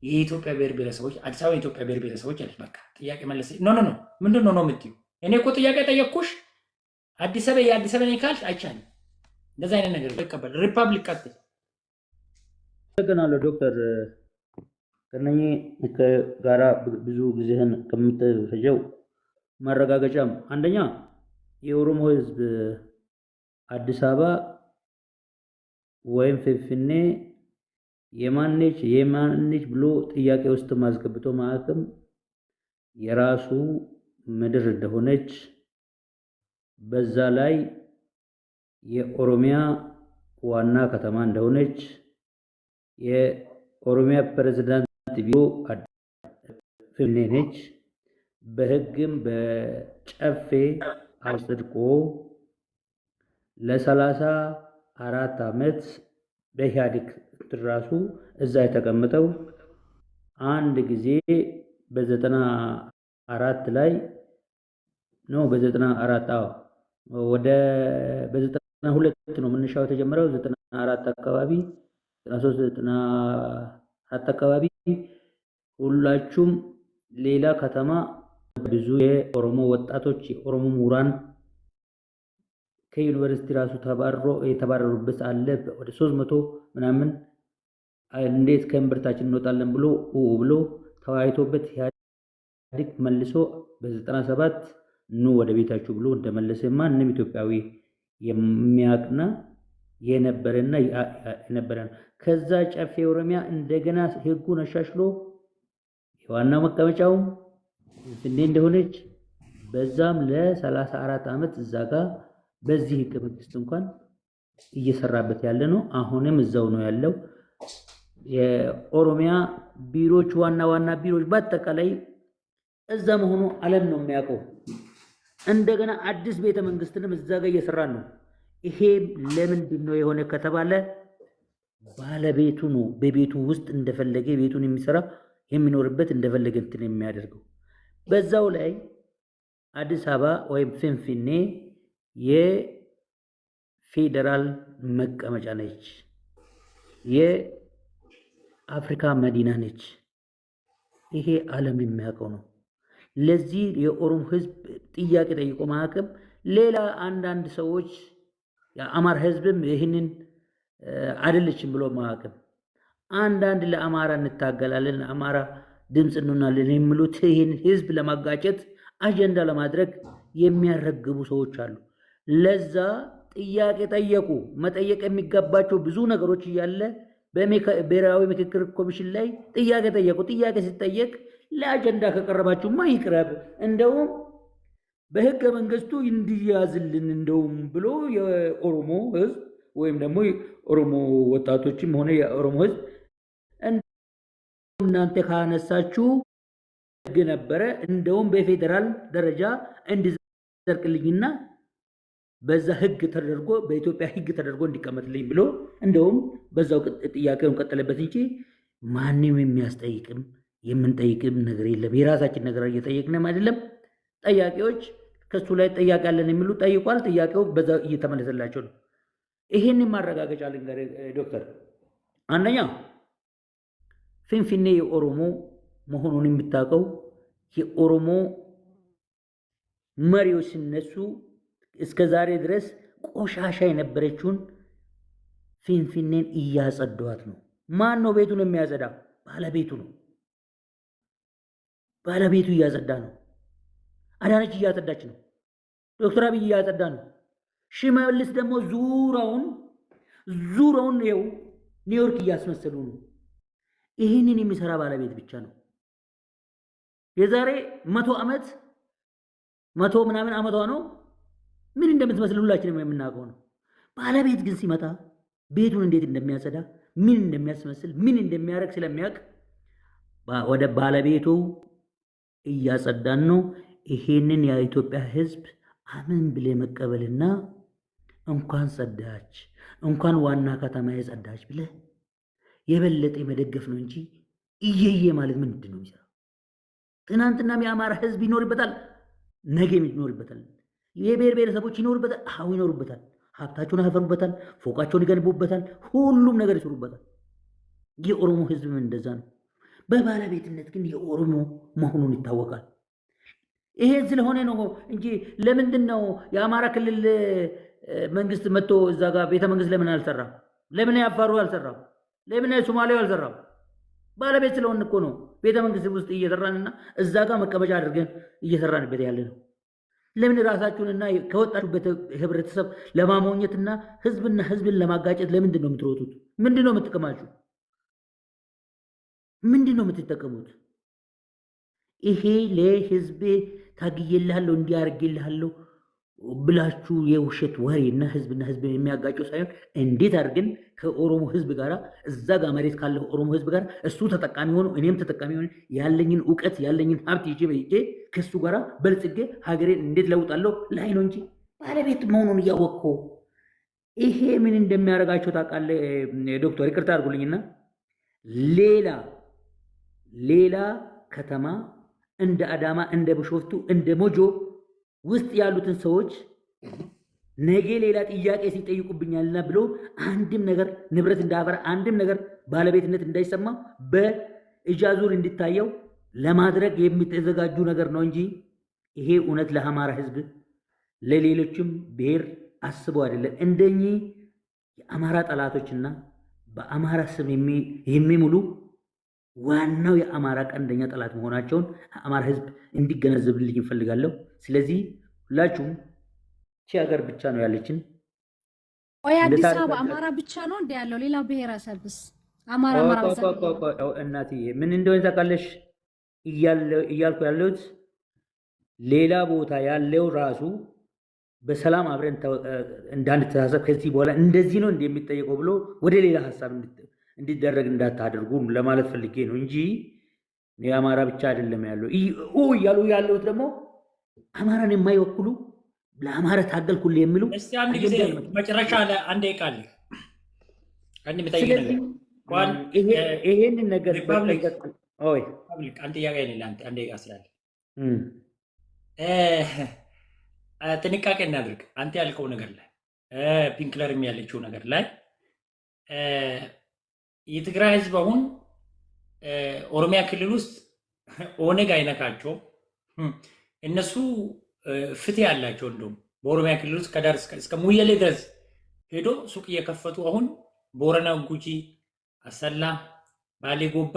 የኢትዮጵያ ብሔር ብሔረሰቦች አዲስ አበባ የኢትዮጵያ ብሔር ብሔረሰቦች አለች። በቃ ጥያቄ መለሰ። ኖ ምንድን ነው የምትይው? እኔ እኮ ጥያቄ ጠየቅኩሽ። አዲስ አበባ የአዲስ አበባ ነኝ ካልሽ አይቻልም። እንደዛ አይነት ነገር ይቀበል። ሪፐብሊክ ቀጥል። አመሰግናለሁ ዶክተር። ከነኚህ ጋራ ብዙ ጊዜህን ከምትፈጀው ማረጋገጫም አንደኛ የኦሮሞ ህዝብ አዲስ አበባ ወይም ፊንፊኔ የማንች ብሎ ጥያቄ ውስጥ ማስገብቶ ማለትም የራሱ ምድር እንደሆነች በዛ ላይ የኦሮሚያ ዋና ከተማ እንደሆነች የኦሮሚያ ፕሬዝዳንት ቢሮ ፊንፊኔ ነች። በህግም በጨፌ አጽድቆ ለ34 ዓመት በኢህአዴግ ራሱ እዛ የተቀመጠው አንድ ጊዜ በ94 ላይ ነው። በ94 ወደ በ92 ነው መነሻው የተጀመረው። 94 አካባቢ 93 94 አካባቢ ሁላችሁም ሌላ ከተማ ብዙ የኦሮሞ ወጣቶች የኦሮሞ ምሁራን ከዩኒቨርሲቲ ራሱ የተባረሩበት አለ። ወደ 300 ምናምን እንዴት ከእምብርታችን እንወጣለን ብሎ ተወያይቶበት ኢህአዴግ መልሶ በ97 ኑ ወደ ቤታችሁ ብሎ እንደመለሰ ማንም ኢትዮጵያዊ የሚያውቅና የነበረና የነበረ ነው። ከዛ ጨፌ ኦሮሚያ እንደገና ህጉን አሻሽሎ የዋና መቀመጫው ፊንፊኔ እንደሆነች በዛም ለ34 ዓመት እዛ ጋር በዚህ ህገ መንግስት እንኳን እየሰራበት ያለ ነው። አሁንም እዛው ነው ያለው። የኦሮሚያ ቢሮዎች ዋና ቢሮዎች በአጠቃላይ እዛ መሆኑ ዓለም ነው የሚያውቀው። እንደገና አዲስ ቤተ መንግስትንም እዛ ጋር እየሰራን ነው። ይሄ ለምንድን ነው የሆነ ከተባለ ባለቤቱ ነው በቤቱ ውስጥ እንደፈለገ ቤቱን የሚሰራ የሚኖርበት እንደፈለገ እንትን የሚያደርገው። በዛው ላይ አዲስ አበባ ወይም ፊንፊኔ የፌዴራል መቀመጫ ነች። አፍሪካ መዲና ነች። ይሄ ዓለም የሚያውቀው ነው። ለዚህ የኦሮሞ ህዝብ ጥያቄ ጠይቆ ማዕቀብ ሌላ አንዳንድ ሰዎች የአማራ ህዝብም ይህንን አይደለችም ብሎ ማዕቀብ አንዳንድ ለአማራ እንታገላለን አማራ ድምፅ እንሆናለን የሚሉት ይህን ህዝብ ለማጋጨት አጀንዳ ለማድረግ የሚያረግቡ ሰዎች አሉ። ለዛ ጥያቄ ጠየቁ። መጠየቅ የሚገባቸው ብዙ ነገሮች እያለ በብሔራዊ ምክክር ኮሚሽን ላይ ጥያቄ ጠየቁ። ጥያቄ ሲጠየቅ ለአጀንዳ ከቀረባችሁማ ይቅረብ፣ እንደውም በህገ መንግስቱ እንዲያዝልን እንደውም ብሎ የኦሮሞ ህዝብ ወይም ደግሞ የኦሮሞ ወጣቶችም ሆነ የኦሮሞ ህዝብ እናንተ ካነሳችሁ ህግ ነበረ እንደውም በፌዴራል ደረጃ እንዲዘርቅልኝና በዛ ህግ ተደርጎ በኢትዮጵያ ህግ ተደርጎ እንዲቀመጥልኝ ብሎ እንደውም በዛው ጥያቄውን ቀጠለበት እንጂ ማንም የሚያስጠይቅም የምንጠይቅም ነገር የለም። የራሳችን ነገር እየጠየቅንም አይደለም። ጠያቂዎች ከሱ ላይ ጠያቂ ያለን የሚሉ ጠይቋል። ጥያቄው በዛ እየተመለሰላቸው ነው። ይሄንን ማረጋገጫ ልንገር ዶክተር፣ አንደኛ ፊንፊኔ የኦሮሞ መሆኑን የምታውቀው የኦሮሞ መሪዎች ሲነሱ እስከ ዛሬ ድረስ ቆሻሻ የነበረችውን ፊንፊኔን እያጸዷት ነው። ማን ነው ቤቱን የሚያጸዳ? ባለቤቱ ነው። ባለቤቱ እያጸዳ ነው። አዳነች እያጸዳች ነው። ዶክተር አብይ እያጸዳ ነው። ሽመልስ ደግሞ ዙራውን ነው ኒውዮርክ እያስመሰሉ ነው። ይህንን የሚሰራ ባለቤት ብቻ ነው። የዛሬ 100 ዓመት 100 ምናምን ዓመቷ ነው ምን እንደምትመስል ሁላችንም የምናውቀው ነው። ባለቤት ግን ሲመጣ ቤቱን እንዴት እንደሚያጸዳ ምን እንደሚያስመስል ምን እንደሚያደርግ ስለሚያውቅ ወደ ባለቤቱ እያጸዳን ነው። ይሄንን የኢትዮጵያ ህዝብ አምን ብለ መቀበልና እንኳን ጸዳች እንኳን ዋና ከተማ የጸዳች ብለ የበለጠ መደገፍ ነው እንጂ እየየ ማለት ምንድን ነው የሚሰራው? ትናንትናም የአማራ ህዝብ ይኖርበታል፣ ነገም ይኖርበታል። የብሔር ብሔረሰቦች ይኖርበታል፣ አዎ ይኖርበታል። ሀብታቸውን ያፈሩበታል፣ ፎቃቸውን ይገነቡበታል፣ ሁሉም ነገር ይሰሩበታል። የኦሮሞ ህዝብም እንደዛ ነው። በባለቤትነት ግን የኦሮሞ መሆኑን ይታወቃል። ይሄ ስለሆነ ነው እንጂ ለምንድን ነው የአማራ ክልል መንግስት መጥቶ እዛ ጋር ቤተ መንግስት ለምን አልሰራም? ለምን ያፋሩ አልሰራም? ለምን ሶማሌው አልሰራም? ባለቤት ስለሆነ እኮ ነው ቤተ መንግስት ውስጥ እየሰራንና እዛ ጋር መቀመጫ አድርገን እየሰራንበት ያለ ነው። ለምን ራሳችሁንና ከወጣችሁበት ህብረተሰብ ለማሞኘትና ህዝብና ህዝብን ለማጋጨት ለምንድን ነው የምትሮጡት? ምንድን ነው የምትጠቀማችሁ? ምንድን ነው የምትጠቀሙት? ይሄ ለህዝቤ ታግዬልሃለሁ እንዲያርግልሃለሁ ብላችሁ የውሸት ወሬና ህዝብና ህዝብ የሚያጋጨው ሳይሆን እንዴት አድርገን ከኦሮሞ ህዝብ ጋር እዛ ጋር መሬት ካለው ኦሮሞ ህዝብ ጋር እሱ ተጠቃሚ ሆኖ እኔም ተጠቃሚ ሆኖ ያለኝን እውቀት ያለኝን ሀብት ይዤ በይጄ ከሱ ጋር በልጽጌ ሀገሬን እንዴት ለውጣለሁ ላይ ነው እንጂ ባለቤት መሆኑን እያወቅኩ ይሄ ምን እንደሚያደርጋቸው ታውቃለህ ዶክተር? ይቅርታ አድርጉልኝና ሌላ ከተማ እንደ አዳማ እንደ ቢሾፍቱ እንደ ሞጆ ውስጥ ያሉትን ሰዎች ነገ ሌላ ጥያቄ ሲጠይቁብኛልና ብሎ አንድም ነገር ንብረት እንዳፈራ አንድም ነገር ባለቤትነት እንዳይሰማ በእጃዙር እንዲታየው ለማድረግ የሚተዘጋጁ ነገር ነው እንጂ ይሄ እውነት ለአማራ ህዝብ ለሌሎችም ብሔር አስበው አይደለም። እንደኚህ የአማራ ጠላቶችና በአማራ ስም የሚሙሉ ዋናው የአማራ ቀንደኛ ጠላት መሆናቸውን አማራ ህዝብ እንዲገነዘብልኝ እንፈልጋለሁ። ስለዚህ ሁላችሁም ሀገር ብቻ ነው ያለችን። ወይ አዲስ አበባ አማራ ብቻ ነው እንደ ያለው ሌላው ብሔረሰብስ አማራ እናትዬ ምን እንደሆነ ታውቃለሽ እያልኩ ያለሁት ሌላ ቦታ ያለው ራሱ በሰላም አብረን እንዳንተሳሰብ ከዚህ በኋላ እንደዚህ ነው እንደሚጠየቀው ብሎ ወደ ሌላ ሀሳብ እንዲደረግ እንዳታደርጉ ለማለት ፈልጌ ነው እንጂ የአማራ ብቻ አይደለም ያለው እያሉ ያለሁት ደግሞ አማራን የማይወክሉ ለአማራ ታገልኩልህ የሚሉ እስቲ አንድ ጊዜ መጨረሻ ላይ አንድ ቃል አንድ የምጠይቅ ነገር ይሄንን ነገር አንድ ጥያቄ የሌለ አንድ ቃል ስላለ ጥንቃቄ እናድርግ። አንተ ያልከው ነገር ላይ ፒንክለርም ያለችው ነገር ላይ የትግራይ ህዝብ አሁን ኦሮሚያ ክልል ውስጥ ኦነግ አይነካቸውም። እነሱ ፍትህ ያላቸው እንደውም በኦሮሚያ ክልል ውስጥ ከዳር እስከ ሙየሌ ድረስ ሄዶ ሱቅ እየከፈቱ አሁን ቦረና፣ ጉጂ፣ አሰላ፣ ባሌ ጎባ፣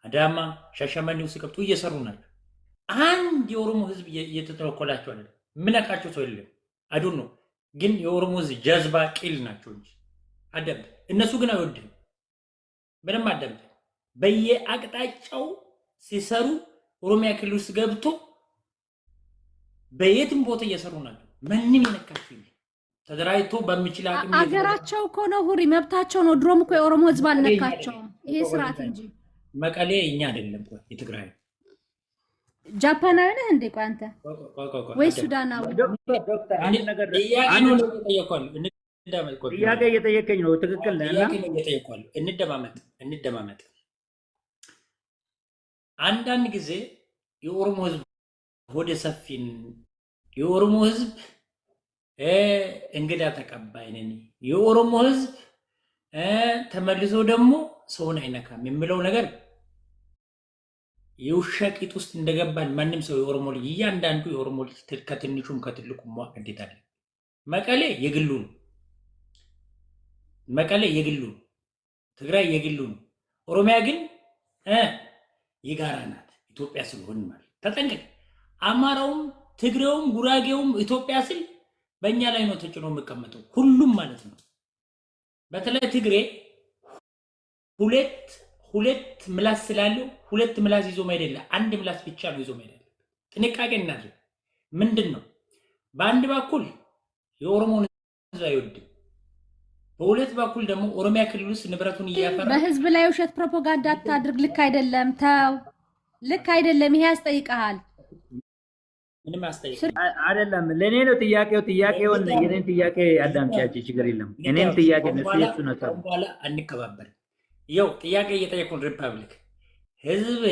አዳማ፣ ሻሸመኔ ውስጥ ገብቶ እየሰሩ ናቸው። አንድ የኦሮሞ ህዝብ እየተተረኮላቸው አይደለም። ምነካቸው ሰው የለም። አዱን ነው ግን የኦሮሞ ህዝብ ጀዝባ ቂል ናቸው እንጂ አደም እነሱ ግን አይወድም። ምንም አደም በየአቅጣጫው ሲሰሩ ኦሮሚያ ክልል ውስጥ ገብቶ በየትም ቦታ እየሰሩ ናቸው። ምንም ይነካቸው ተደራጅቶ በሚችል አቅም አገራቸው እኮ ነው ሁሪ መብታቸው ነው። ድሮም እኮ የኦሮሞ ህዝብ አልነካቸውም። ይሄ ስርዓት እንጂ መቀሌ እኛ አይደለም እኮ የትግራይ ጃፓናዊ ነህ እንዴ? ቆይ አንተ ወይ ሱዳናዊ? ጥያቄ እየጠየቀኝ ነው። ትክክል ነህ። እንደማመጥ አንዳንድ ጊዜ የኦሮሞ ህዝብ ሆደ ሰፊን የኦሮሞ ህዝብ እንግዳ ተቀባይ ነን፣ የኦሮሞ ህዝብ ተመልሶ ደግሞ ሰውን አይነካም የሚለው ነገር የውሻ ቂጥ ውስጥ እንደገባን ማንም ሰው የኦሮሞ ልጅ እያንዳንዱ የኦሮሞ ልጅ ከትንሹም ከትልቁም ማቀዴት አለ። መቀሌ የግሉ ነው። መቀሌ የግሉ ነው። ትግራይ የግሉ ነው። ኦሮሚያ ግን የጋራ ናት። ኢትዮጵያ ስለሆነ ማለት ተጠንቀቅ። አማራውም ትግሬውም ጉራጌውም ኢትዮጵያ ስል በእኛ ላይ ነው ተጭኖ የሚቀመጠው ሁሉም ማለት ነው። በተለይ ትግሬ ሁለት ምላስ ስላለው ሁለት ምላስ ይዞ መሄድ የለ አንድ ምላስ ብቻ ነው ይዞ መሄድ ያለበት። ጥንቃቄ እናድርግ። ምንድን ነው በአንድ በኩል የኦሮሞን ህዝብ አይወድም፣ በሁለት በኩል ደግሞ ኦሮሚያ ክልል ውስጥ ንብረቱን እያፈራ በህዝብ ላይ ውሸት ፕሮፓጋንዳ አታድርግ። ልክ አይደለም። ተው፣ ልክ አይደለም። ይሄ ያስጠይቀሃል። ምንም ያስጠይቅ አይደለም። ለእኔ ነው ጥያቄው። ጥያቄውን የኔን ጥያቄ አዳምጪያቸው፣ ችግር የለም። እኔም ጥያቄ ነው እሱ ነው። በኋላ አንከባበር። ይኸው ጥያቄ እየጠየቁን ሪፐብሊክ ህዝብ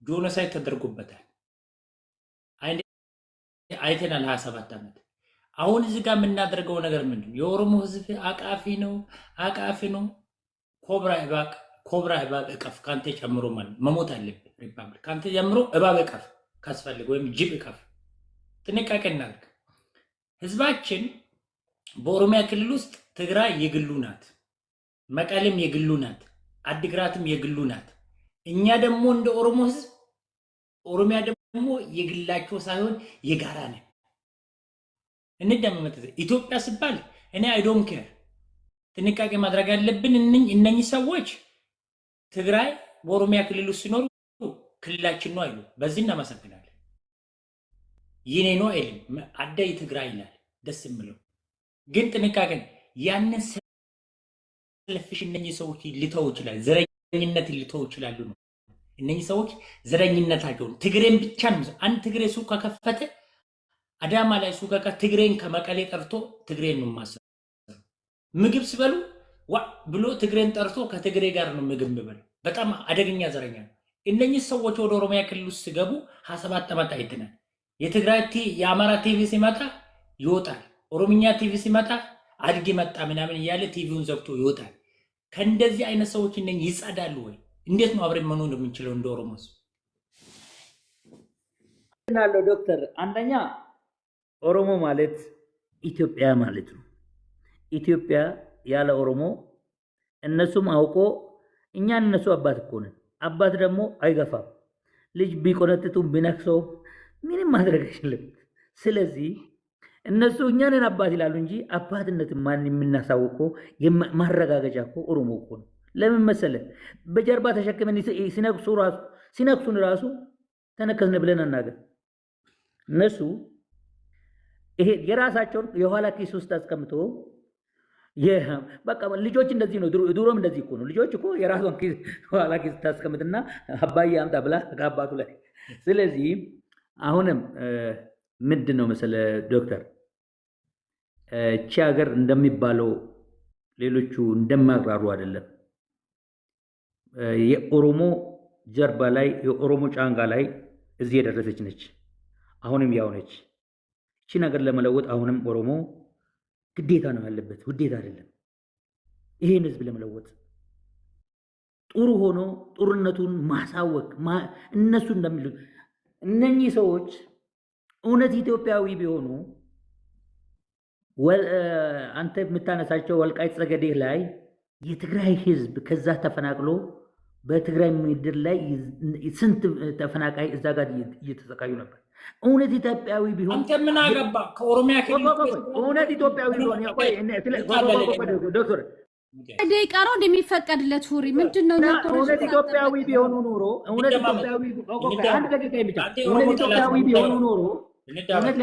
ጆኖሳይድ ተደርጎበታል አይተናል 27 ዓመት። አሁን እዚህ ጋር የምናደርገው ነገር ምንድን ነው? የኦሮሞ ህዝብ አቃፊ ነው። ኮብራ እባብ እቀፍ ካንተ ጨምሮ ማለት መሞት አለብህ። ሪፐብሊክ ካንተ ጨምሮ እባብ እቀፍ ካስፈልግ ወይም ጅብ እቀፍ። ጥንቃቄ እናድርግ። ህዝባችን በኦሮሚያ ክልል ውስጥ ትግራይ የግሉ ናት፣ መቀሌም የግሉ ናት፣ አዲግራትም የግሉ ናት። እኛ ደግሞ እንደ ኦሮሞ ህዝብ ኦሮሚያ ደግሞ የግላቸው ሳይሆን የጋራ ነን። እንደማመጥ ኢትዮጵያ ሲባል እኔ አይ ዶንት ኬር። ጥንቃቄ ማድረግ ያለብን እነኚህ ሰዎች ትግራይ በኦሮሚያ ክልል ውስጥ ሲኖሩ ክልላችን ነው አይሉ። በዚህ እናመሰግናለን። የኔ ነው አይልም። አዳይ ትግራይ ይላል። ደስ የሚለው ግን ጥንቃቄ ያንን ለፍሽ እነኚህ ሰዎች ሊተው ይችላል። ዘረኝነት ሊተው ይችላሉ ነው። እነኚህ ሰዎች ዘረኝነታቸውን ትግሬን ብቻ ነው። አንድ ትግሬ ሱቅ ከከፈተ አዳማ ላይ ሱቅ ትግሬን ከመቀሌ ጠርቶ ትግሬን ነው ማሰብ። ምግብ ሲበሉ ዋ ብሎ ትግሬን ጠርቶ ከትግሬ ጋር ነው ምግብ የሚበሉ። በጣም አደገኛ ዘረኛ ነው። እነኚህ ሰዎች ወደ ኦሮሚያ ክልል ውስጥ ሲገቡ 27 ዓመት አይተናል። የትግራይ የአማራ ቲቪ ሲመጣ ይወጣል። ኦሮምኛ ቲቪ ሲመጣ አድጌ መጣ ምናምን እያለ ቲቪውን ዘግቶ ይወጣል። ከእንደዚህ አይነት ሰዎች እነኚህ ይጸዳሉ ወይ? እንዴት ነው አብረን መኖር የምንችለው እንደ ኦሮሞ? ናለው ዶክተር፣ አንደኛ ኦሮሞ ማለት ኢትዮጵያ ማለት ነው። ኢትዮጵያ ያለ ኦሮሞ እነሱም አውቆ እኛን እነሱ አባት እኮ ነን። አባት ደግሞ አይገፋም። ልጅ ቢቆነጥጡም ቢነክሰው ምንም ማድረግ አይችልም። ስለዚህ እነሱ እኛንን አባት ይላሉ እንጂ አባትነት ማን የምናሳውቀው ማረጋገጫ እኮ ኦሮሞ እኮ ነው። ለምን መሰለ? በጀርባ ተሸክመን ሲነክሱን ራሱ ተነከስን ብለን አናገር። እነሱ ይሄ የራሳቸውን የኋላ ኪስ ውስጥ አስቀምጦ በቃ ልጆች እንደዚህ ነው። ድሮም እንደዚህ እኮ ነው። ልጆች እኮ የራሷን ኋላ ኪስ ታስቀምጥና አባዬ አምጣ ብላ ከአባቱ ላይ። ስለዚህ አሁንም ምንድን ነው መሰለ ዶክተር፣ እቺ ሀገር እንደሚባለው ሌሎቹ እንደማቅራሩ አይደለም። የኦሮሞ ጀርባ ላይ የኦሮሞ ጫንቃ ላይ እዚህ የደረሰች ነች። አሁንም ያው ነች። እቺ ነገር ለመለወጥ አሁንም ኦሮሞ ግዴታ ነው ያለበት፣ ውዴታ አይደለም። ይሄን ህዝብ ለመለወጥ ጥሩ ሆኖ ጦርነቱን ማሳወቅ እነሱ እንደሚሉት እነኚህ ሰዎች እውነት ኢትዮጵያዊ ቢሆኑ አንተ የምታነሳቸው ወልቃይት ጠገዴ ላይ የትግራይ ህዝብ ከዛ ተፈናቅሎ በትግራይ ምድር ላይ ስንት ተፈናቃይ እዛ ጋር እየተሰቃዩ ነበር። እውነት ኢትዮጵያዊ ቢሆን አንተ ምን አገባ? ከኦሮሚያ ክልል እውነት ኢትዮጵያዊ ቢሆን ዶክተር ደቂቃ ነው እንደሚፈቀድለት ሁሪ ምንድነው? እውነት ኢትዮጵያዊ ቢሆኑ ኖሮ እውነት ኢትዮጵያዊ አንድ ደቂቃ ብቻ እውነት ኢትዮጵያዊ ቢሆኑ ኖሮ እውነት